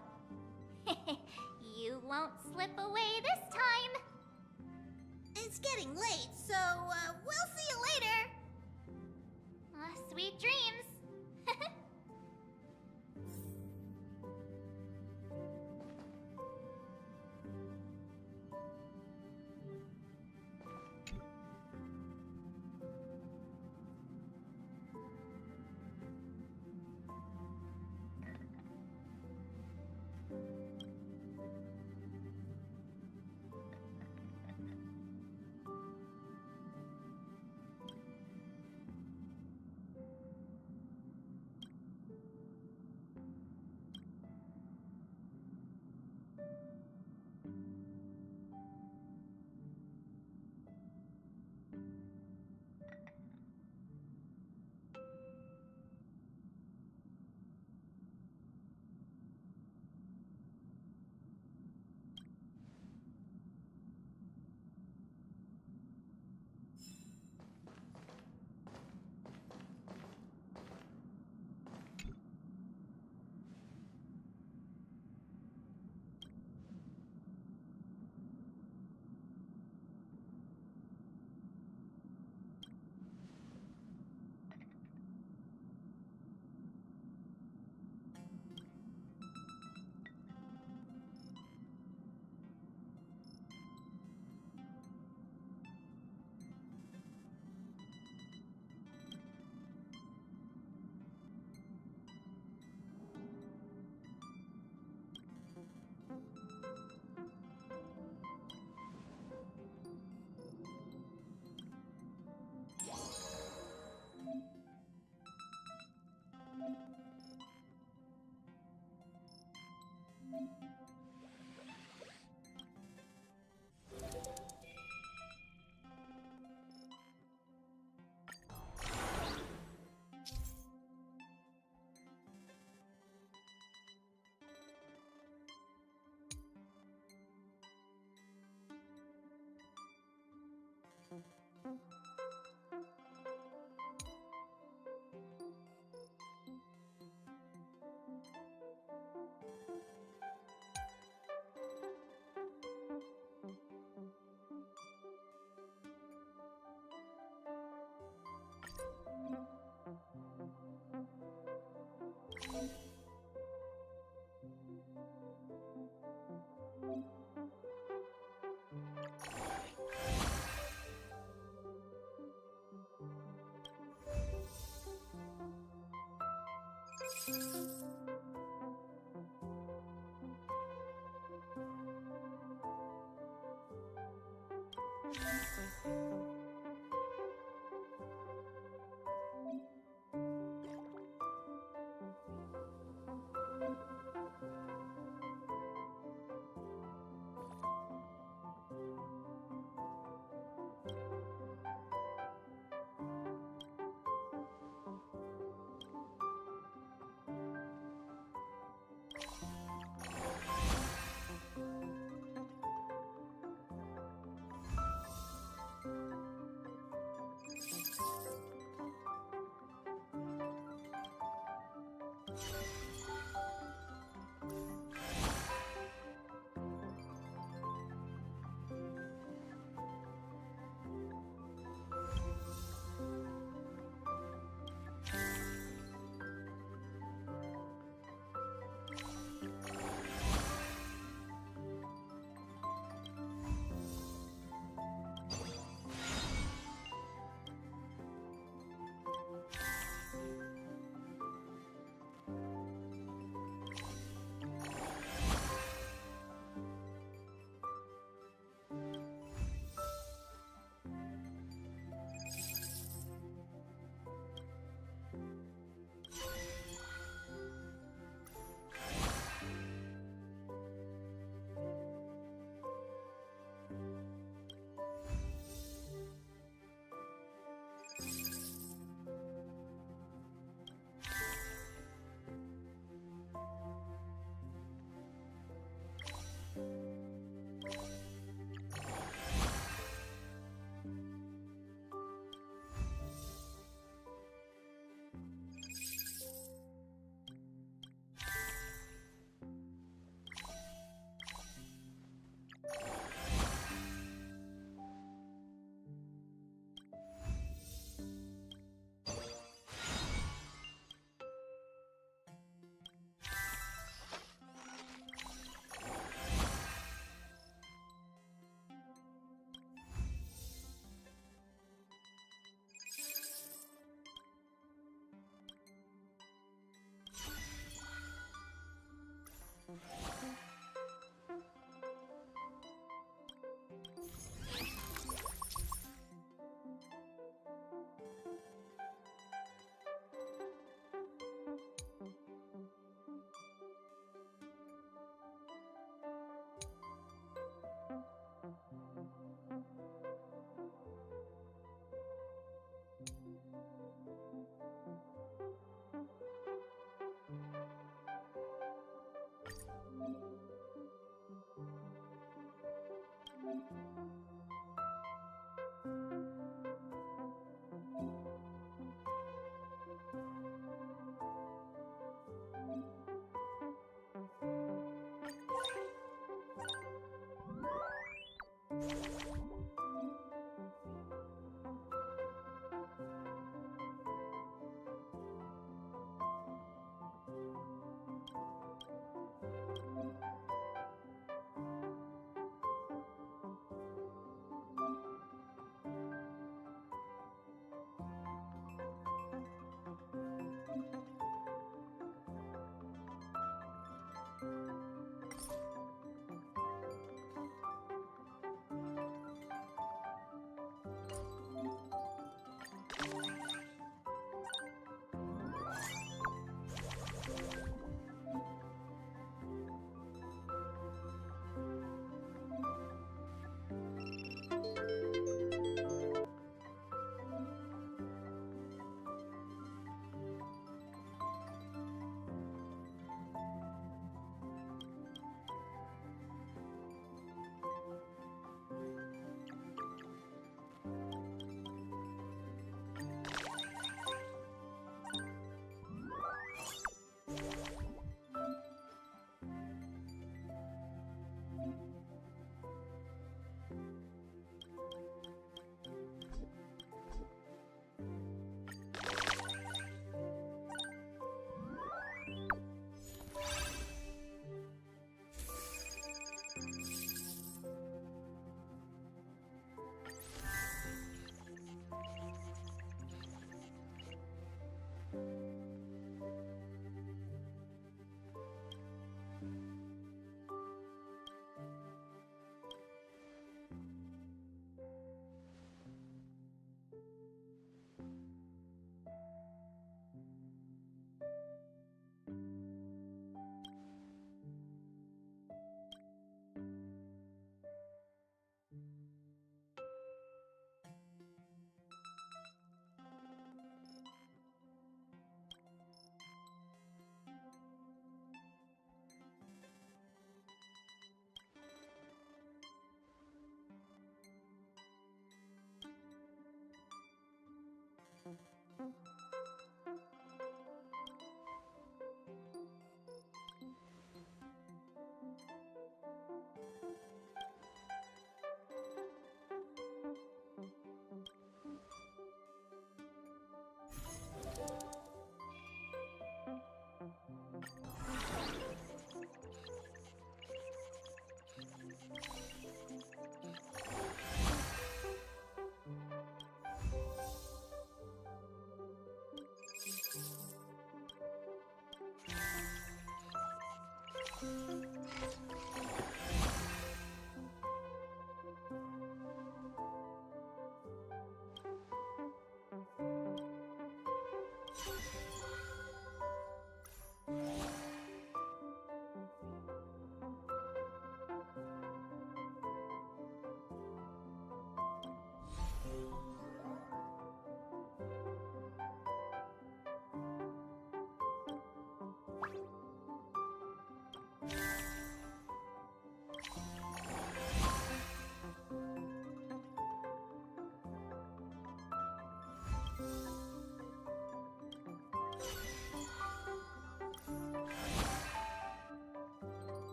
You won't slip away this time. It's getting late, so we'll see you later. Sweet dreams.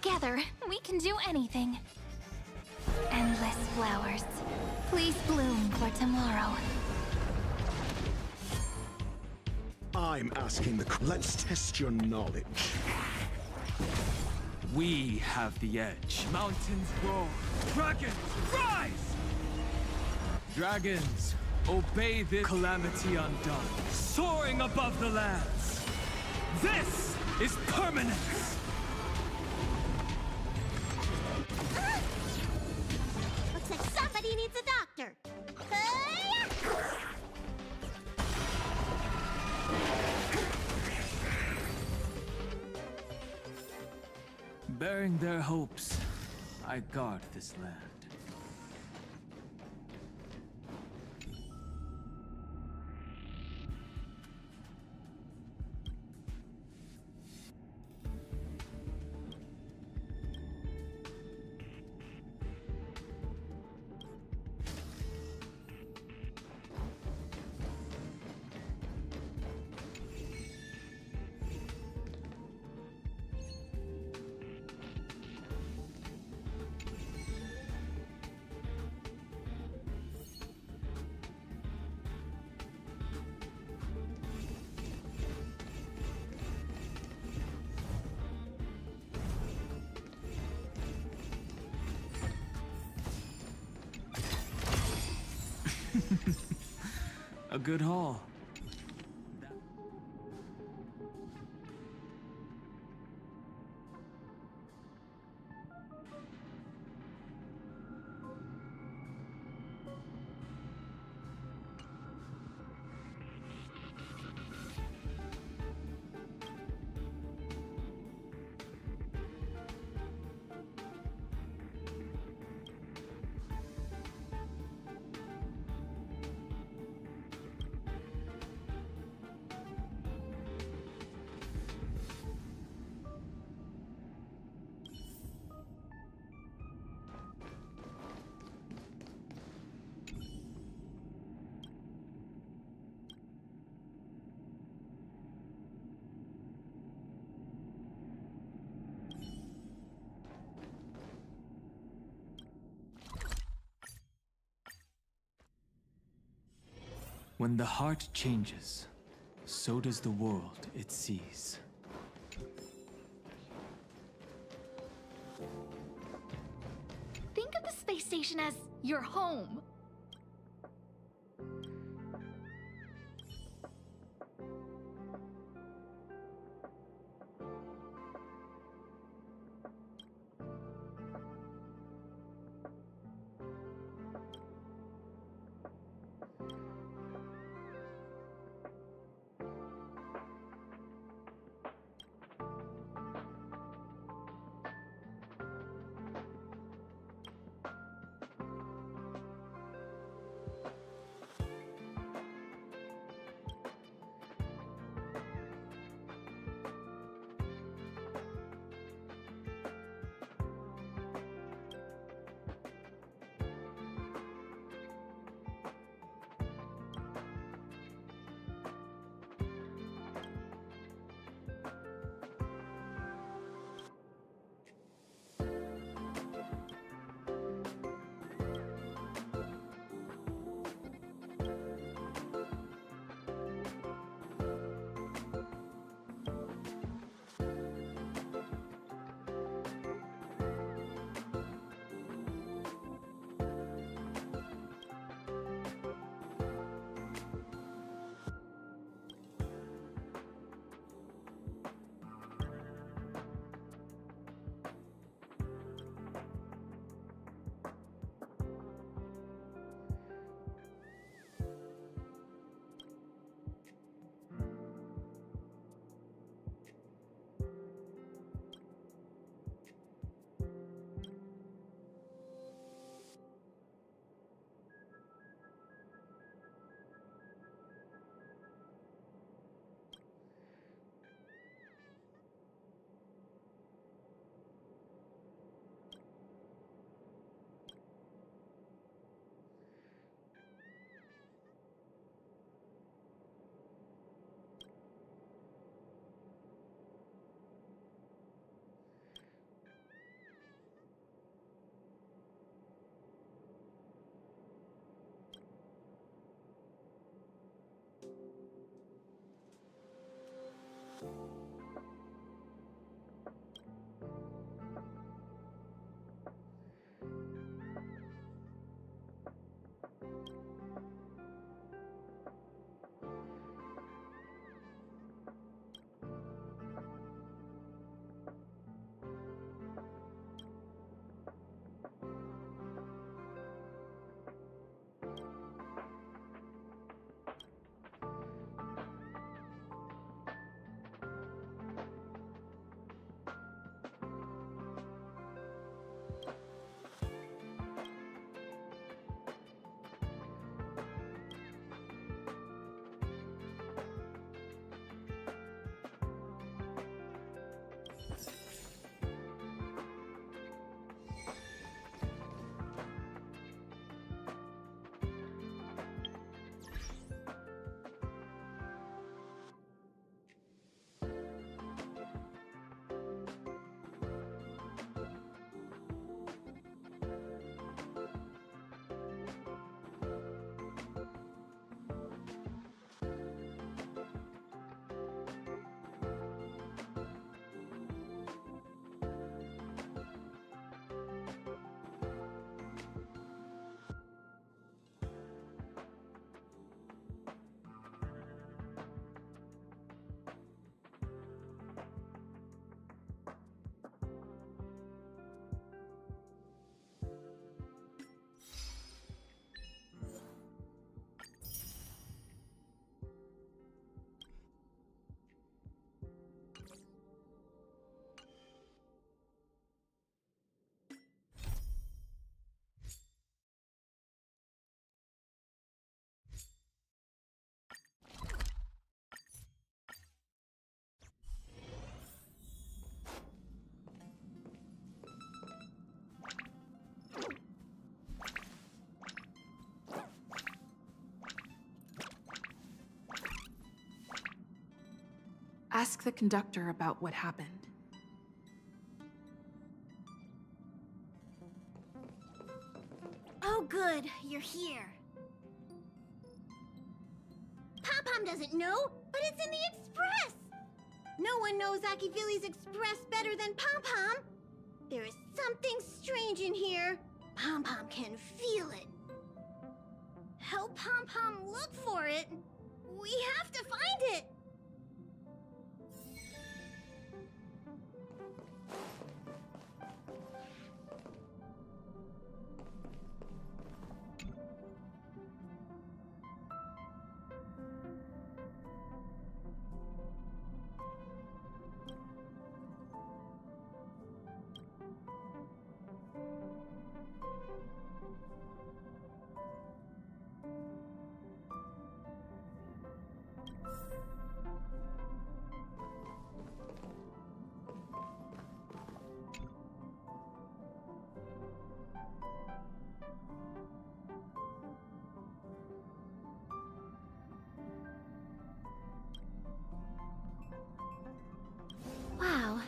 Together, we can do anything. Endless flowers. Please bloom for tomorrow. I'm asking let's test your knowledge. We have the edge. Mountains roar. Dragons, rise! Dragons, obey this calamity undone. Soaring above the lands. This is permanence! Looks like somebody needs a doctor. Bearing their hopes, I guard this land. A good haul. When the heart changes, so does the world it sees. Think of the space station as your home. Ask the conductor about what happened. Oh good, you're here. Pom-Pom doesn't know, but it's in the Express! No one knows Akivili's Express better than Pom-Pom. There is something strange in here. Pom-Pom can feel it. Help Pom-Pom look for it. We have to find it. Wow,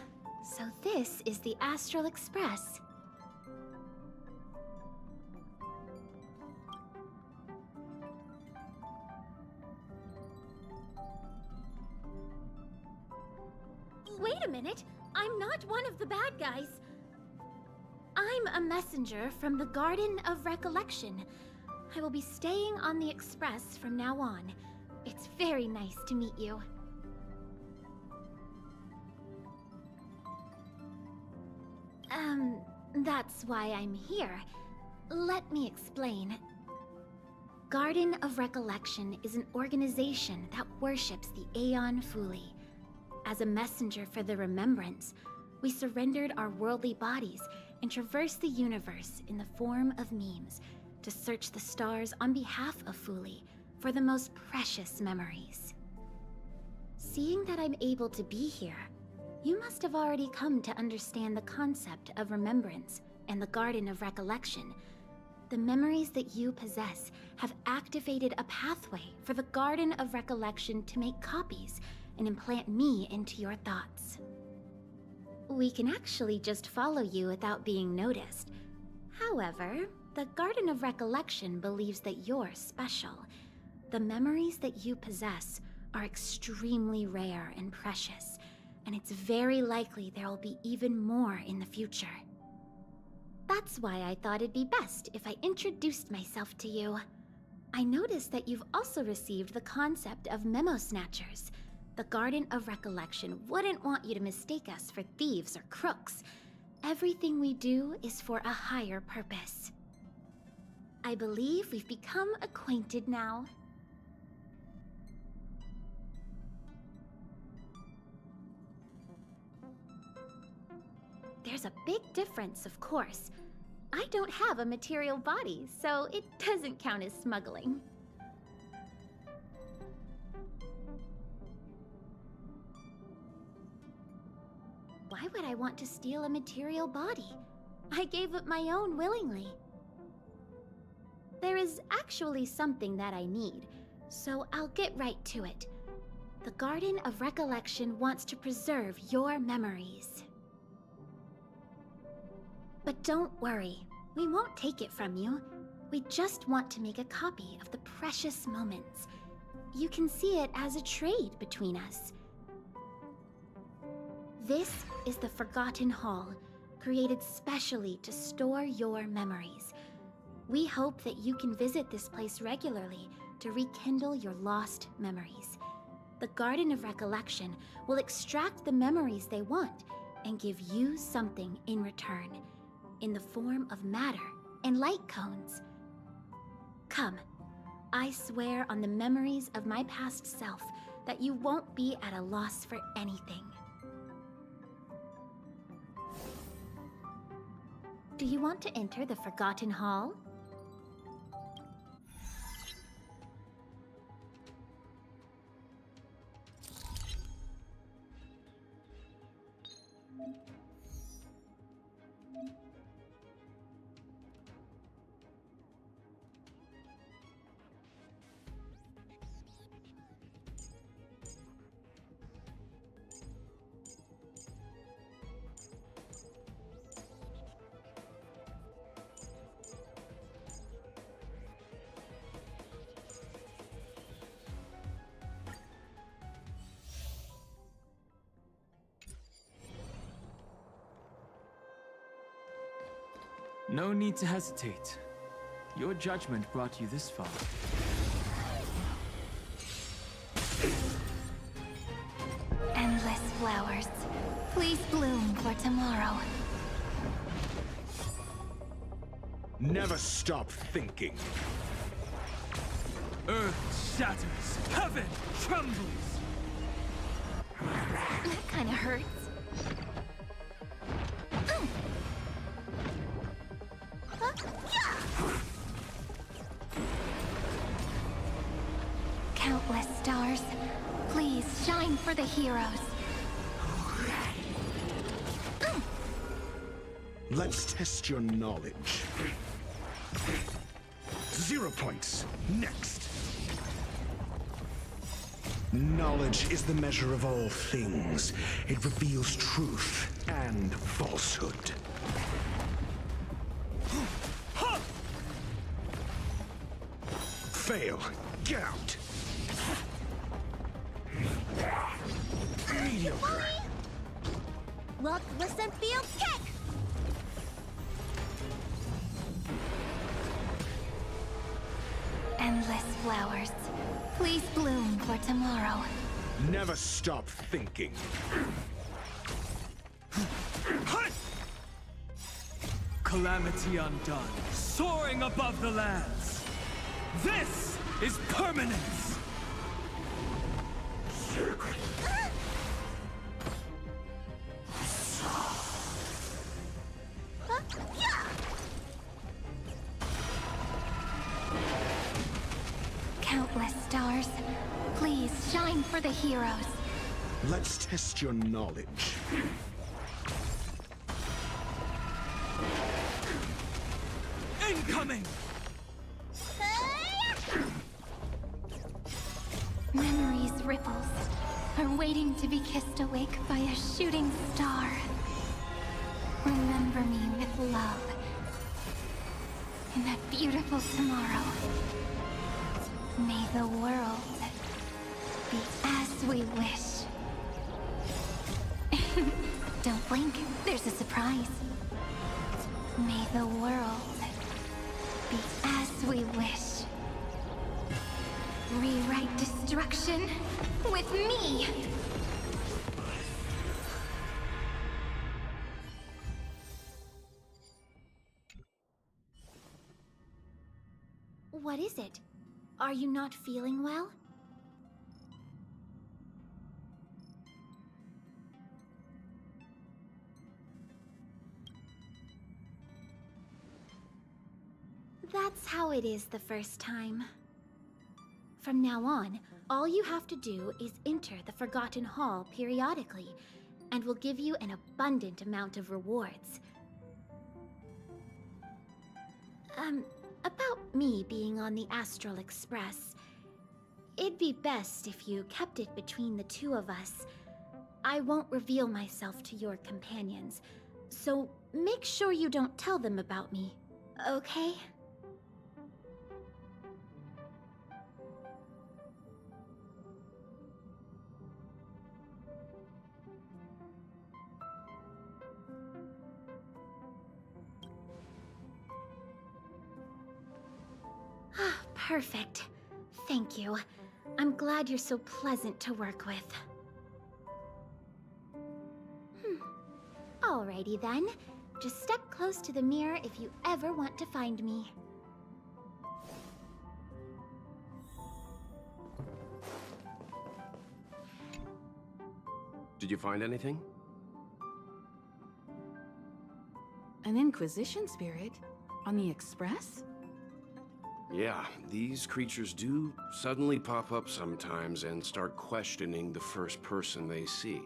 so this is the Astral Express. Wait a minute, I'm not one of the bad guys. I'm a messenger from the Garden of Recollection. I will be staying on the Express from now on. It's very nice to meet you. That's why I'm here. Let me explain. Garden of Recollection is an organization that worships the Aeon Fuli. As a messenger for the remembrance, we surrendered our worldly bodies and traversed the universe in the form of memes to search the stars on behalf of Fuli for the most precious memories. Seeing that I'm able to be here, you must have already come to understand the concept of remembrance and the Garden of Recollection. The memories that you possess have activated a pathway for the Garden of Recollection to make copies and implant me into your thoughts. We can actually just follow you without being noticed. However, the Garden of Recollection believes that you're special. The memories that you possess are extremely rare and precious, and it's very likely there will be even more in the future. That's why I thought it'd be best if I introduced myself to you. I noticed that you've also received the concept of memo snatchers. The Garden of Recollection wouldn't want you to mistake us for thieves or crooks. Everything we do is for a higher purpose. I believe we've become acquainted now. There's a big difference, of course. I don't have a material body, so it doesn't count as smuggling. Why would I want to steal a material body? I gave up my own willingly. There is actually something that I need, so I'll get right to it. The Garden of Recollection wants to preserve your memories. But don't worry, we won't take it from you. We just want to make a copy of the precious moments. You can see it as a trade between us. This is the Forgotten Hall, created specially to store your memories. We hope that you can visit this place regularly to rekindle your lost memories. The Garden of Recollection will extract the memories they want and give you something in return, in the form of matter and light cones. Come, I swear on the memories of my past self that you won't be at a loss for anything. Do you want to enter the Forgotten Hall? No need to hesitate. Your judgment brought you this far. Endless flowers. Please bloom for tomorrow. Never stop thinking. Earth shatters, heaven trembles. That kind of hurts. Countless stars, please shine for the heroes. Let's test your knowledge. 0 points. Next. Knowledge is the measure of all things. It reveals truth and falsehood. Fail. Get out. Mediocre. Look, listen, feel, kick! Endless flowers. Please bloom for tomorrow. Never stop thinking. Calamity undone, soaring above the lands. This is permanence! Countless stars, please shine for the heroes. Let's test your knowledge. Incoming! Memories' ripples are waiting to be kissed awake by a shooting star. Remember me with love in that beautiful tomorrow. May the world be as we wish. Don't blink, there's a surprise. May the world be as we wish. Rewrite destruction with me! What is it? Are you not feeling well? That's how it is the first time. From now on, all you have to do is enter the Forgotten Hall periodically, and we'll give you an abundant amount of rewards. About me being on the Astral Express. It'd be best if you kept it between the two of us. I won't reveal myself to your companions, so make sure you don't tell them about me, okay? Perfect. Thank you. I'm glad you're so pleasant to work with. Alrighty then. Just step close to the mirror if you ever want to find me. Did you find anything? An Inquisition spirit? On the Express? Yeah, these creatures do suddenly pop up sometimes and start questioning the first person they see.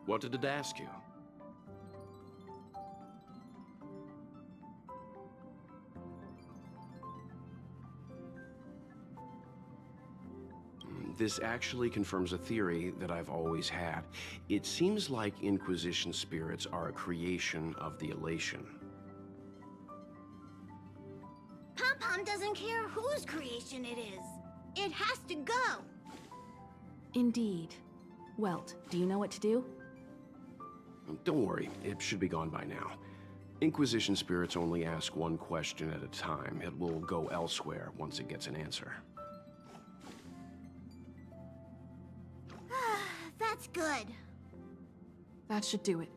What did it ask you? This actually confirms a theory that I've always had. It seems like Inquisition spirits are a creation of the Elation. Pom-Pom doesn't care whose creation it is. It has to go. Indeed. Welt, do you know what to do? Don't worry, it should be gone by now. Inquisition spirits only ask one question at a time. It will go elsewhere once it gets an answer. That's good. That should do it.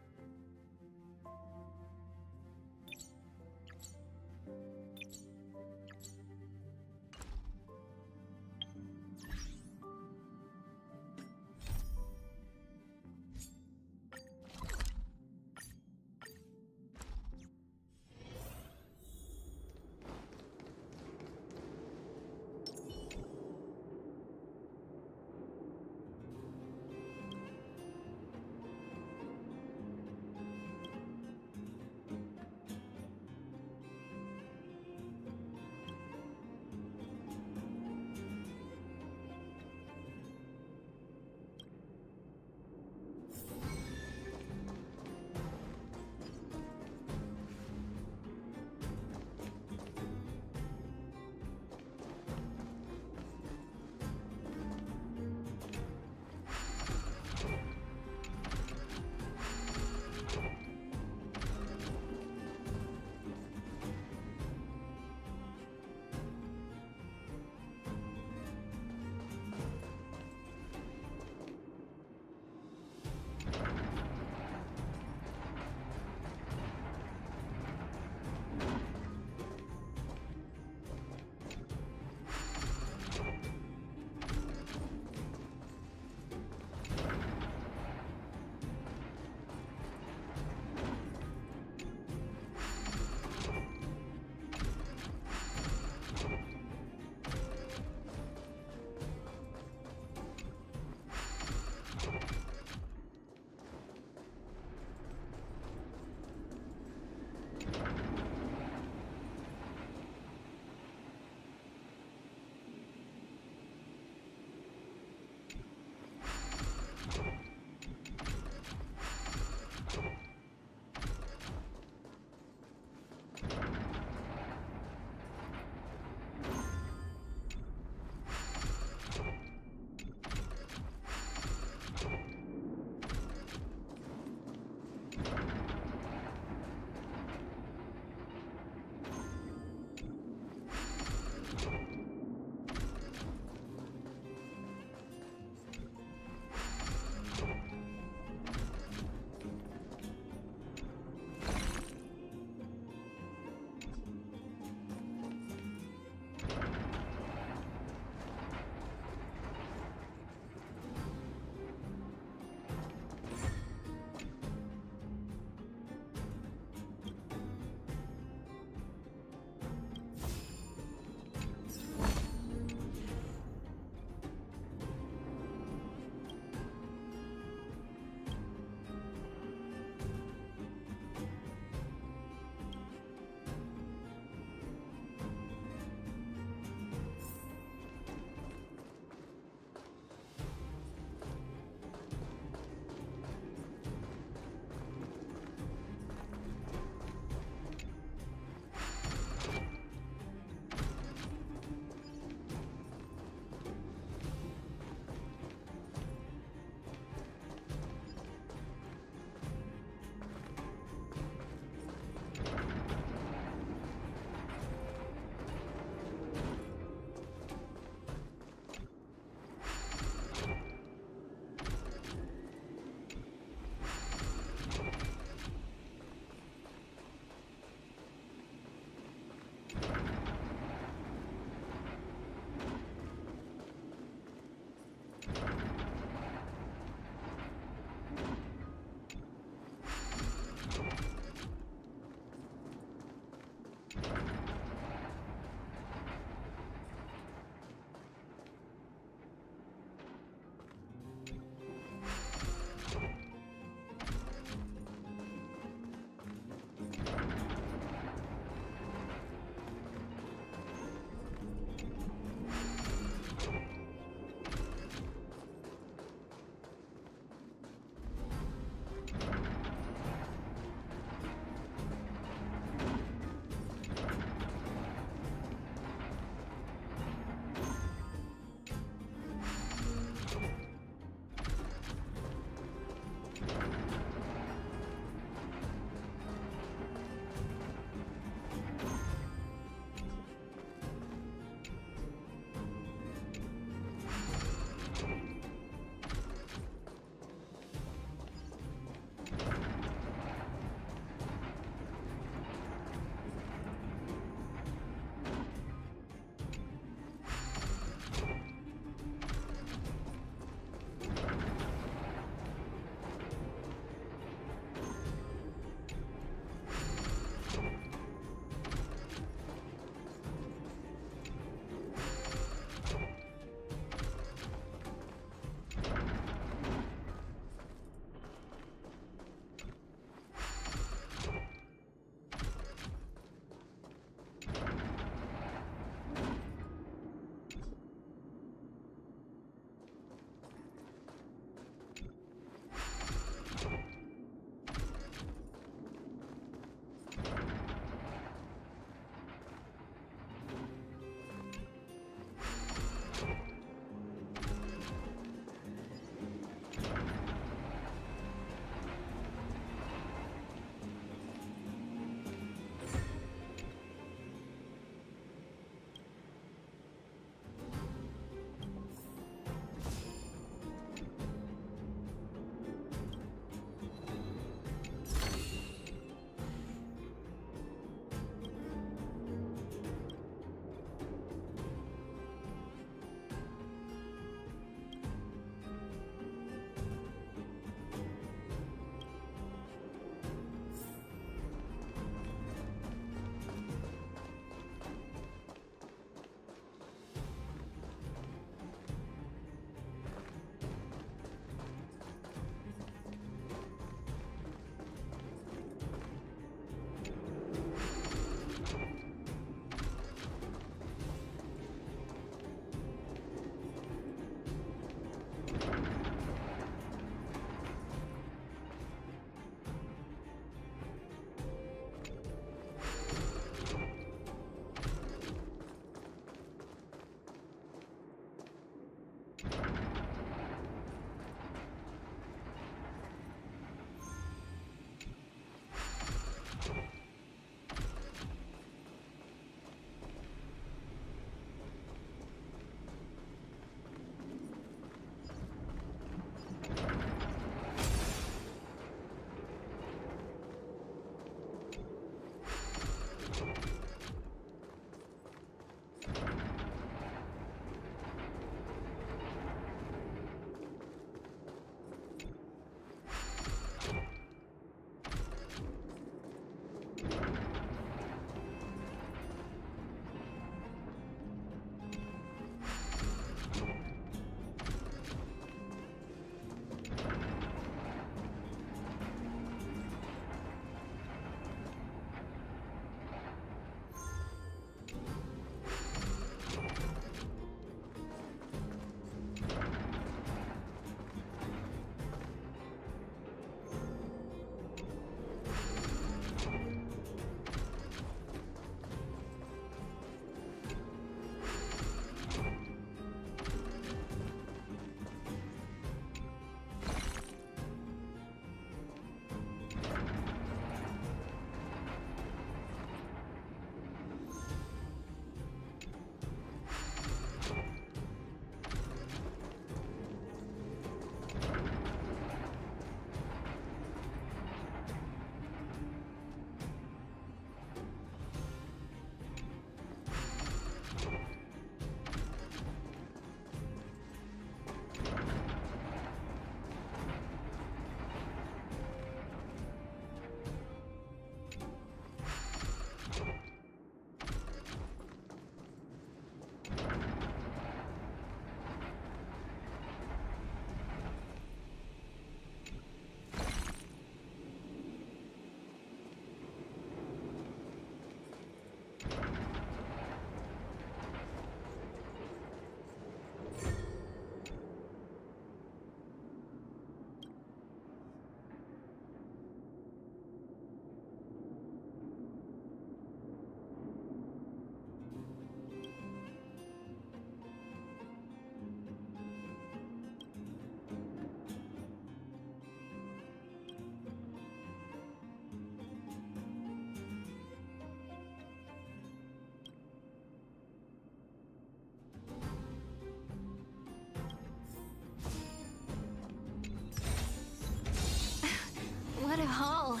Not at all.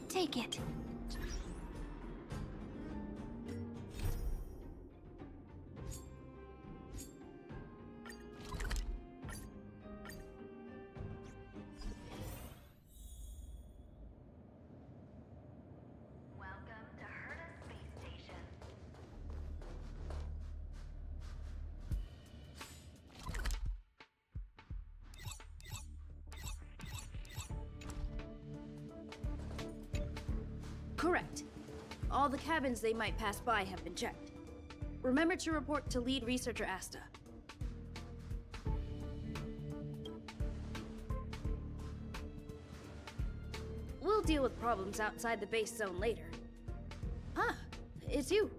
Take it. Correct. All the cabins they might pass by have been checked. Remember to report to lead researcher Asta. We'll deal with problems outside the base zone later. Ah, it's you.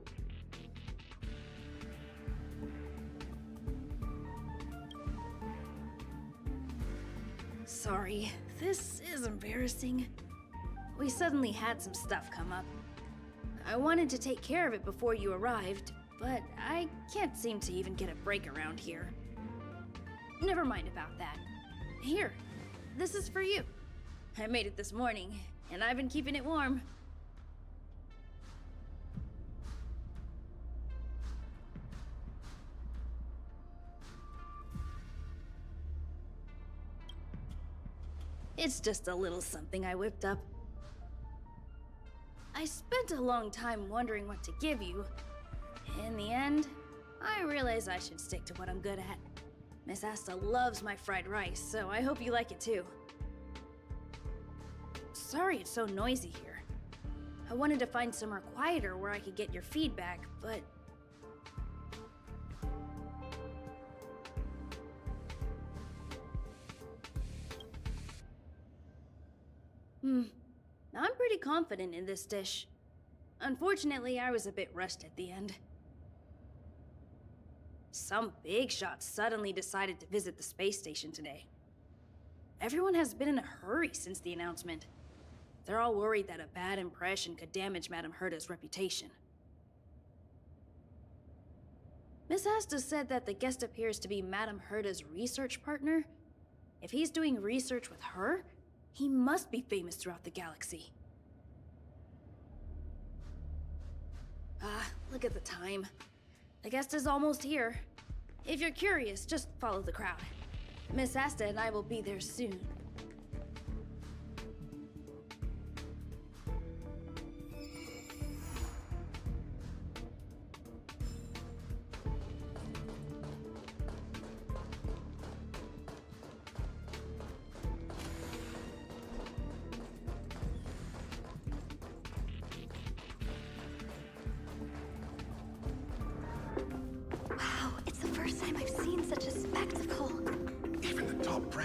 Sorry, this is embarrassing. We suddenly had some stuff come up. I wanted to take care of it before you arrived, but I can't seem to even get a break around here. Never mind about that. Here, this is for you. I made it this morning, and I've been keeping it warm. It's just a little something I whipped up. I spent a long time wondering what to give you. In the end, I realized I should stick to what I'm good at. Miss Asta loves my fried rice, so I hope you like it too. Sorry it's so noisy here. I wanted to find somewhere quieter where I could get your feedback, but... I'm pretty confident in this dish. Unfortunately, I was a bit rushed at the end. Some big shots suddenly decided to visit the space station today. Everyone has been in a hurry since the announcement. They're all worried that a bad impression could damage Madame Herta's reputation. Miss Asta said that the guest appears to be Madame Herta's research partner. If he's doing research with her, he must be famous throughout the galaxy. Look at the time. The guest is almost here. If you're curious, just follow the crowd. Miss Asta and I will be there soon.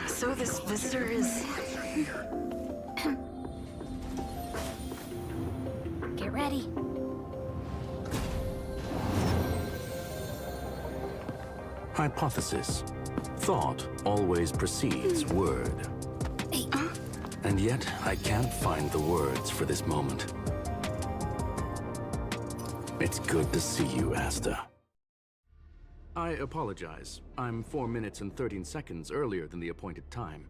So this visitor is... Get ready. Hypothesis. Thought always precedes word. And yet, I can't find the words for this moment. It's good to see you, Asta. I apologize. I'm 4 minutes and 13 seconds earlier than the appointed time.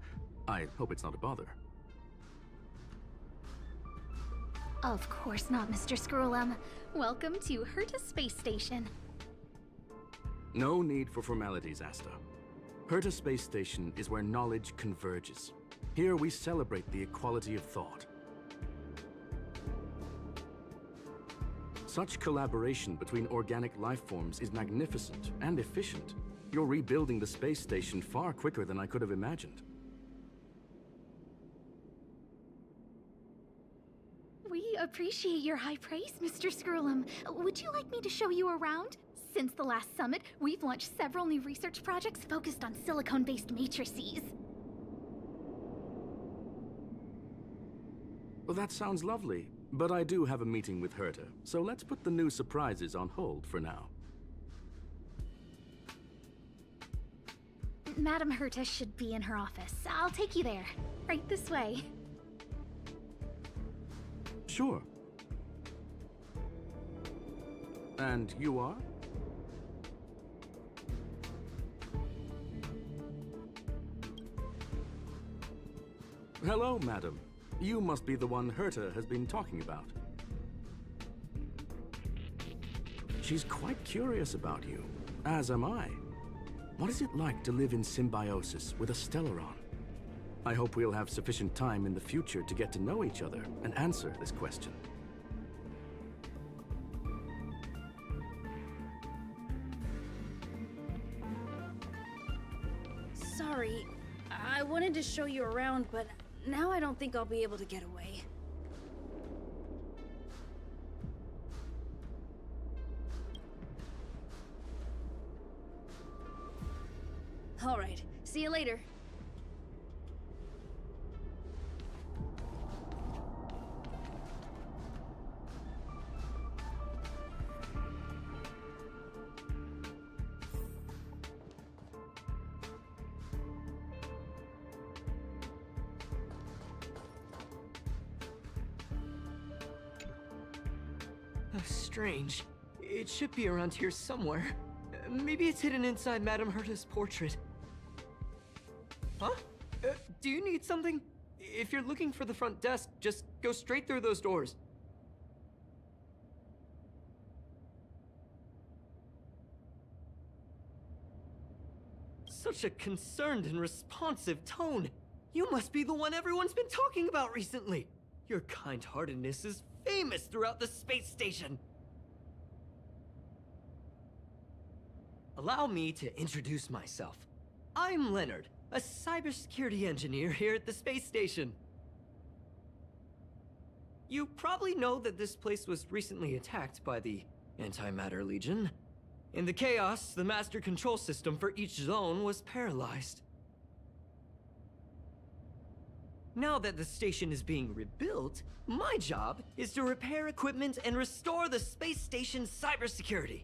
I hope it's not a bother. Of course not, Mr. Scrollum. Welcome to Herta Space Station. No need for formalities, Asta. Herta Space Station is where knowledge converges. Here we celebrate the equality of thought. Such collaboration between organic life forms is magnificent and efficient. You're rebuilding the space station far quicker than I could have imagined. We appreciate your high praise, Mr. Scrollum. Would you like me to show you around? Since the last summit, we've launched several new research projects focused on silicone-based matrices. Well, that sounds lovely, but I do have a meeting with Herta, so let's put the new surprises on hold for now. Madame Herta should be in her office. I'll take you there. Right this way. Sure. And you are? Hello, madam. You must be the one Herta has been talking about. She's quite curious about you, as am I. What is it like to live in symbiosis with a Stellaron? I hope we'll have sufficient time in the future to get to know each other and answer this question. Sorry, I wanted to show you around, but now I don't think I'll be able to get away. All right, see you later. Strange. It should be around here somewhere. Maybe it's hidden inside Madame Herta's portrait. Huh? Do you need something? If you're looking for the front desk, just go straight through those doors. Such a concerned and responsive tone. You must be the one everyone's been talking about recently. Your kind-heartedness is famous throughout the space station. Allow me to introduce myself. I'm Leonard, a cybersecurity engineer here at the space station. You probably know that this place was recently attacked by the Antimatter Legion. In the chaos, the master control system for each zone was paralyzed. Now that the station is being rebuilt, my job is to repair equipment and restore the space station's cybersecurity.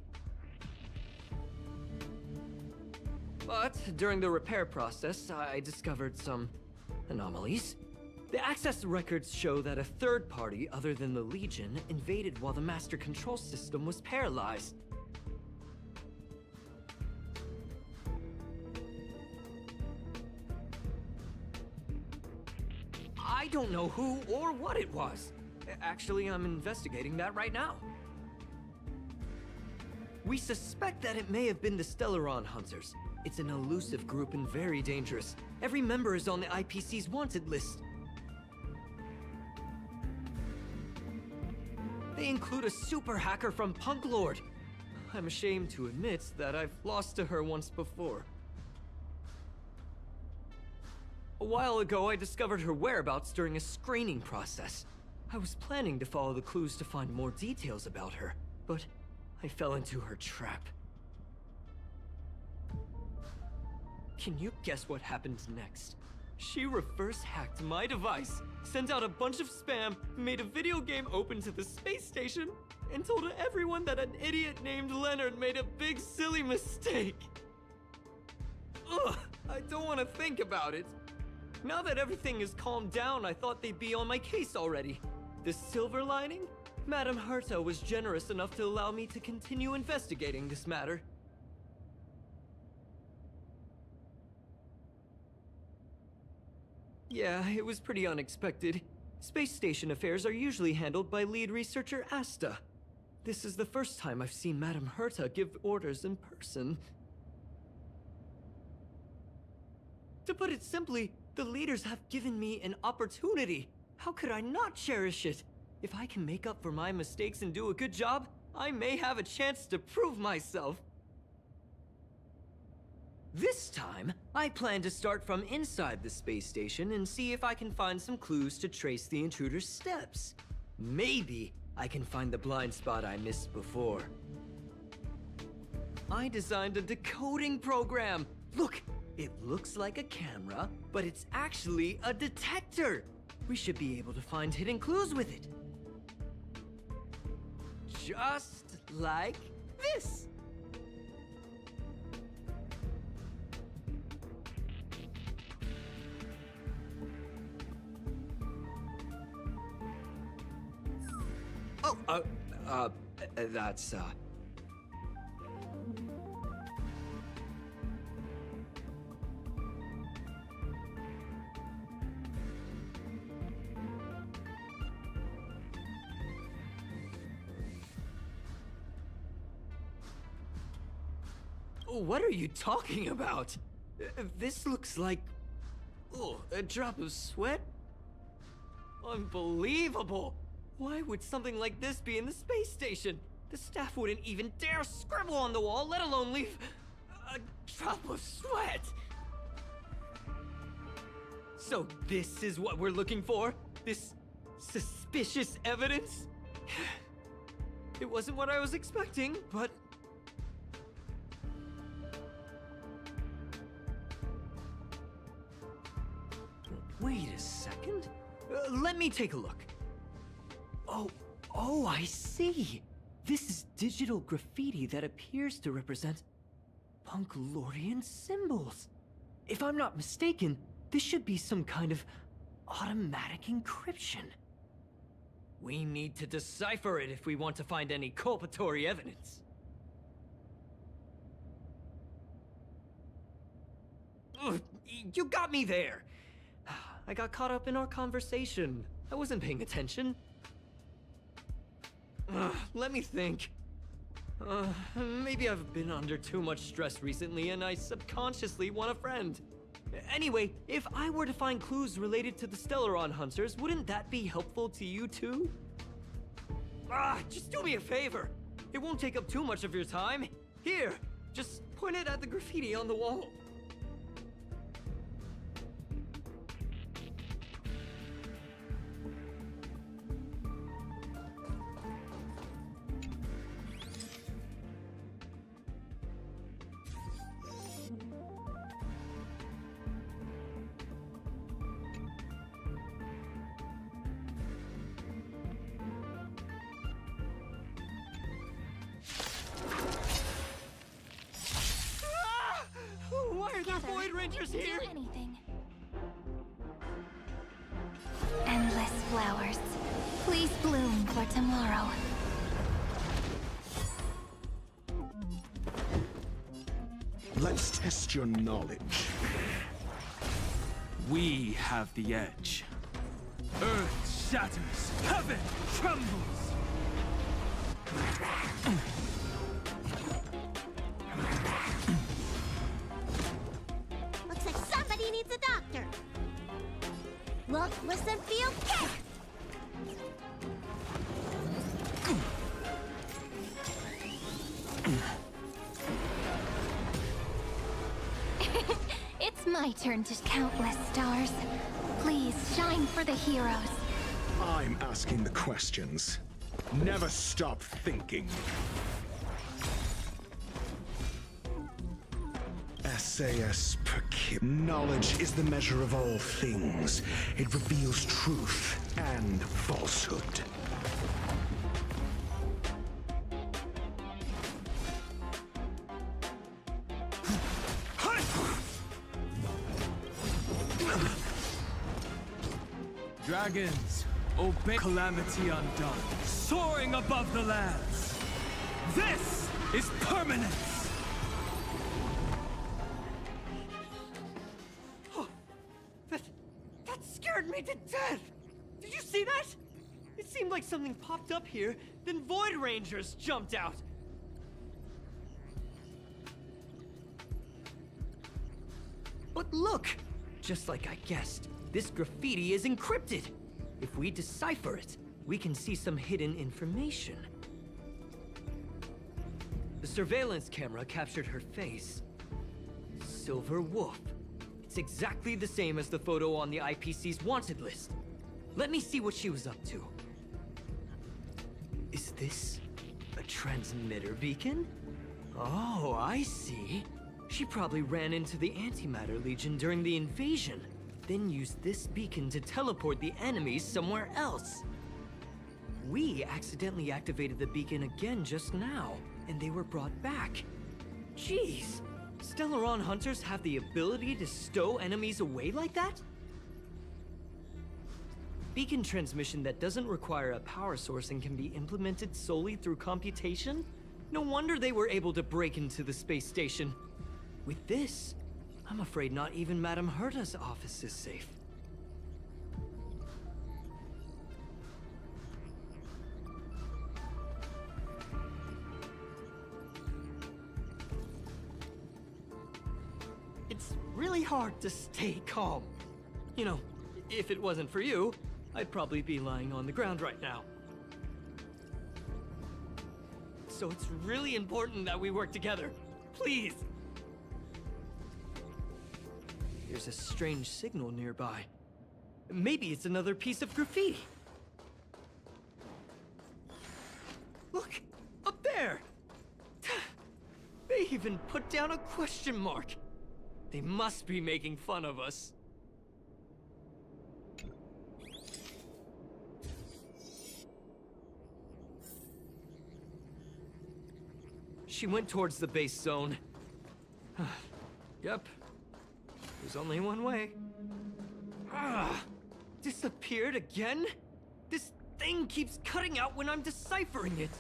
But during the repair process, I discovered some anomalies. The access records show that a third party other than the Legion invaded while the master control system was paralyzed. I don't know who or what it was. Actually, I'm investigating that right now. We suspect that it may have been the Stellaron Hunters. It's an elusive group and very dangerous. Every member is on the IPC's wanted list. They include a super hacker from Punk Lord. I'm ashamed to admit that I've lost to her once before. A while ago, I discovered her whereabouts during a screening process. I was planning to follow the clues to find more details about her, but I fell into her trap. Can you guess what happened next? She reverse hacked my device, sent out a bunch of spam, made a video game open to the space station, and told everyone that an idiot named Leonard made a big silly mistake. Ugh, I don't want to think about it. Now that everything is calmed down, I thought they'd be on my case already. The silver lining? Madame Herta was generous enough to allow me to continue investigating this matter. Yeah, it was pretty unexpected. Space station affairs are usually handled by lead researcher Asta. This is the first time I've seen Madame Herta give orders in person. To put it simply, the leaders have given me an opportunity. How could I not cherish it? If I can make up for my mistakes and do a good job, I may have a chance to prove myself. This time, I plan to start from inside the space station and see if I can find some clues to trace the intruder's steps. Maybe I can find the blind spot I missed before. I designed a decoding program. Look, it looks like a camera, but it's actually a detector. We should be able to find hidden clues with it. Just like this. That's, What are you talking about? This looks like... Oh, a drop of sweat? Unbelievable! Why would something like this be in the space station? The staff wouldn't even dare scribble on the wall, let alone leave a drop of sweat! So this is what we're looking for? This suspicious evidence? It wasn't what I was expecting, but... Wait a second. Let me take a look. Oh, I see. This is digital graffiti that appears to represent Punklorian symbols. If I'm not mistaken, this should be some kind of automatic encryption. We need to decipher it if we want to find any culpatory evidence. Ugh, you got me there! I got caught up in our conversation. I wasn't paying attention. Let me think. Maybe I've been under too much stress recently and I subconsciously want a friend. Anyway, if I were to find clues related to the Stellaron Hunters, wouldn't that be helpful to you too? Just do me a favor. It won't take up too much of your time. Here, just point it at the graffiti on the wall. Why are there Void Rangers here? Do anything. Endless flowers. Please bloom for tomorrow. Let's test your knowledge. We have the edge. Earth shatters, heaven trembles. Looks like somebody needs a doctor. Look, listen, feel, kick! It's my turn to countless stars. Please shine for the heroes. I'm asking the questions. Never stop thinking. SAS per kib. Knowledge is the measure of all things. It reveals truth and falsehood. Dragons, obey calamity undone, soaring above the lands. This is permanence! That scared me to death! Did you see that? It seemed like something popped up here, then Void Rangers jumped out. But look! Just like I guessed, this graffiti is encrypted. If we decipher it, we can see some hidden information. The surveillance camera captured her face. Silver Wolf. It's exactly the same as the photo on the IPC's wanted list. Let me see what she was up to. Is this a transmitter beacon? Oh, I see. She probably ran into the Antimatter Legion during the invasion, then used this beacon to teleport the enemies somewhere else. We accidentally activated the beacon again just now, and they were brought back. Jeez, Stellaron Hunters have the ability to stow enemies away like that? Beacon transmission that doesn't require a power source and can be implemented solely through computation? No wonder they were able to break into the space station. With this, I'm afraid not even Madame Herta's office is safe. really hard to stay calm. You know, if it wasn't for you, I'd probably be lying on the ground right now. So it's really important that we work together. Please! There's a strange signal nearby. Maybe it's another piece of graffiti. Look! Up there! They even put down a question mark. They must be making fun of us. She went towards the base zone. Yep. There's only one way. Disappeared again? This thing keeps cutting out when I'm deciphering it.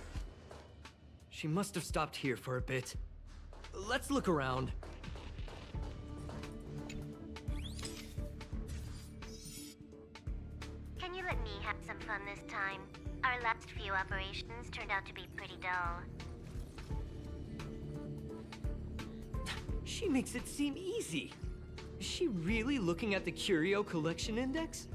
She must have stopped here for a bit. Let's look around. Can you let me have some fun this time? Our last few operations turned out to be pretty dull. She makes it seem easy. Is she really looking at the Curio Collection Index?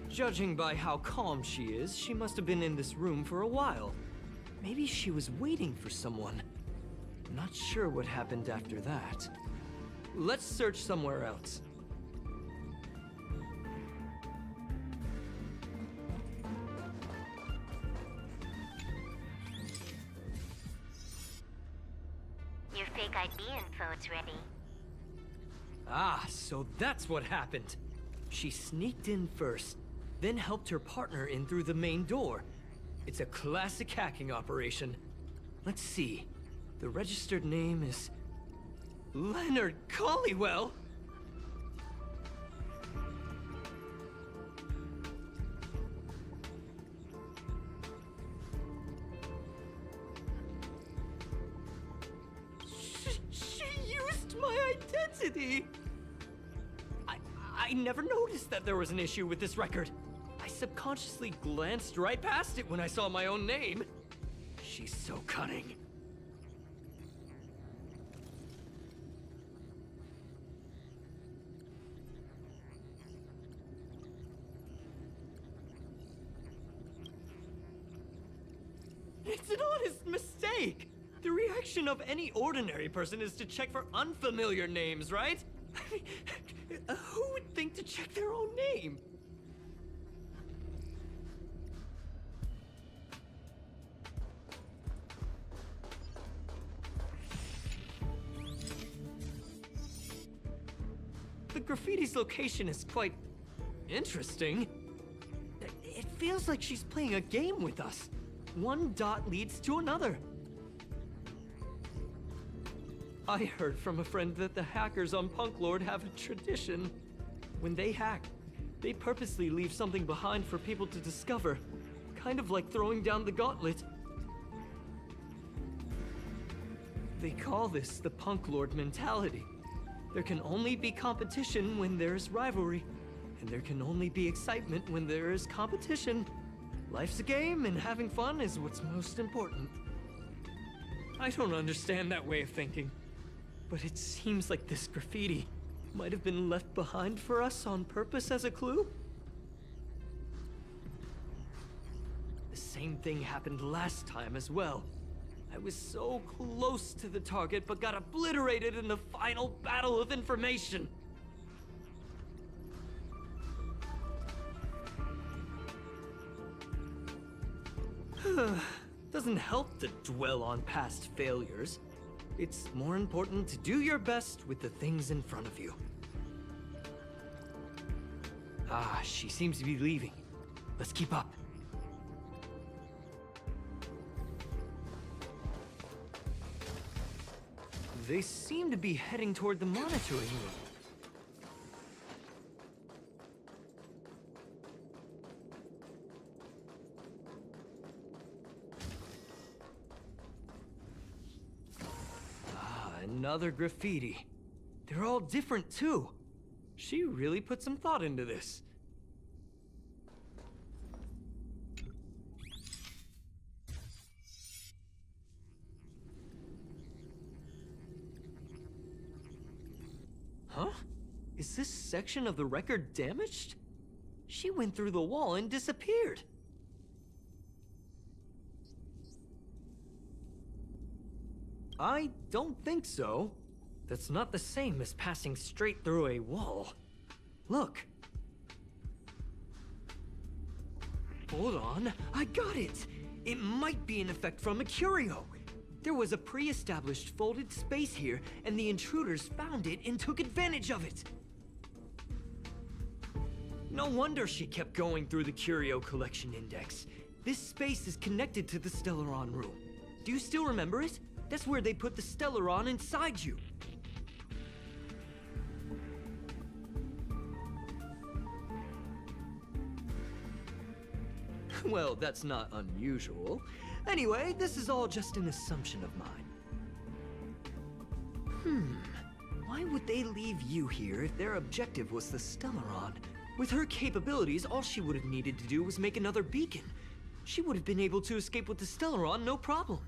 Judging by how calm she is, she must have been in this room for a while. Maybe she was waiting for someone. Not sure what happened after that. Let's search somewhere else. Your fake ID info's ready. Ah, so that's what happened. She sneaked in first, then helped her partner in through the main door. It's a classic hacking operation. Let's see. The registered name is Leonard Collywell. She used my identity. I never noticed that there was an issue with this record. I subconsciously glanced right past it when I saw my own name. She's so cunning. It's an honest mistake! The reaction of any ordinary person is to check for unfamiliar names, right? Who would think to check their own name? The graffiti's location is quite interesting. It feels like she's playing a game with us. One dot leads to another. I heard from a friend that the hackers on Punk Lord have a tradition. When they hack, they purposely leave something behind for people to discover. Kind of like throwing down the gauntlet. They call this the Punk Lord mentality. There can only be competition when there's rivalry, and there can only be excitement when there is competition. Life's a game, and having fun is what's most important. I don't understand that way of thinking, but it seems like this graffiti might have been left behind for us on purpose as a clue. The same thing happened last time as well. I was so close to the target, but got obliterated in the final battle of information. Doesn't help to dwell on past failures. It's more important to do your best with the things in front of you. Ah, she seems to be leaving. Let's keep up. They seem to be heading toward the monitoring room. Ah, another graffiti. They're all different too. She really put some thought into this. Huh? Is this section of the record damaged? She went through the wall and disappeared. I don't think so. That's not the same as passing straight through a wall. Look. Hold on, I got it! It might be an effect from a curio. There was a pre-established folded space here, and the intruders found it and took advantage of it. No wonder she kept going through the curio collection index. This space is connected to the Stellaron room. Do you still remember it? That's where they put the Stellaron inside you. Well, that's not unusual. Anyway, this is all just an assumption of mine. Why would they leave you here if their objective was the Stellaron? With her capabilities, all she would have needed to do was make another beacon. She would have been able to escape with the Stellaron, no problem.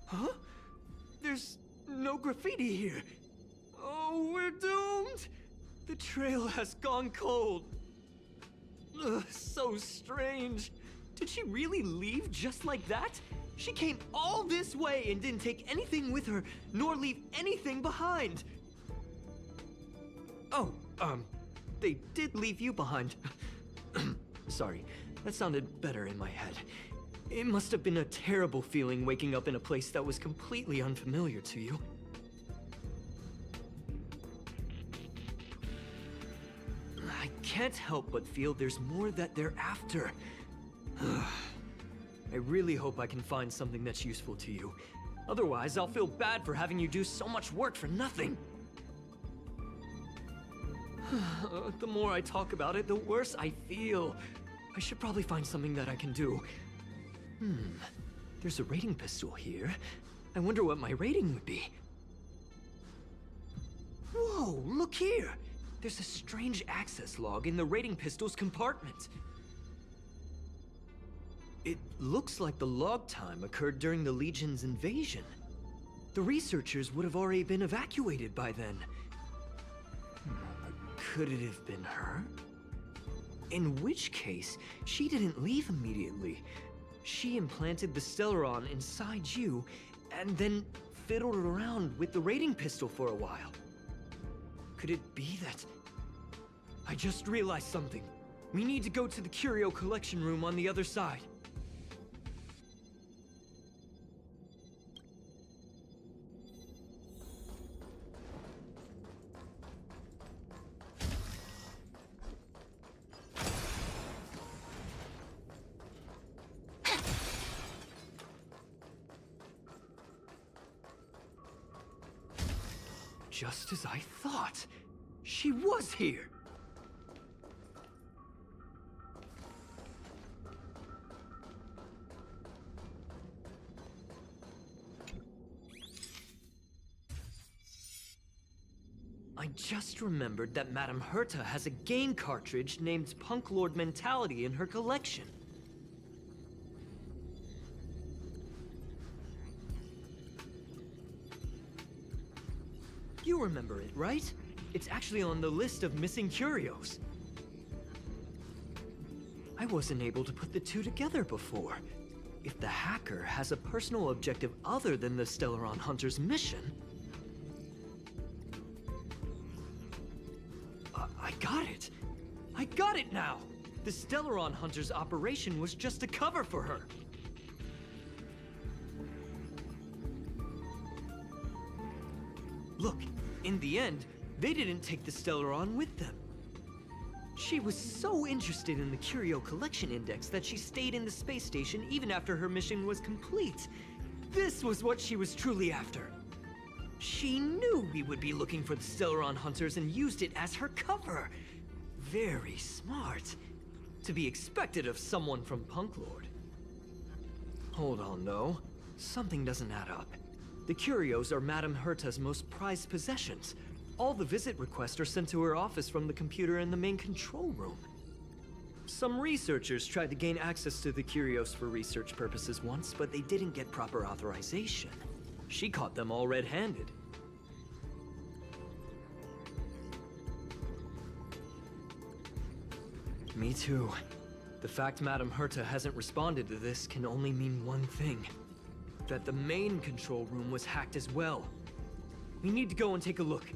Huh? There's no graffiti here. Oh, we're doomed! The trail has gone cold. Ugh, so strange. Did she really leave just like that? She came all this way and didn't take anything with her, nor leave anything behind. Oh, they did leave you behind. Sorry, that sounded better in my head. It must have been a terrible feeling waking up in a place that was completely unfamiliar to you. I can't help but feel there's more that they're after. I really hope I can find something that's useful to you. Otherwise, I'll feel bad for having you do so much work for nothing. The more I talk about it, the worse I feel. I should probably find something that I can do. There's a rating pistol here. I wonder what my rating would be. Whoa, look here! There's a strange access log in the rating pistol's compartment. It looks like the log time occurred during the Legion's invasion. The researchers would have already been evacuated by then. Could it have been her? In which case, she didn't leave immediately. She implanted the Stellaron inside you, and then fiddled around with the rating pistol for a while. Could it be that... I just realized something. We need to go to the curio collection room on the other side. Just as I thought. She was here. I just remembered that Madame Herta has a game cartridge named Punk Lord Mentality in her collection. You remember it, right? It's actually on the list of missing curios. I wasn't able to put the two together before. If the hacker has a personal objective other than the Stellaron Hunter's mission... I got it! I got it now! The Stellaron Hunter's operation was just a cover for her. Look, in the end, they didn't take the Stellaron with them. She was so interested in the Curio Collection Index that she stayed in the space station even after her mission was complete. This was what she was truly after. She knew we would be looking for the Stellaron Hunters and used it as her cover. Very smart. To be expected of someone from Punk Lord. Hold on, though. Something doesn't add up. The curios are Madame Herta's most prized possessions. All the visit requests are sent to her office from the computer in the main control room. Some researchers tried to gain access to the curios for research purposes once, but they didn't get proper authorization. She caught them all red-handed. Me too. The fact Madame Herta hasn't responded to this can only mean one thing. That the main control room was hacked as well. We need to go and take a look.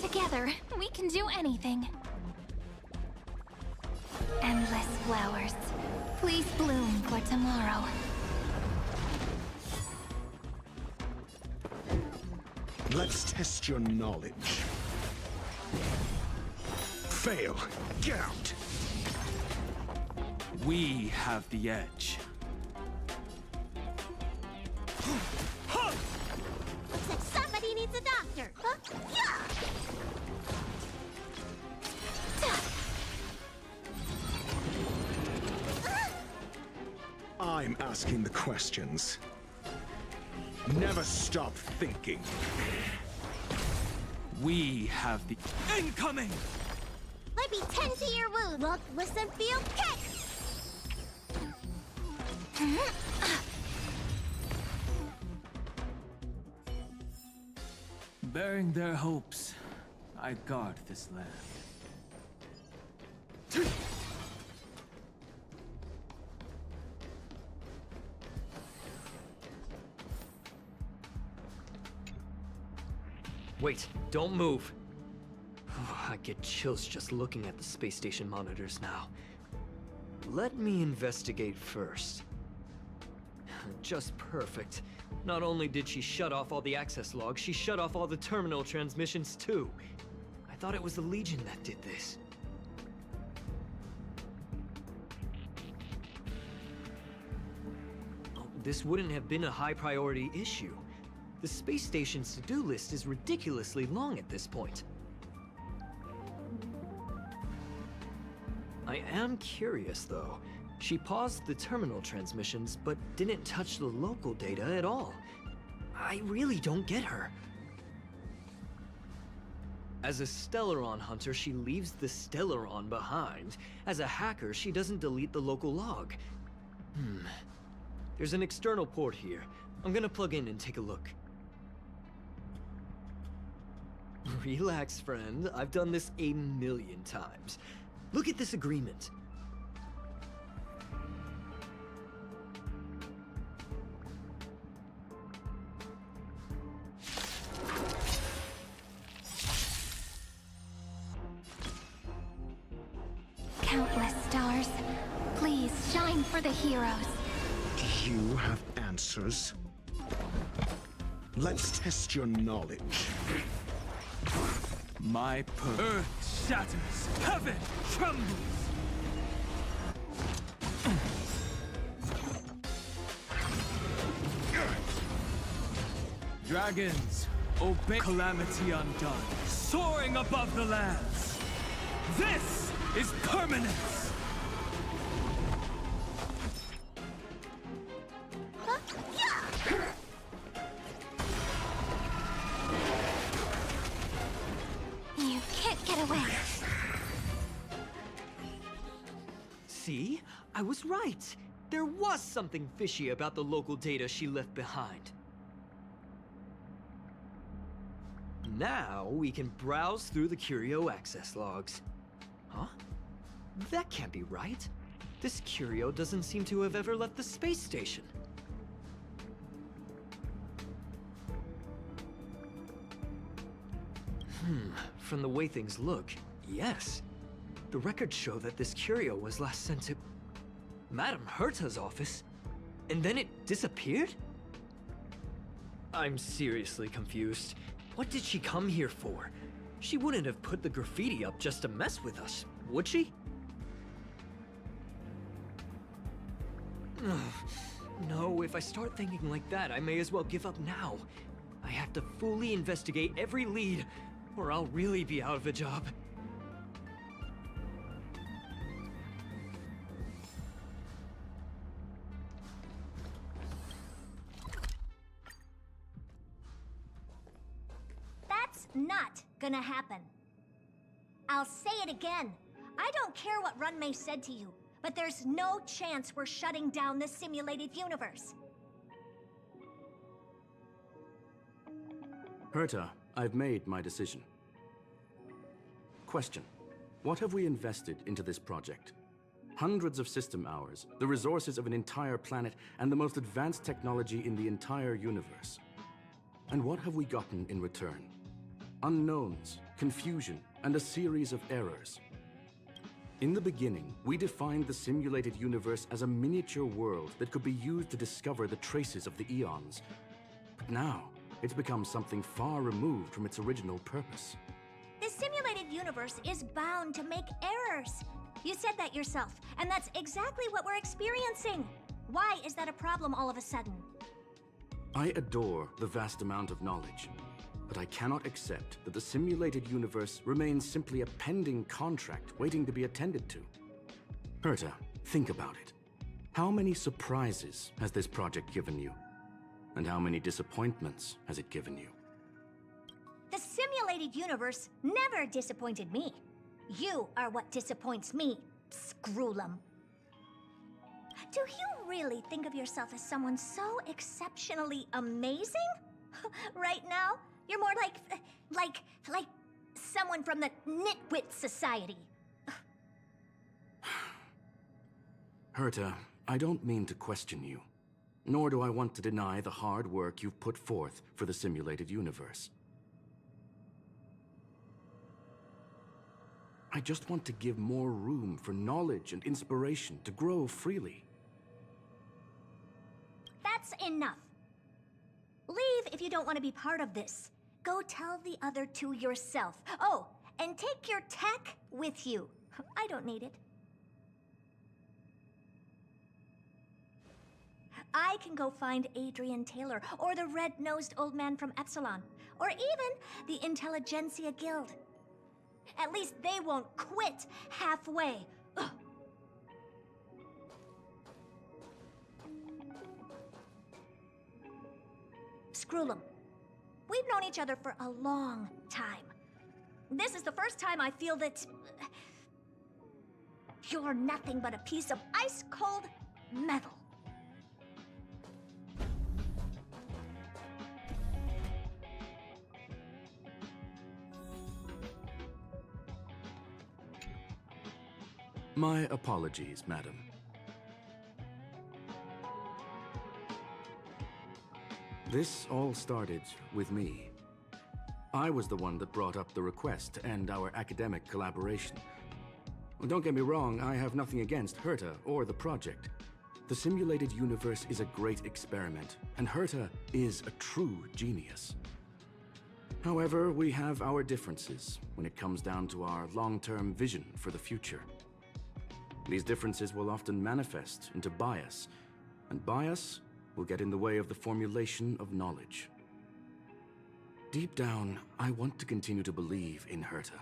Together, we can do anything. Endless flowers. Please bloom for tomorrow. Let's test your knowledge. Fail. Get out. We have the edge. Looks like somebody needs a doctor. Huh? Yeah! I'm asking the questions. Never stop thinking. We have the incoming! Let me tend to your wound. Look, listen, feel, kick! Bearing their hopes, I guard this land. Wait, don't move. I get chills just looking at the space station monitors now. Let me investigate first. Just perfect. Not only did she shut off all the access logs, she shut off all the terminal transmissions too. I thought it was the Legion that did this. This wouldn't have been a high priority issue. The space station's to-do list is ridiculously long at this point. I am curious, though. She paused the terminal transmissions, but didn't touch the local data at all. I really don't get her. As a Stellaron hunter, she leaves the Stellaron behind. As a hacker, she doesn't delete the local log. There's an external port here. I'm gonna plug in and take a look. Relax, friend. I've done this a million times. Look at this agreement. Countless stars. Please shine for the heroes. Do you have answers? Let's test your knowledge. My earth shatters, heaven trembles. Dragons, obey calamity undone, soaring above the lands. This is permanence. You can't get away. See? I was right. There was something fishy about the local data she left behind. Now we can browse through the curio access logs. Huh? That can't be right. This curio doesn't seem to have ever left the space station. From the way things look, yes. The records show that this curio was last sent to Madame Herta's office. and then it disappeared? I'm seriously confused. What did she come here for? She wouldn't have put the graffiti up just to mess with us, would she? No, if I start thinking like that, I may as well give up now. I have to fully investigate every lead, or I'll really be out of a job. That's not gonna happen. I'll say it again. I don't care what Runmei said to you, but there's no chance we're shutting down the simulated universe. Herta, I've made my decision. Question. What have we invested into this project? Hundreds of system hours, the resources of an entire planet, and the most advanced technology in the entire universe. And what have we gotten in return? Unknowns, confusion, and a series of errors. In the beginning, we defined the simulated universe as a miniature world that could be used to discover the traces of the eons. But now, it's become something far removed from its original purpose. The simulated universe is bound to make errors. You said that yourself, and that's exactly what we're experiencing. Why is that a problem all of a sudden? I adore the vast amount of knowledge, but I cannot accept that the simulated universe remains simply a pending contract waiting to be attended to. Herta, think about it. How many surprises has this project given you? And how many disappointments has it given you? The simulated universe never disappointed me. You are what disappoints me, Scroolum. Do you really think of yourself as someone so exceptionally amazing? Right now, you're more like someone from the Nitwit Society. Herta, I don't mean to question you, nor do I want to deny the hard work you've put forth for the simulated universe. I just want to give more room for knowledge and inspiration to grow freely. That's enough. Leave if you don't want to be part of this. Go tell the other two yourself. Oh, and take your tech with you. I don't need it. I can go find Adrian Taylor, or the red-nosed old man from Epsilon, or even the Intelligentsia Guild. At least they won't quit halfway. Ugh. Scroolum, we've known each other for a long time. This is the first time I feel that you're nothing but a piece of ice-cold metal. My apologies, madam. This all started with me. I was the one that brought up the request to end our academic collaboration. Well, don't get me wrong, I have nothing against Herta or the project. The simulated universe is a great experiment, and Herta is a true genius. However, we have our differences when it comes down to our long-term vision for the future. These differences will often manifest into bias, and bias will get in the way of the formulation of knowledge. Deep down, I want to continue to believe in Herta.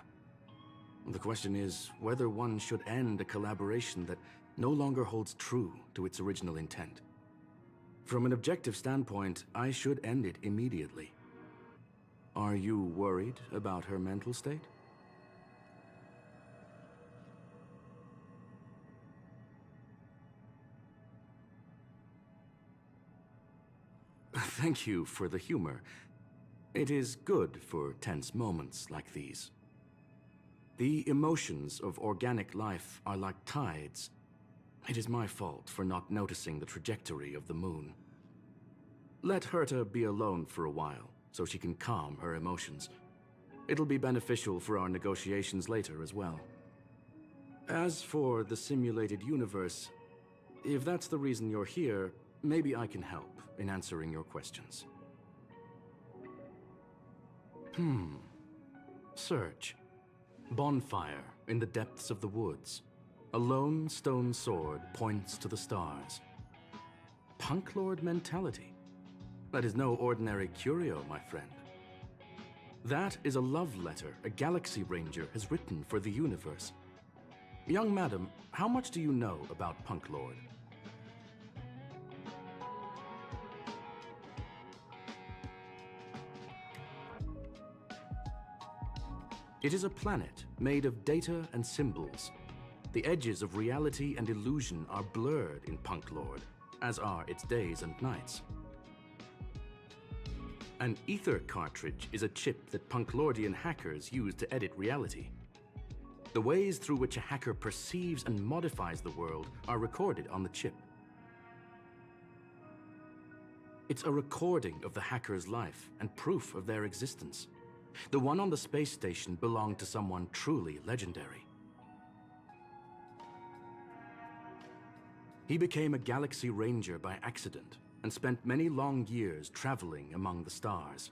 The question is whether one should end a collaboration that no longer holds true to its original intent. From an objective standpoint, I should end it immediately. Are you worried about her mental state? Thank you for the humor. It is good for tense moments like these. The emotions of organic life are like tides. It is my fault for not noticing the trajectory of the moon. Let Herta be alone for a while, so she can calm her emotions. It'll be beneficial for our negotiations later as well. As for the simulated universe, if that's the reason you're here, maybe I can help in answering your questions. Search. Bonfire in the depths of the woods. A lone stone sword points to the stars. Punk Lord mentality. That is no ordinary curio, my friend. That is a love letter a Galaxy Ranger has written for the universe. Young madam, how much do you know about Punk Lord? It is a planet made of data and symbols. The edges of reality and illusion are blurred in Punk Lord, as are its days and nights. An ether cartridge is a chip that Punklordian hackers use to edit reality. The ways through which a hacker perceives and modifies the world are recorded on the chip. It's a recording of the hacker's life and proof of their existence. The one on the space station belonged to someone truly legendary. He became a Galaxy Ranger by accident and spent many long years traveling among the stars.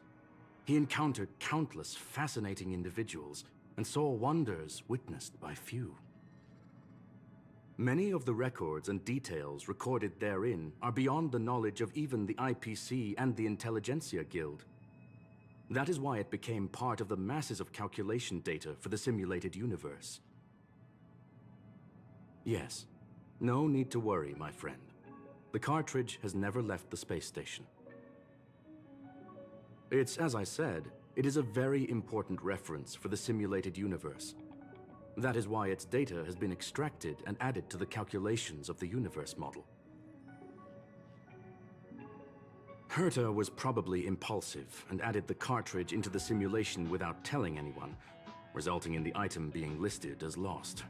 He encountered countless fascinating individuals and saw wonders witnessed by few. Many of the records and details recorded therein are beyond the knowledge of even the IPC and the Intelligentsia Guild. That is why it became part of the masses of calculation data for the simulated universe. Yes, no need to worry, my friend. The cartridge has never left the space station. It's, as I said, it is a very important reference for the simulated universe. That is why its data has been extracted and added to the calculations of the universe model. Herta was probably impulsive and added the cartridge into the simulation without telling anyone, resulting in the item being listed as lost.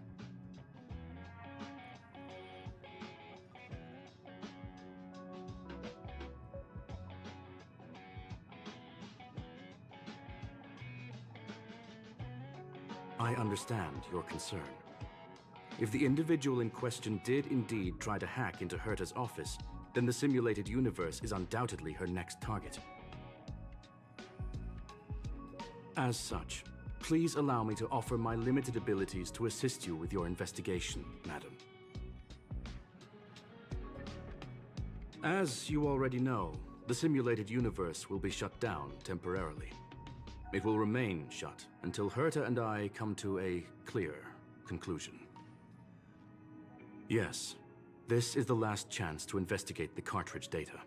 I understand your concern. If the individual in question did indeed try to hack into Herta's office, then the simulated universe is undoubtedly her next target. As such, please allow me to offer my limited abilities to assist you with your investigation, madam. As you already know, the simulated universe will be shut down temporarily. It will remain shut until Herta and I come to a clear conclusion. Yes, this is the last chance to investigate the cartridge data.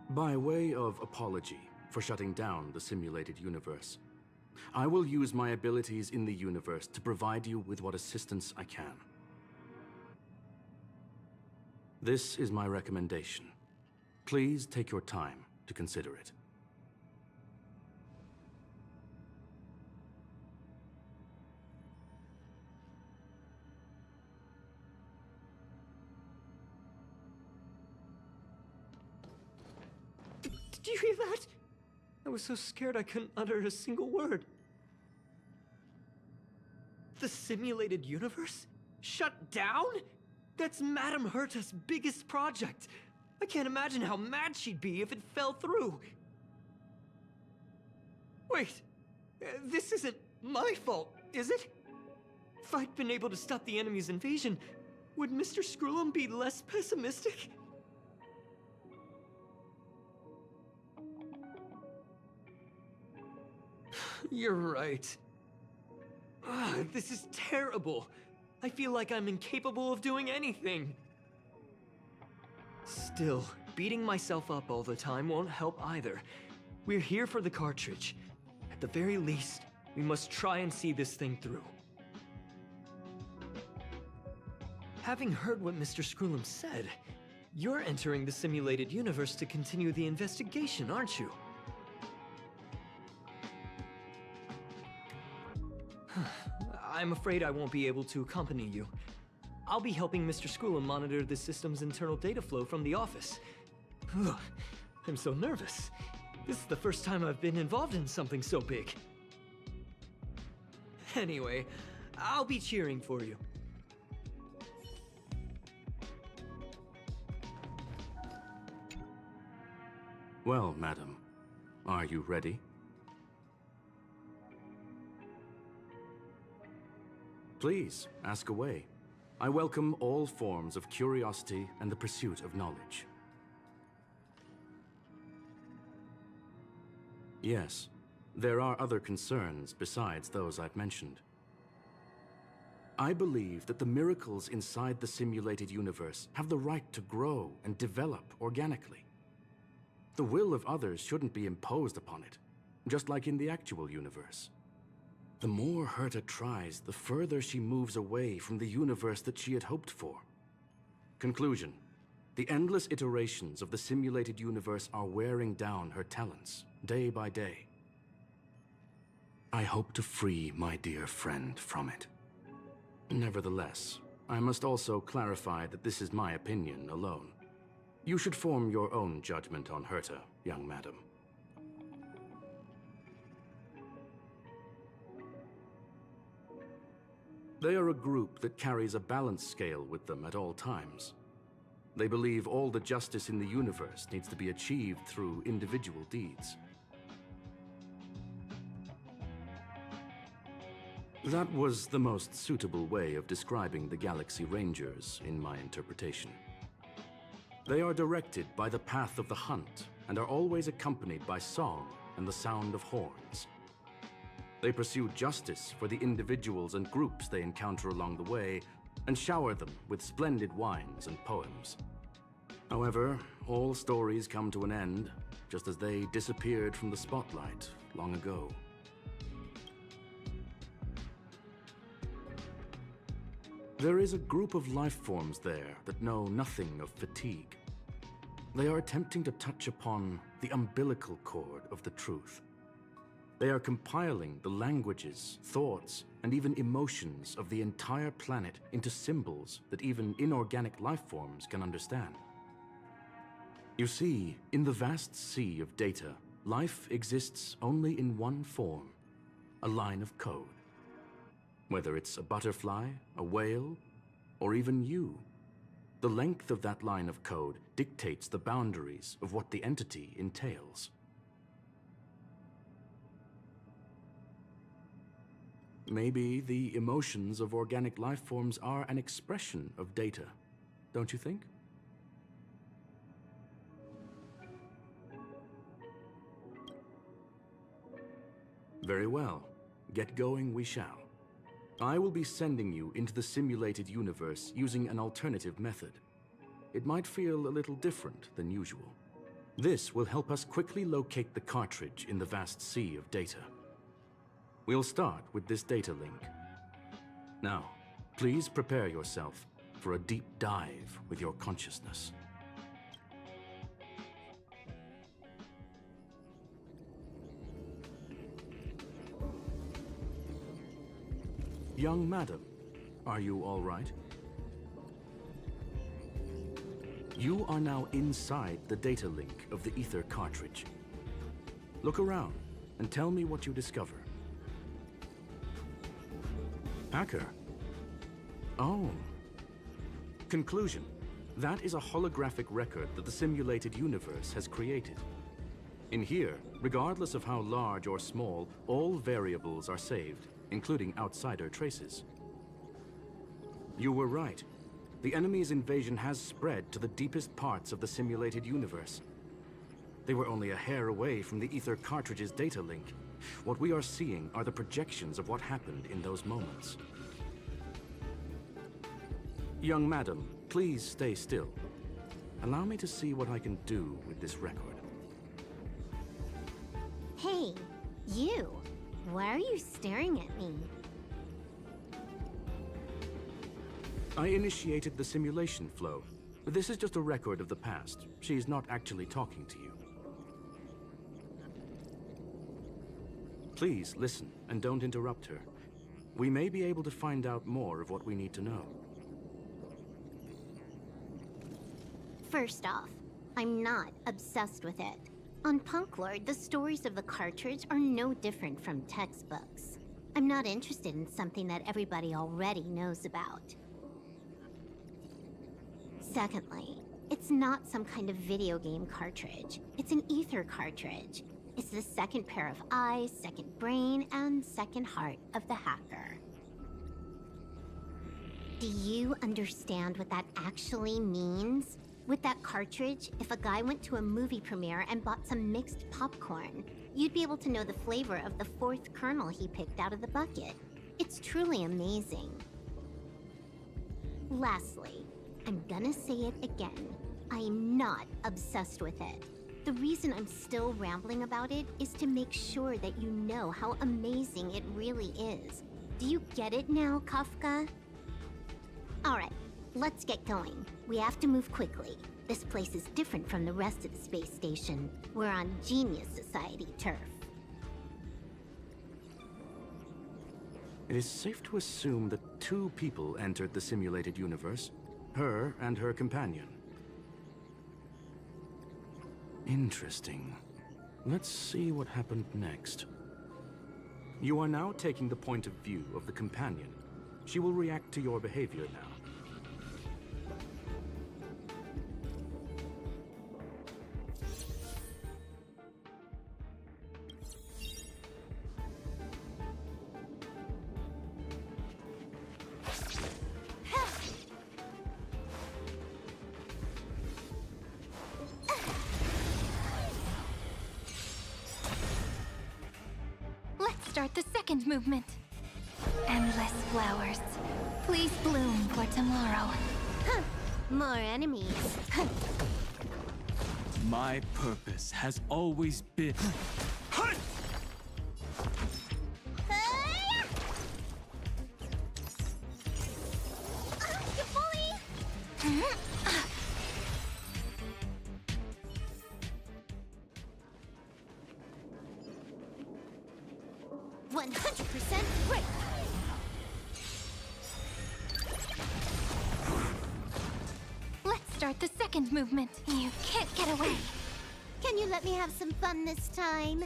By way of apology for shutting down the simulated universe, I will use my abilities in the universe to provide you with what assistance I can. This is my recommendation. Please take your time to consider it. Did you hear that? I was so scared I couldn't utter a single word. The simulated universe? Shut down? That's Madame Herta's biggest project. I can't imagine how mad she'd be if it fell through. Wait, this isn't my fault, is it? If I'd been able to stop the enemy's invasion, would Mr. Skrullum be less pessimistic? You're right. This is terrible. I feel like I'm incapable of doing anything. Still, beating myself up all the time won't help either. We're here for the cartridge. At the very least, we must try and see this thing through. Having heard what Mr. Skrullum said, you're entering the simulated universe to continue the investigation, aren't you? I'm afraid I won't be able to accompany you. I'll be helping Mr. Skrullum monitor the system's internal data flow from the office. I'm so nervous. This is the first time I've been involved in something so big. Anyway, I'll be cheering for you. Well, madam, are you ready? Please, ask away. I welcome all forms of curiosity and the pursuit of knowledge. Yes, there are other concerns besides those I've mentioned. I believe that the miracles inside the simulated universe have the right to grow and develop organically. The will of others shouldn't be imposed upon it, just like in the actual universe. The more Herta tries, the further she moves away from the universe that she had hoped for. Conclusion: the endless iterations of the simulated universe are wearing down her talents, day by day. I hope to free my dear friend from it. Nevertheless, I must also clarify that this is my opinion alone. You should form your own judgment on Herta, young madam. They are a group that carries a balance scale with them at all times. They believe all the justice in the universe needs to be achieved through individual deeds. That was the most suitable way of describing the Galaxy Rangers, in my interpretation. They are directed by the path of the hunt, and are always accompanied by song and the sound of horns. They pursue justice for the individuals and groups they encounter along the way, and shower them with splendid wines and poems. However, all stories come to an end, just as they disappeared from the spotlight long ago. There is a group of life forms there that know nothing of fatigue. They are attempting to touch upon the umbilical cord of the truth. They are compiling the languages, thoughts, and even emotions of the entire planet into symbols that even inorganic life forms can understand. You see, in the vast sea of data, life exists only in one form: a line of code. Whether it's a butterfly, a whale, or even you, the length of that line of code dictates the boundaries of what the entity entails. Maybe the emotions of organic life forms are an expression of data, don't you think? Very well. Get going we shall. I will be sending you into the simulated universe using an alternative method. It might feel a little different than usual. This will help us quickly locate the cartridge in the vast sea of data. We'll start with this data link. Now, please prepare yourself for a deep dive with your consciousness. Young madam, are you all right? You are now inside the data link of the ether cartridge. Look around and tell me what you discover. Hacker. Oh. Conclusion. That is a holographic record that the simulated universe has created. In here, regardless of how large or small, all variables are saved, including outsider traces. You were right. The enemy's invasion has spread to the deepest parts of the simulated universe. They were only a hair away from the ether cartridge's data link. What we are seeing are the projections of what happened in those moments. Young madam, please stay still. Allow me to see what I can do with this record. Hey, you! Why are you staring at me? I initiated the simulation flow. This is just a record of the past. She's not actually talking to you. Please listen and don't interrupt her. We may be able to find out more of what we need to know. First off, I'm not obsessed with it. On Punklord, the stories of the cartridge are no different from textbooks. I'm not interested in something that everybody already knows about. Secondly, It's not some kind of video game cartridge. It's an ether cartridge. It's the second pair of eyes, second brain, and second heart of the hacker. Do you understand what that actually means? With that cartridge, if a guy went to a movie premiere and bought some mixed popcorn, you'd be able to know the flavor of the fourth kernel he picked out of the bucket. It's truly amazing. Lastly, I'm gonna say it again. I am not obsessed with it. The reason I'm still rambling about it is to make sure that you know how amazing it really is. Do you get it now, Kafka? Alright, let's get going. We have to move quickly. This place is different from the rest of the space station. We're on Genius Society turf. It is safe to assume that two people entered the simulated universe. Her and her companion. Interesting. Let's see what happened next. You are now taking the point of view of the companion. She will react to your behavior now. Let's start the second movement. Endless flowers. Please bloom for tomorrow. Huh. More enemies. My purpose has always been... You bully! 100% break! Let's start the second movement. You can't get away. Can you let me have some fun this time?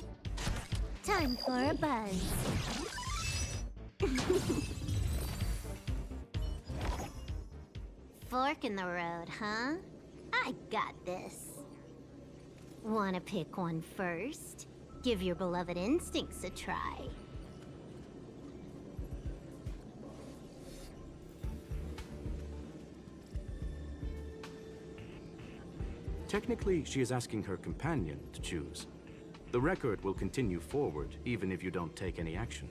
Time for a buzz. Fork in the road, huh? I got this. Wanna pick one first? Give your beloved instincts a try. Technically, she is asking her companion to choose. The record will continue forward, even if you don't take any action.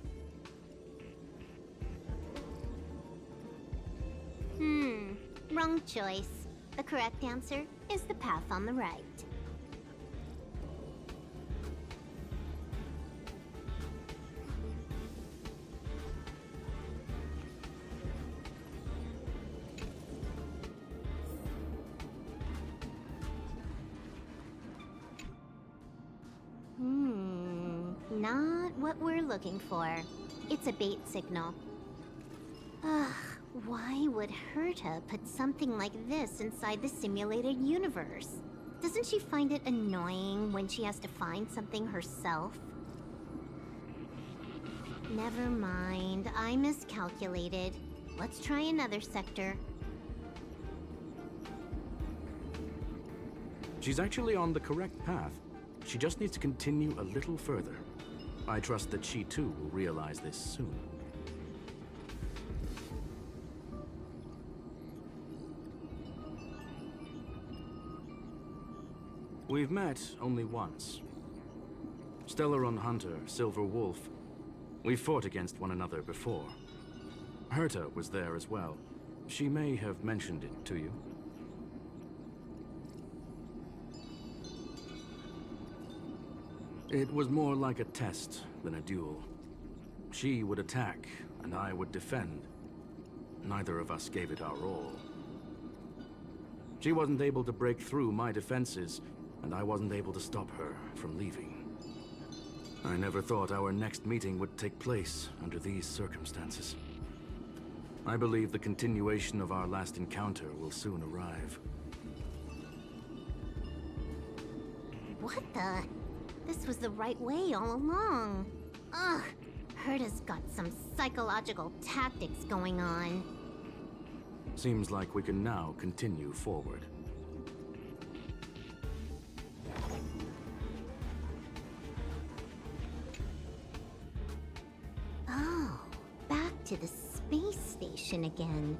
Wrong choice. The correct answer is the path on the right. Not what we're looking for. It's a bait signal. Ugh, why would Herta put something like this inside the simulated universe? Doesn't she find it annoying when she has to find something herself? Never mind, I miscalculated. Let's try another sector. She's actually on the correct path. She just needs to continue a little further. I trust that she too will realize this soon. We've met only once. Stellaron Hunter, Silver Wolf. We fought against one another before. Herta was there as well. She may have mentioned it to you. It was more like a test than a duel. She would attack, and I would defend. Neither of us gave it our all. She wasn't able to break through my defenses, and I wasn't able to stop her from leaving. I never thought our next meeting would take place under these circumstances. I believe the continuation of our last encounter will soon arrive. What the? This was the right way all along. Ugh, Herta's got some psychological tactics going on. Seems like we can now continue forward. to the space station again.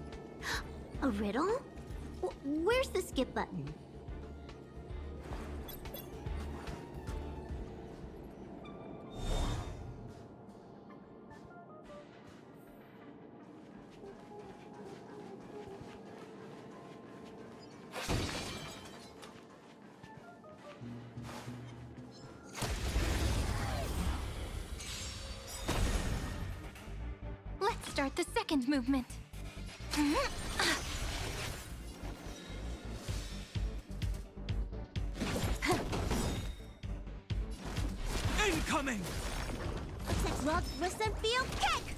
A riddle? Where's the skip button? Let's start the second movement. Incoming! Let's rock wrist and field kick!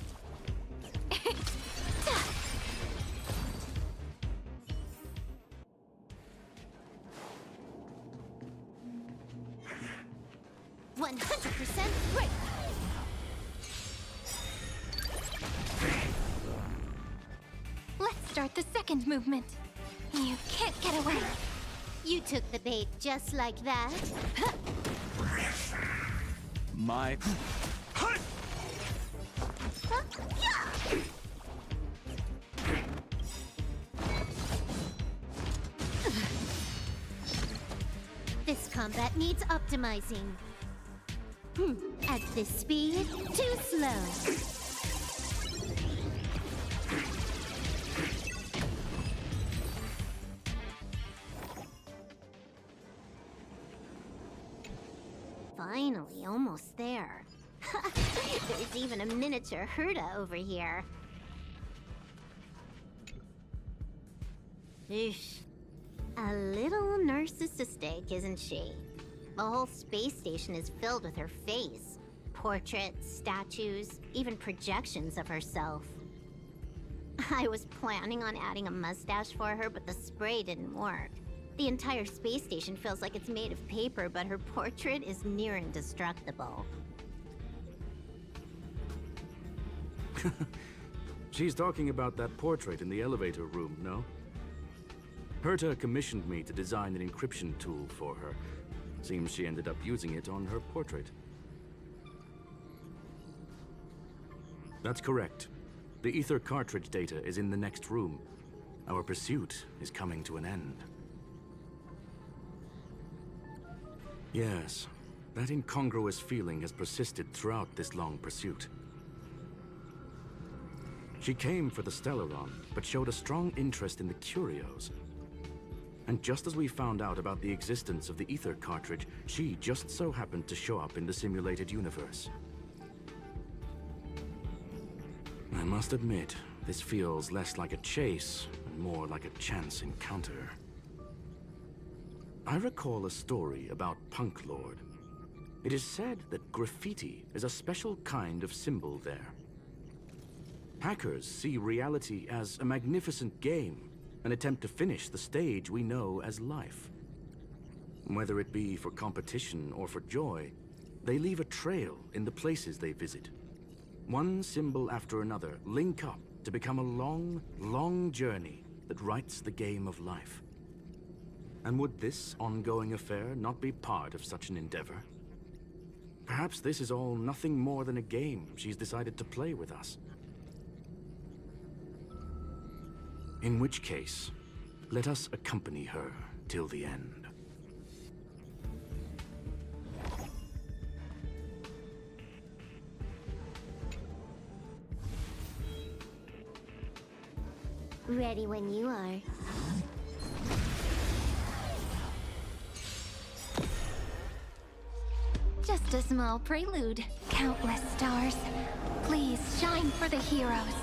Great! Let's start the second movement. You can't get away. You took the bait just like that. My... This combat needs optimizing. At this speed, too slow. Finally, almost there. There's even a miniature Herta over here. Eesh. A little narcissistic, isn't she? The whole space station is filled with her face. Portraits, statues, even projections of herself. I was planning on adding a mustache for her, but the spray didn't work. The entire space station feels like it's made of paper, but her portrait is near indestructible. She's talking about that portrait in the elevator room, no? Herta commissioned me to design an encryption tool for her. Seems she ended up using it on her portrait. That's correct. The ether cartridge data is in the next room. Our pursuit is coming to an end. Yes, that incongruous feeling has persisted throughout this long pursuit. She came for the Stellaron, but showed a strong interest in the curios. And just as we found out about the existence of the ether cartridge, she just so happened to show up in the simulated universe. I must admit, this feels less like a chase and more like a chance encounter. I recall a story about Punk Lord. It is said that graffiti is a special kind of symbol there. Hackers see reality as a magnificent game, an attempt to finish the stage we know as life. Whether it be for competition or for joy, they leave a trail in the places they visit. One symbol after another link up to become a long, long journey that writes the game of life. And would this ongoing affair not be part of such an endeavor? Perhaps this is all nothing more than a game she's decided to play with us. In which case, let us accompany her till the end. Ready when you are. Just a small prelude. Countless stars. Please shine for the heroes.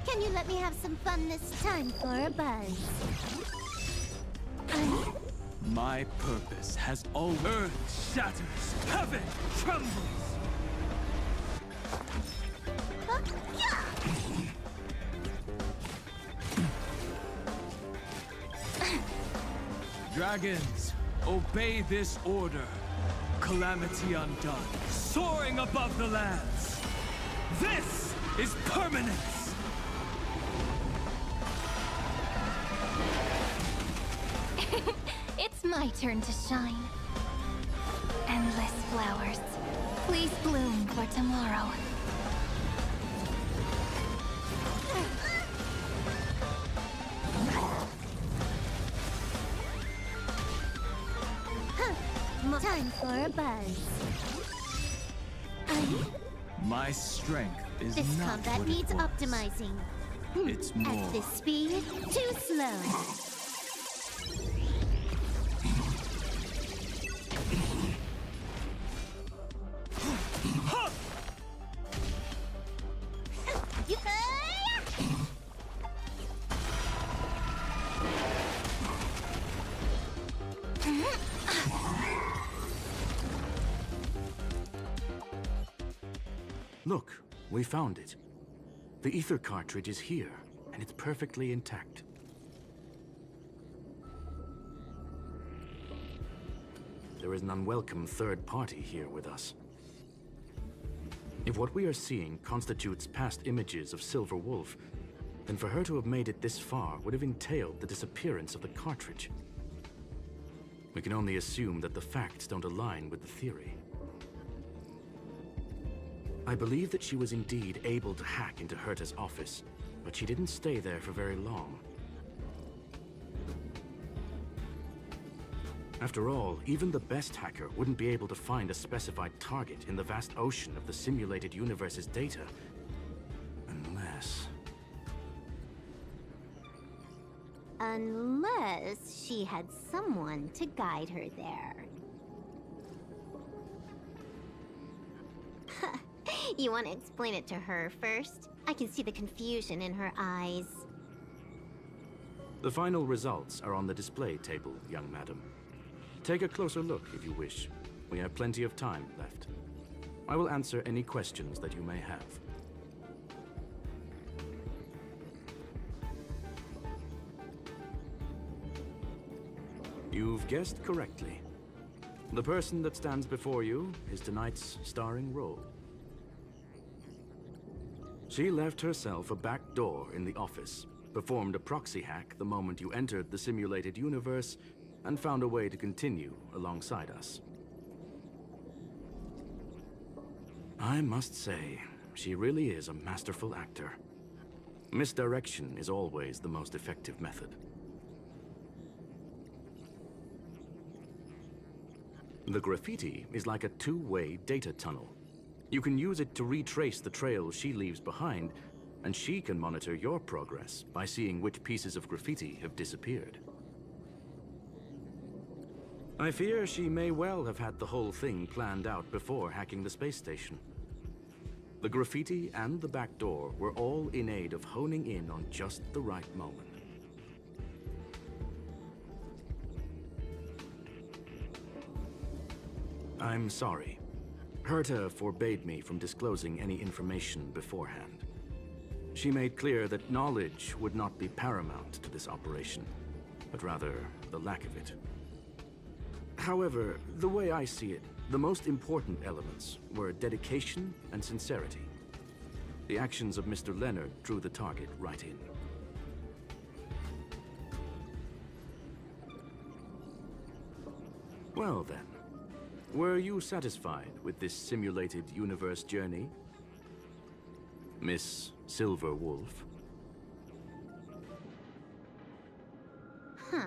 Can you let me have some fun this time for a buzz? My purpose has all earth shatters, heaven trembles. Dragons, obey this order. Calamity undone, soaring above the lands. This is permanence. It's My turn to shine. Endless flowers. Please bloom for tomorrow. Time for a buzz. My strength is This not combat what it needs was. optimizing. It's more. At this speed, too slow. Look, we found it. The ether cartridge is here, and it's perfectly intact. There is an unwelcome third party here with us. If what we are seeing constitutes past images of Silver Wolf, then for her to have made it this far would have entailed the disappearance of the cartridge. We can only assume that the facts don't align with the theory. I believe that she was indeed able to hack into Herta's office, but she didn't stay there for very long. After all, even the best hacker wouldn't be able to find a specified target in the vast ocean of the simulated universe's data. Unless she had someone to guide her there. You want to explain it to her first? I can see the confusion in her eyes. The final results are on the display table, young madam. Take a closer look if you wish. We have plenty of time left. I will answer any questions that you may have. You've guessed correctly. The person that stands before you is tonight's starring role. She left herself a back door in the office, performed a proxy hack the moment you entered the simulated universe, and found a way to continue alongside us. I must say, she really is a masterful actor. Misdirection is always the most effective method. The graffiti is like a two-way data tunnel. You can use it to retrace the trails she leaves behind, and she can monitor your progress by seeing which pieces of graffiti have disappeared. I fear she may well have had the whole thing planned out before hacking the space station. The graffiti and the back door were all in aid of honing in on just the right moment. I'm sorry. Herta forbade me from disclosing any information beforehand. She made clear that knowledge would not be paramount to this operation, but rather the lack of it. However, the way I see it, the most important elements were dedication and sincerity. The actions of Mr. Leonard drew the target right in. Well then, were you satisfied with this simulated universe journey, Miss Silver Wolf? Huh.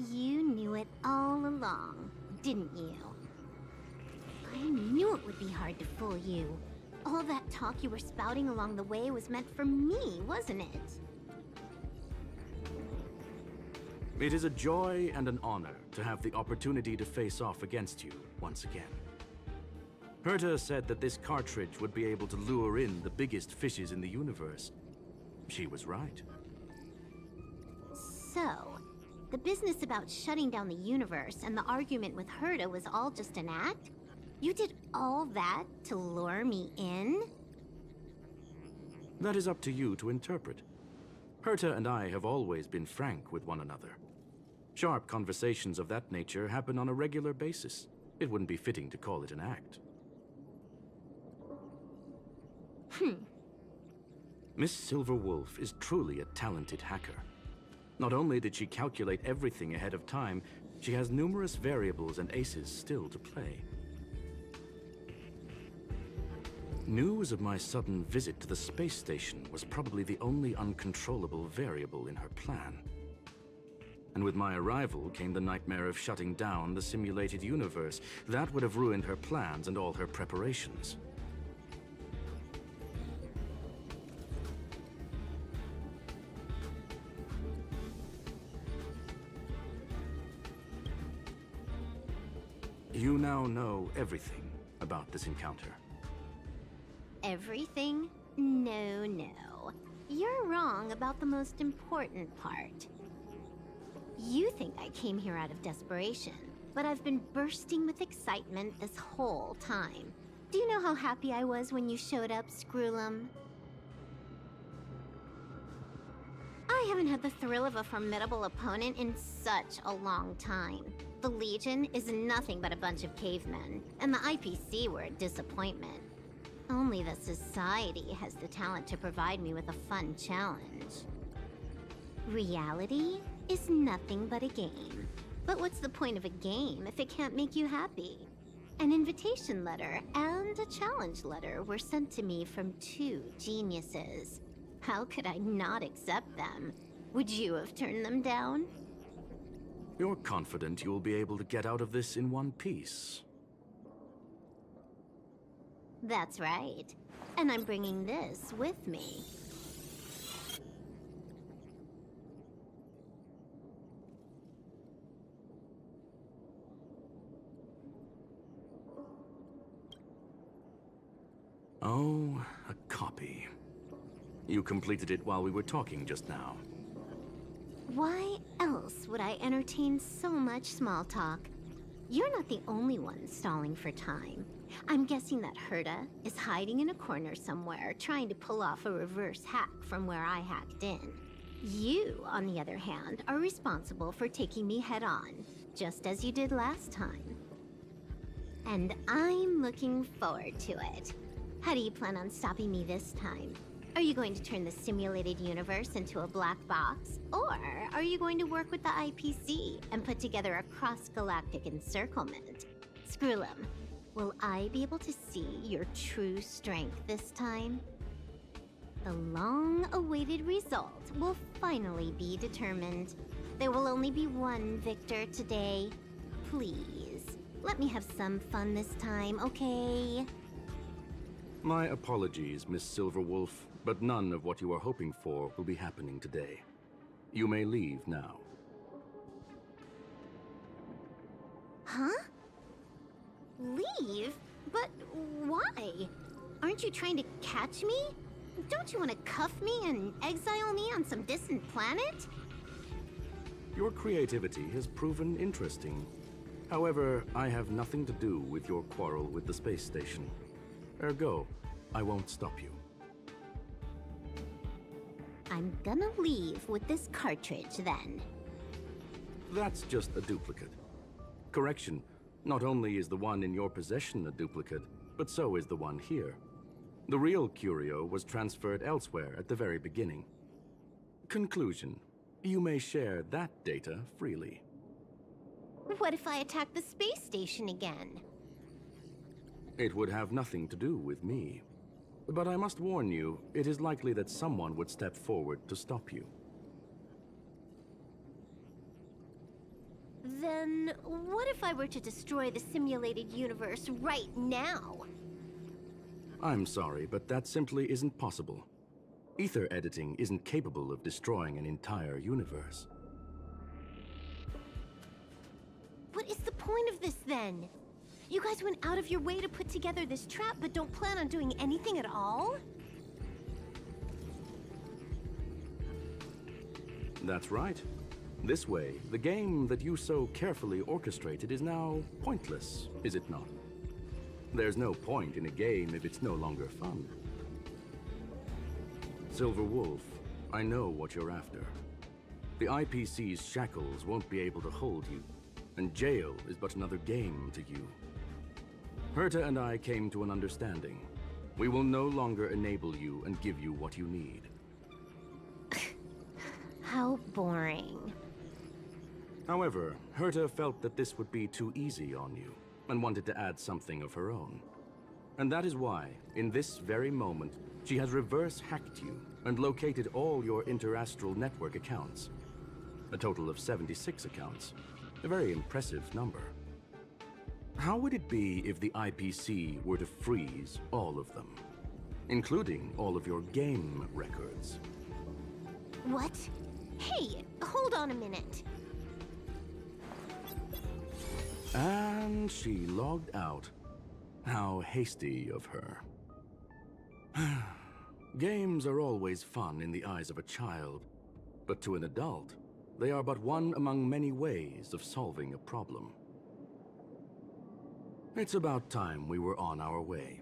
You knew it all along, didn't you? I knew it would be hard to fool you. All that talk you were spouting along the way was meant for me, wasn't it? It is a joy and an honor to have the opportunity to face off against you once again. Herta said that this cartridge would be able to lure in the biggest fishes in the universe. She was right. So, the business about shutting down the universe and the argument with Herta was all just an act? You did all that to lure me in? That is up to you to interpret. Herta and I have always been frank with one another. Sharp conversations of that nature happen on a regular basis. It wouldn't be fitting to call it an act. Miss Silver Wolf is truly a talented hacker. Not only did she calculate everything ahead of time, She has numerous variables and aces still to play. News of my sudden visit to the space station was probably the only uncontrollable variable in her plan. And with my arrival came the nightmare of shutting down the simulated universe. That would have ruined her plans and all her preparations. You now know everything about this encounter. Everything? No, no. You're wrong about the most important part. You think I came here out of desperation, but I've been bursting with excitement this whole time. Do you know how happy I was when you showed up, Screwlum? I haven't had the thrill of a formidable opponent in such a long time. The Legion is nothing but a bunch of cavemen, and the IPC were a disappointment. Only the Society has the talent to provide me with a fun challenge. Reality is nothing but a game. But what's the point of a game if it can't make you happy? An invitation letter and a challenge letter were sent to me from two geniuses. How could I not accept them? Would you have turned them down? You're confident you will be able to get out of this in one piece. That's right. And I'm bringing this with me. Oh, a copy. You completed it while we were talking just now. Why else would I entertain so much small talk? You're not the only one stalling for time. I'm guessing that Herta is hiding in a corner somewhere, trying to pull off a reverse hack from where I hacked in. You, on the other hand, are responsible for taking me head-on, just as you did last time. And I'm looking forward to it. How do you plan on stopping me this time? Are you going to turn the simulated universe into a black box? Or are you going to work with the IPC and put together a cross-galactic encirclement? Screwlum, will I be able to see your true strength this time? The long-awaited result will finally be determined. There will only be one victor today. Please, let me have some fun this time, okay? My apologies, Miss Silverwolf, but none of what you are hoping for will be happening today. You may leave now. Huh? Leave? But why? Aren't you trying to catch me? Don't you want to cuff me and exile me on some distant planet? Your creativity has proven interesting. However, I have nothing to do with your quarrel with the space station. Ergo, I won't stop you. I'm gonna leave with this cartridge, then. That's just a duplicate. Correction, not only is the one in your possession a duplicate, but so is the one here. The real curio was transferred elsewhere at the very beginning. Conclusion, you may share that data freely. What if I attack the space station again? It would have nothing to do with me. But I must warn you, it is likely that someone would step forward to stop you. Then, what if I were to destroy the simulated universe right now? I'm sorry, but that simply isn't possible. Ether editing isn't capable of destroying an entire universe. What is the point of this, then? You guys went out of your way to put together this trap, but don't plan on doing anything at all? That's right. This way, the game that you so carefully orchestrated is now pointless, is it not? There's no point in a game if it's no longer fun. Silver Wolf, I know what you're after. The IPC's shackles won't be able to hold you, and jail is but another game to you. Herta and I came to an understanding. We will no longer enable you and give you what you need. How boring. However, Herta felt that this would be too easy on you, and wanted to add something of her own. And that is why, in this very moment, she has reverse-hacked you and located all your interastral network accounts. A total of 76 accounts. A very impressive number. How would it be if the IPC were to freeze all of them, including all of your game records? What? Hey, hold on a minute. And she logged out. How hasty of her. Games are always fun in the eyes of a child, but to an adult, they are but one among many ways of solving a problem. It's about time we were on our way.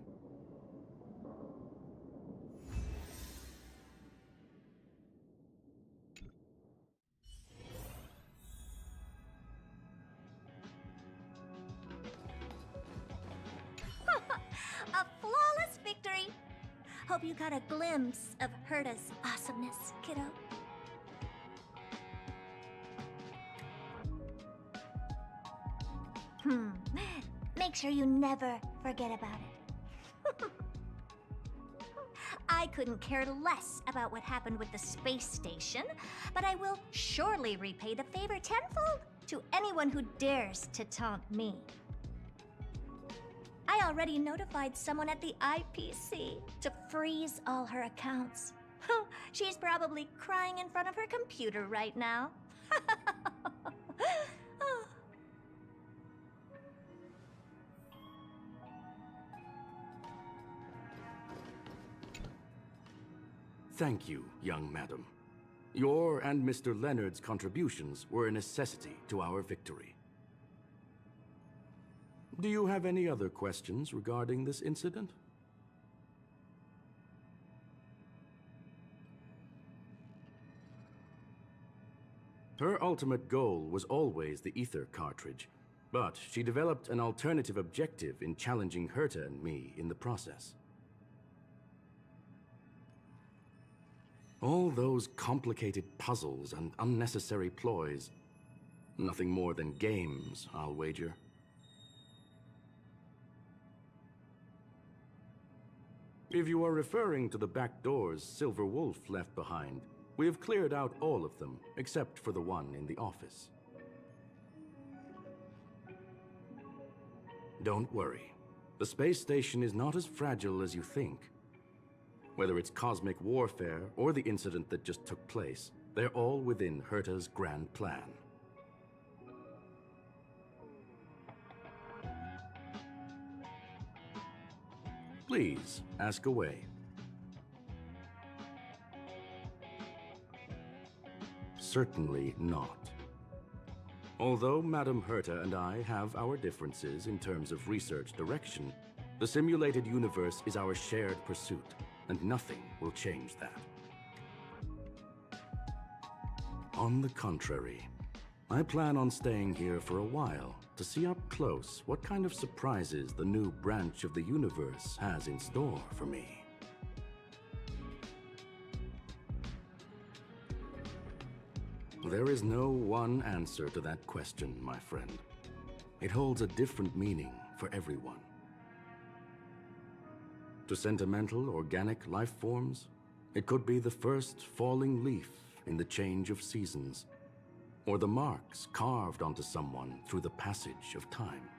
A flawless victory! Hope you got a glimpse of Herta's awesomeness, kiddo. Make sure you never forget about it. I couldn't care less about what happened with the space station, but I will surely repay the favor tenfold to anyone who dares to taunt me. I already notified someone at the IPC to freeze all her accounts. She's probably crying in front of her computer right now. Thank you, young madam. Your and Mr. Leonard's contributions were a necessity to our victory. Do you have any other questions regarding this incident? Her ultimate goal was always the ether cartridge, but she developed an alternative objective in challenging Herta and me in the process. All those complicated puzzles and unnecessary ploys. Nothing more than games, I'll wager. If you are referring to the back doors Silver Wolf left behind, we have cleared out all of them, except for the one in the office. Don't worry. The space station is not as fragile as you think. Whether it's cosmic warfare or the incident that just took place, they're all within Herta's grand plan. Please, ask away. Certainly not. Although Madame Herta and I have our differences in terms of research direction, the simulated universe is our shared pursuit, and nothing will change that. On the contrary, I plan on staying here for a while to see up close what kind of surprises the new branch of the universe has in store for me. There is no one answer to that question, my friend. It holds a different meaning for everyone. To sentimental, organic life forms, it could be the first falling leaf in the change of seasons, or the marks carved onto someone through the passage of time.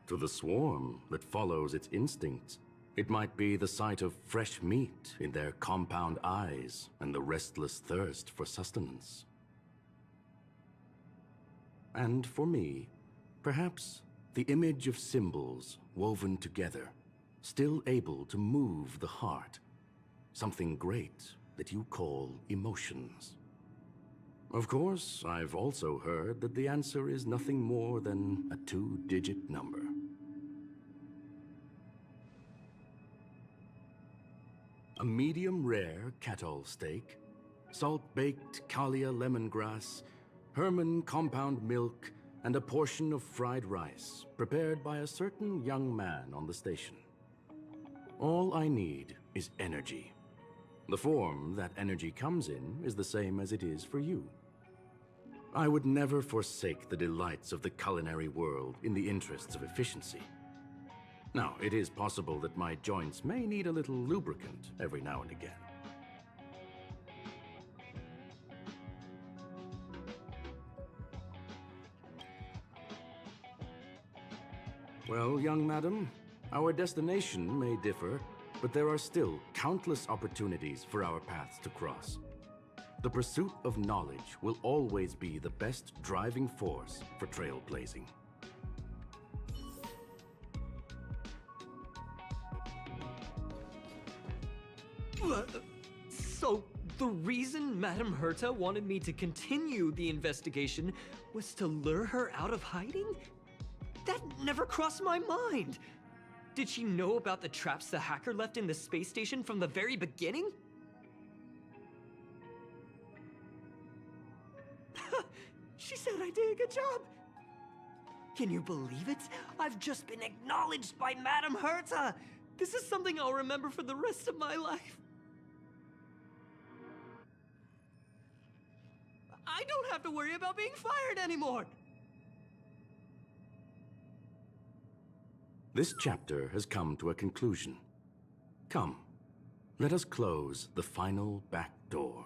To the swarm that follows its instincts, it might be the sight of fresh meat in their compound eyes and the restless thirst for sustenance. And for me, perhaps the image of symbols woven together, still able to move the heart, something great that you call emotions. Of course, I've also heard that the answer is nothing more than a 2-digit number. A medium rare Catol steak, salt-baked Kalia lemongrass, Herman compound milk, and a portion of fried rice prepared by a certain young man on the station. All I need is energy. The form that energy comes in is the same as it is for you. I would never forsake the delights of the culinary world in the interests of efficiency. Now, it is possible that my joints may need a little lubricant every now and again. Well, young madam, our destination may differ, but there are still countless opportunities for our paths to cross. The pursuit of knowledge will always be the best driving force for trailblazing. So, the reason Madame Herta wanted me to continue the investigation was to lure her out of hiding? That never crossed my mind! Did she know about the traps the hacker left in the space station from the very beginning? She said I did a good job! Can you believe it? I've just been acknowledged by Madame Herta! This is something I'll remember for the rest of my life. I don't have to worry about being fired anymore! This chapter has come to a conclusion. Come, let us close the final back door.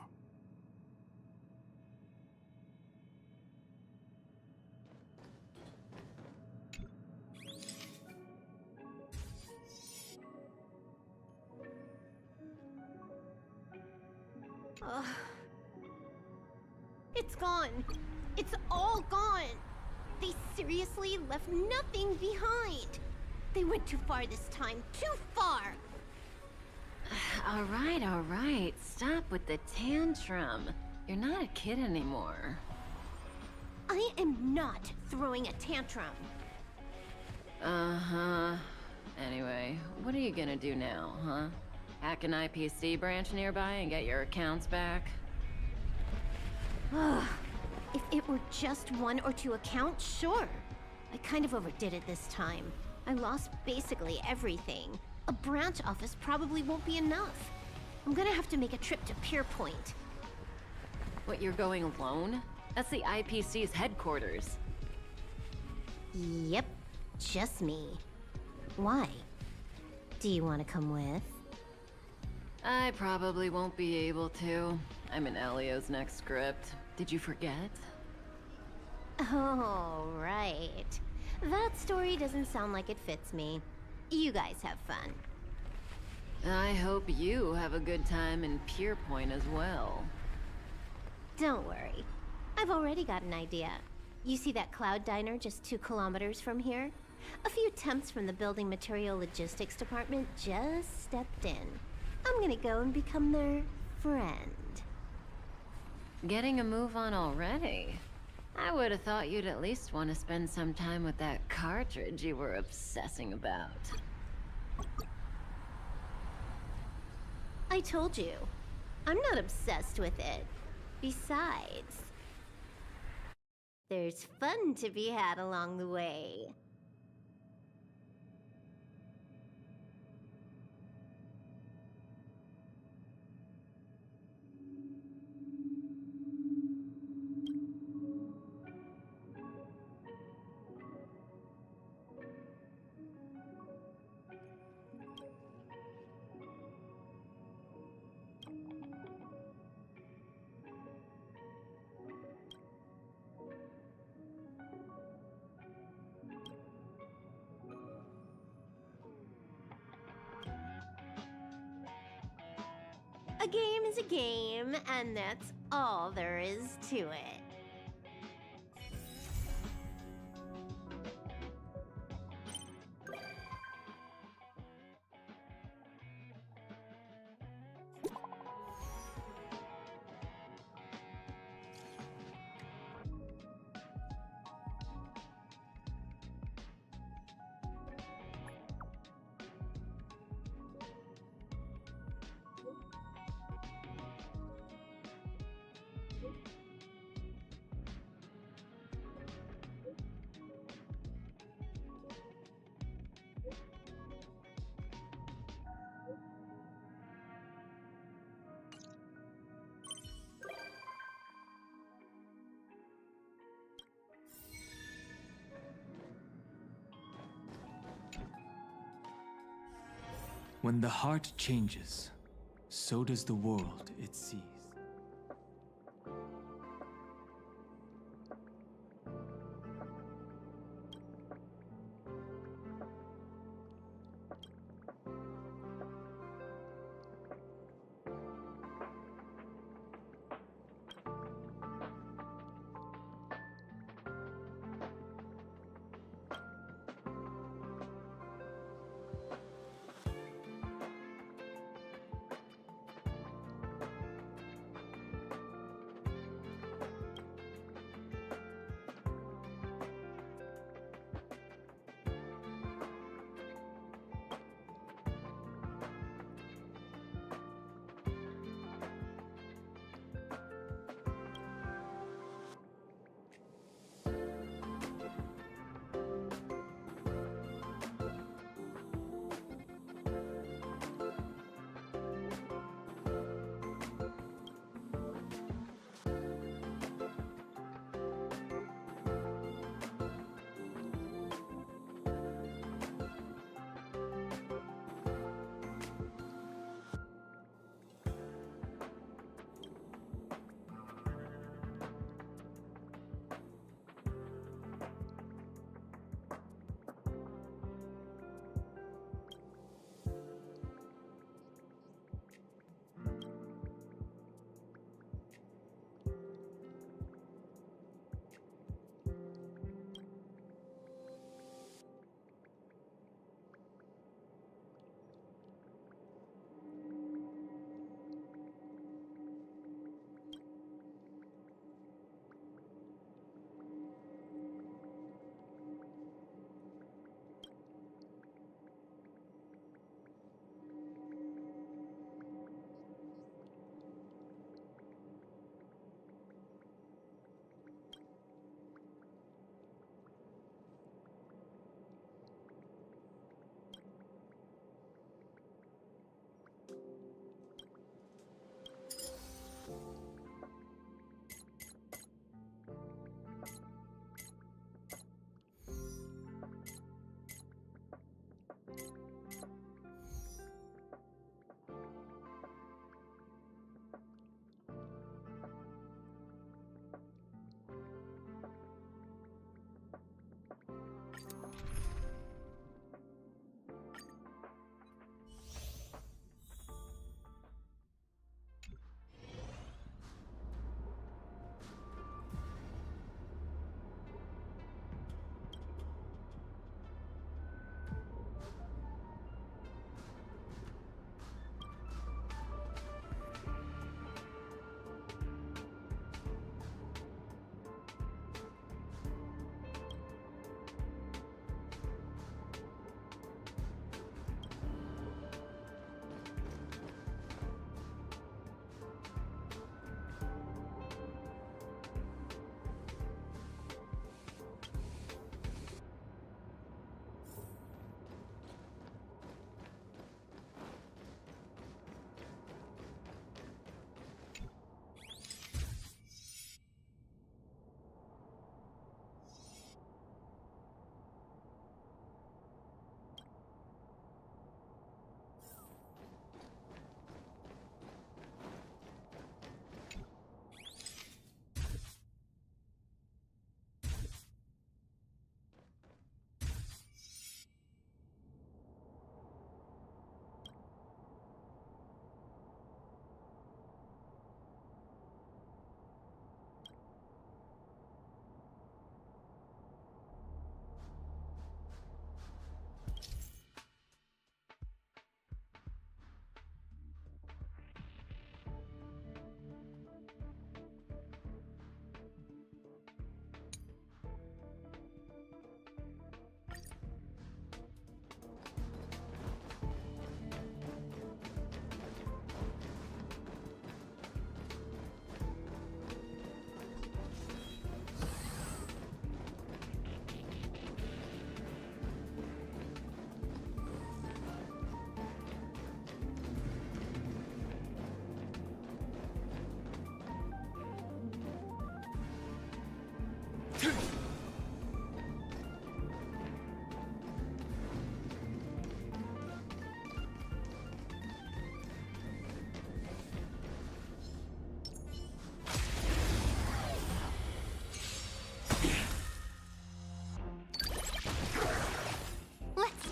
It's gone. It's all gone. They seriously left nothing behind. They went too far this time. Too far. All right. Stop with the tantrum. You're not a kid anymore. I am not throwing a tantrum. Uh-huh. Anyway, what are you gonna do now, huh? Hack an IPC branch nearby and get your accounts back? If it were just 1 or 2 accounts, sure. I kind of overdid it this time. I lost basically everything. A branch office probably won't be enough. I'm gonna have to make a trip to Pierpoint. What, you're going alone? That's the IPC's headquarters. Yep, just me. Why? Do you want to come with? I probably won't be able to. I'm in Elio's next script. Did you forget? Oh, right. That story doesn't sound like it fits me. You guys have fun. I hope you have a good time in Pierpoint as well. Don't worry. I've already got an idea. You see that cloud diner just 2 kilometers from here? A few temps from the building material logistics department just stepped in. I'm gonna go and become their friend. Getting a move on already? I would have thought you'd at least want to spend some time with that cartridge you were obsessing about. I told you. I'm not obsessed with it. Besides, there's fun to be had along the way. A game is a game, and that's all there is to it. When the heart changes, so does the world it sees.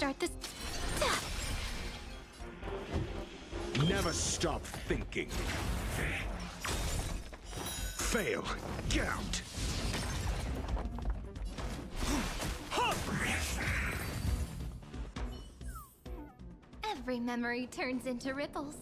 start this. Never stop thinking. Fail. Get out. Every memory turns into ripples.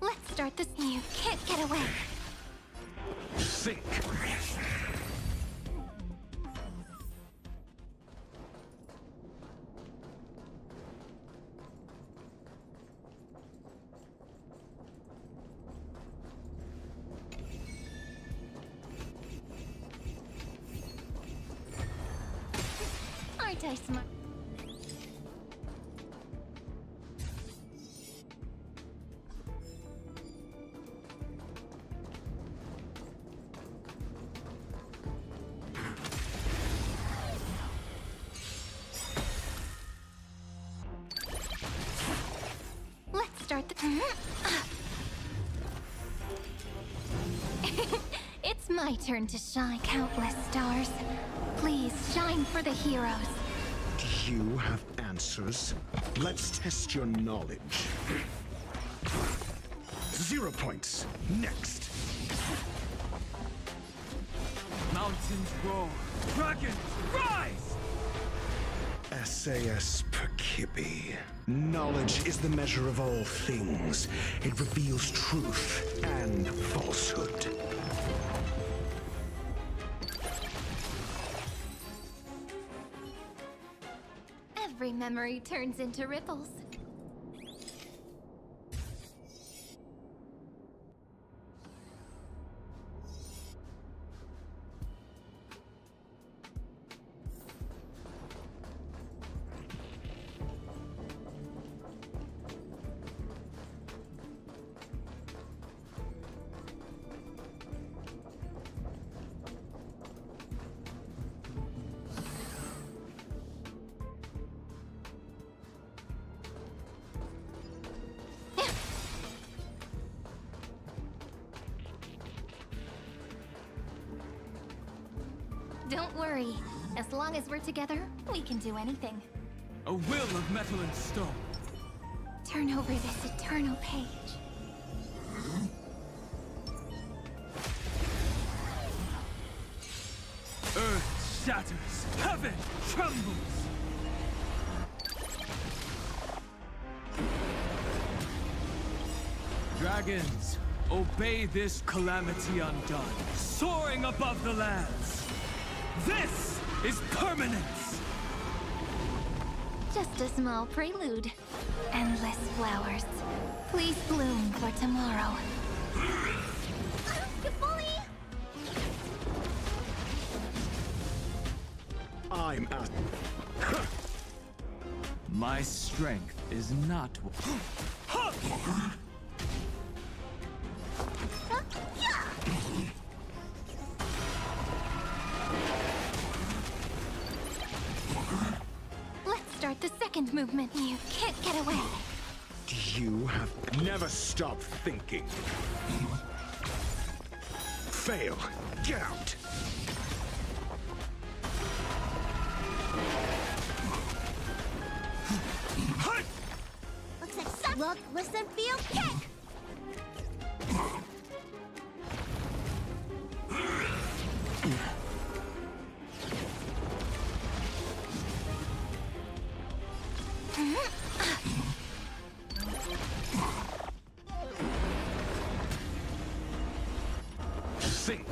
Let's start this. You can't get away. Think. Aren't I smart? Let's start the. It's my turn to shine, countless stars. Please shine for the heroes. Do you have answers? Let's test your knowledge. 0 points. Next. Mountains roar. Dragons rise! SAS Perkibi. Knowledge is the measure of all things. It reveals truth and falsehood. Every memory turns into ripples. Don't worry. As long as we're together, we can do anything. A will of metal and stone. Turn over this eternal page. Earth shatters. Heaven trembles. Dragons, obey this calamity undone, soaring above the lands. This is permanence! Just a small prelude. Endless flowers. Please bloom for tomorrow. You bully! I'm out. My strength is not. Let's start the second movement. You can't get away. Do you have... Never stop thinking. Fail. Get out. Looks like some look, listen, feel, kick! Think.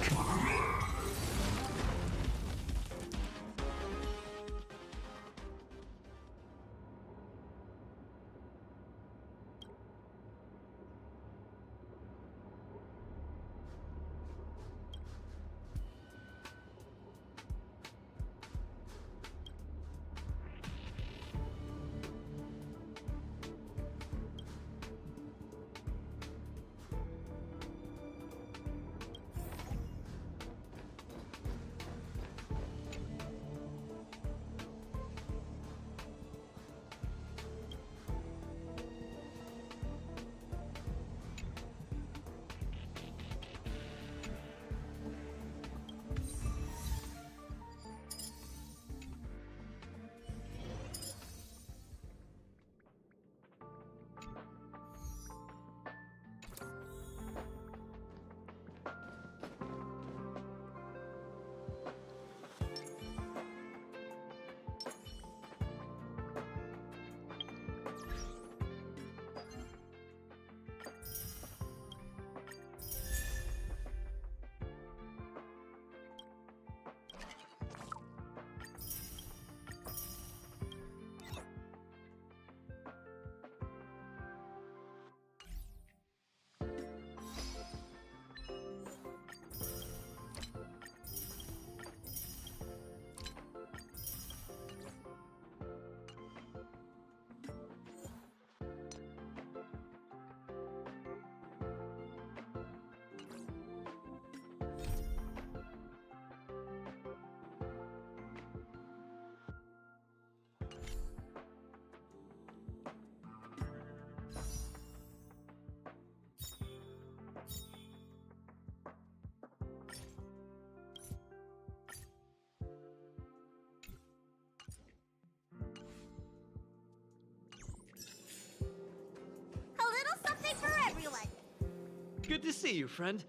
Good to see you, friend.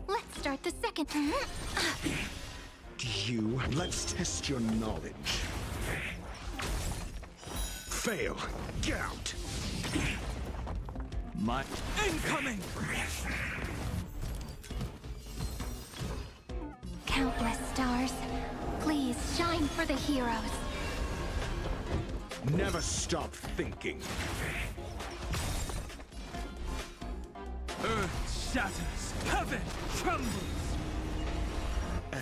Let's start the second. Let's test your knowledge. Fail. Get out. My incoming! Countless stars, please shine for the heroes. Never stop thinking. Earth shatters, heaven trembles!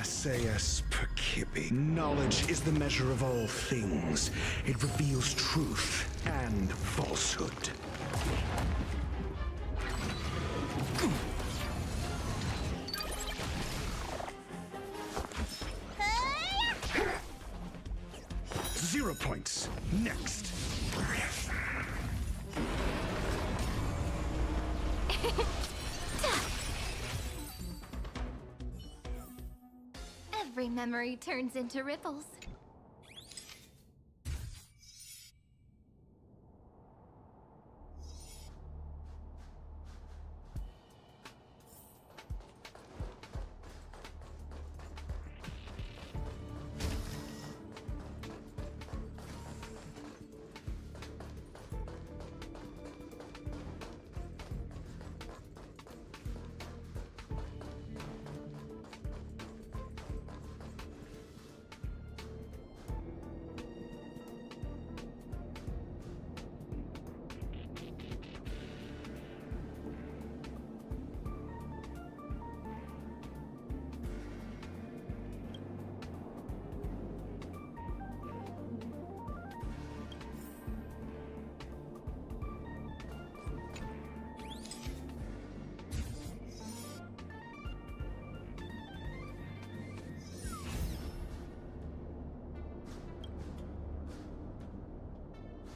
SAS Perkibi. Knowledge is the measure of all things. It reveals truth and falsehood. Zero points. Next. Every memory turns into ripples.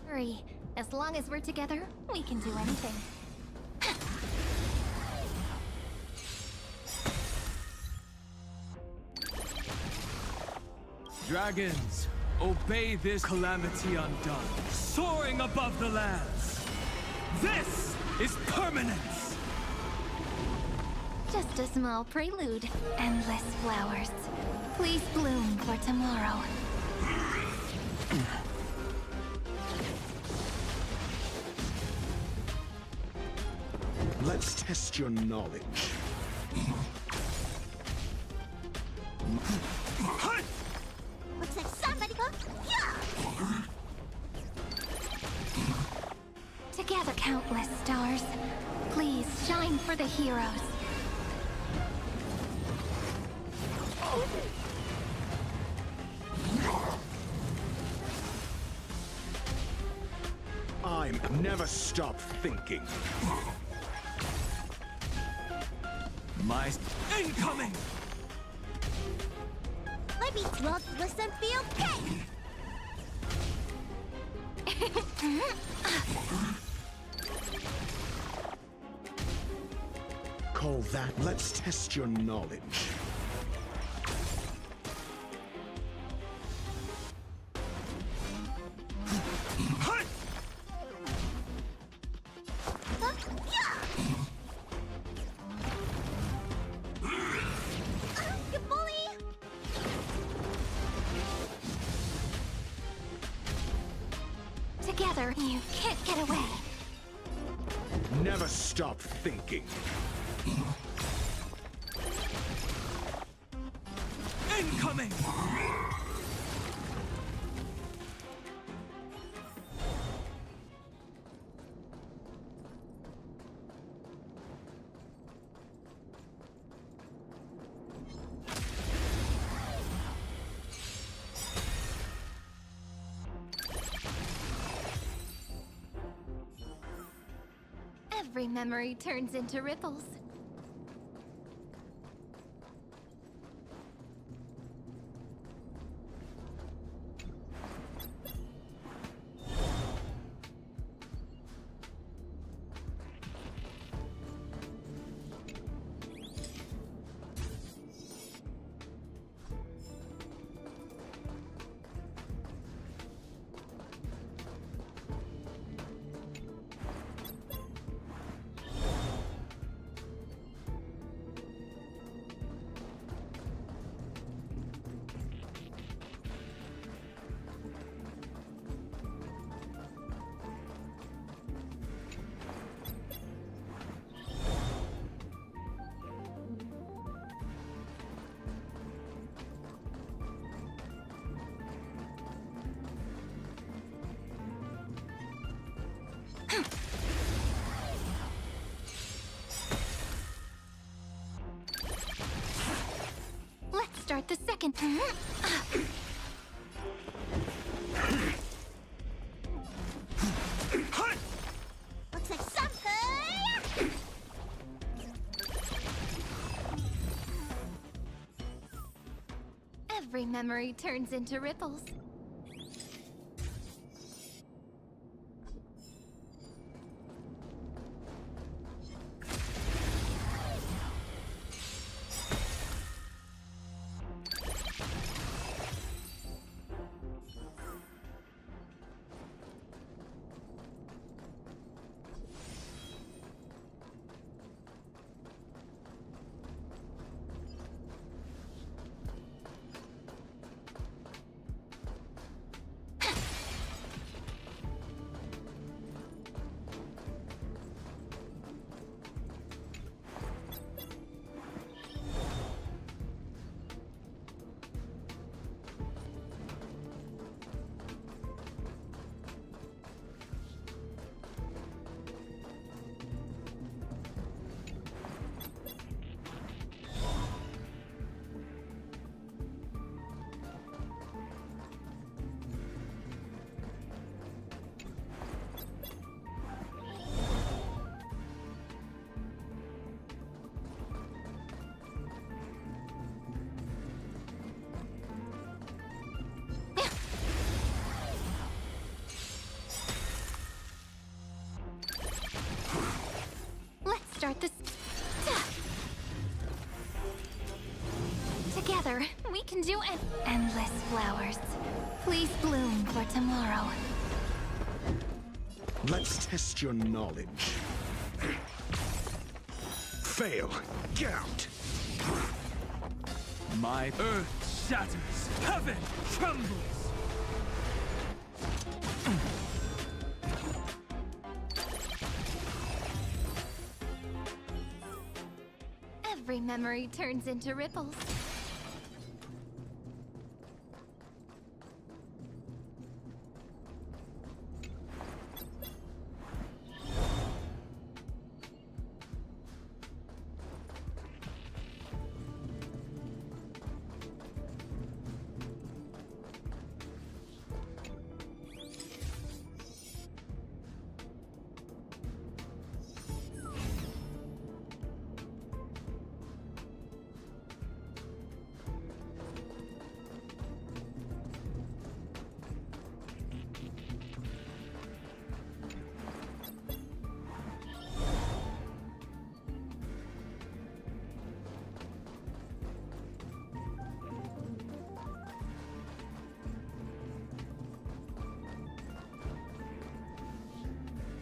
Hurry. As long as we're together, we can do anything. Dragons, obey this calamity undone, soaring above the lands. This is permanence! Just a small prelude. Endless flowers. Please bloom for tomorrow. Let's test your knowledge. Looks like somebody got... Yeah! Together, countless stars. Please shine for the heroes. I'm never stop thinking. My incoming! Let me drunk listen be okay! Call that. Let's test your knowledge. You bully! Together, you can't get away. Never stop thinking. Incoming! Every memory turns into ripples. Let's start the second. Looks like something. Every memory turns into ripples. Let's start this. Together, we can do endless flowers. Please bloom for tomorrow. Let's test your knowledge. Fail. Get out. My earth shatters. Heaven trembles. Every memory turns into ripples.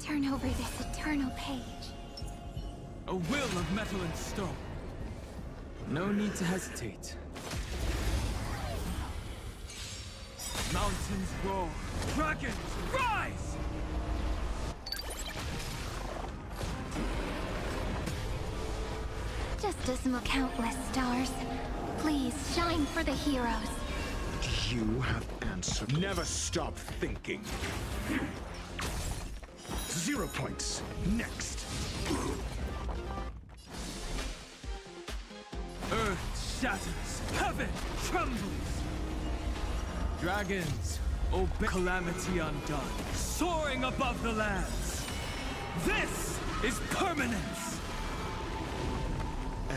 Turn over this eternal page. A will of metal and stone. No need to hesitate. Mountains roar. Dragons rise! Just as countless stars. Please shine for the heroes. You have answered. Never stop thinking. 0 points. Next. Earth shatters. Heaven trembles. Dragons obey. Calamity undone. Soaring above the lands. This is permanence!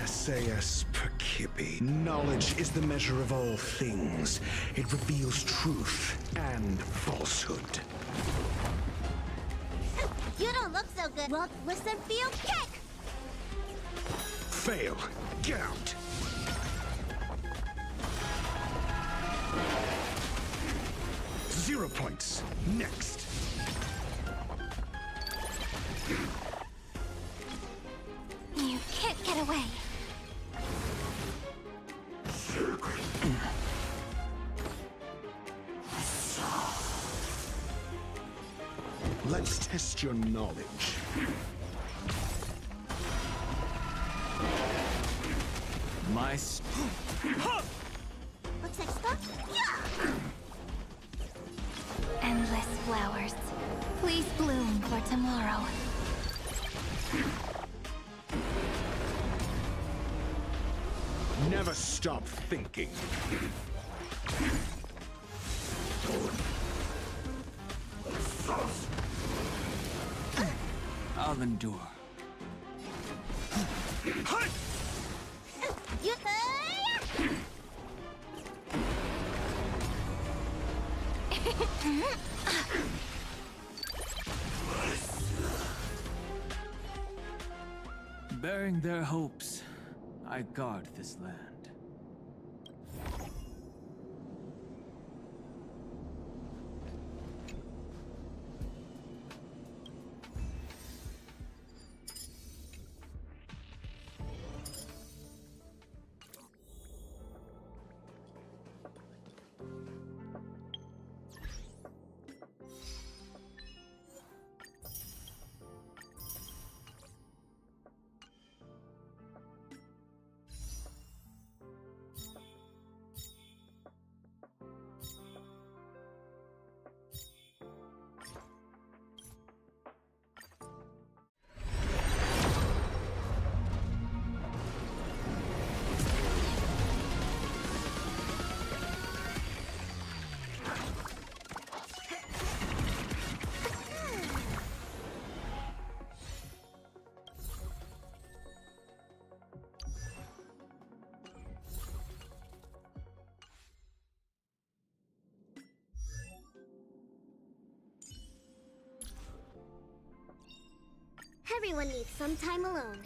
SAS Perkibi. Knowledge is the measure of all things. It reveals truth and falsehood. You don't look so good. Look, listen, feel, kick! Fail. Get out. Zero points. Next. You can't get away. Let's test your knowledge. My Looks like stuff. Yeah! Endless flowers. Please bloom for tomorrow. Never stop thinking. I'll endure. You Bearing their hopes, I guard this land. Everyone needs some time alone.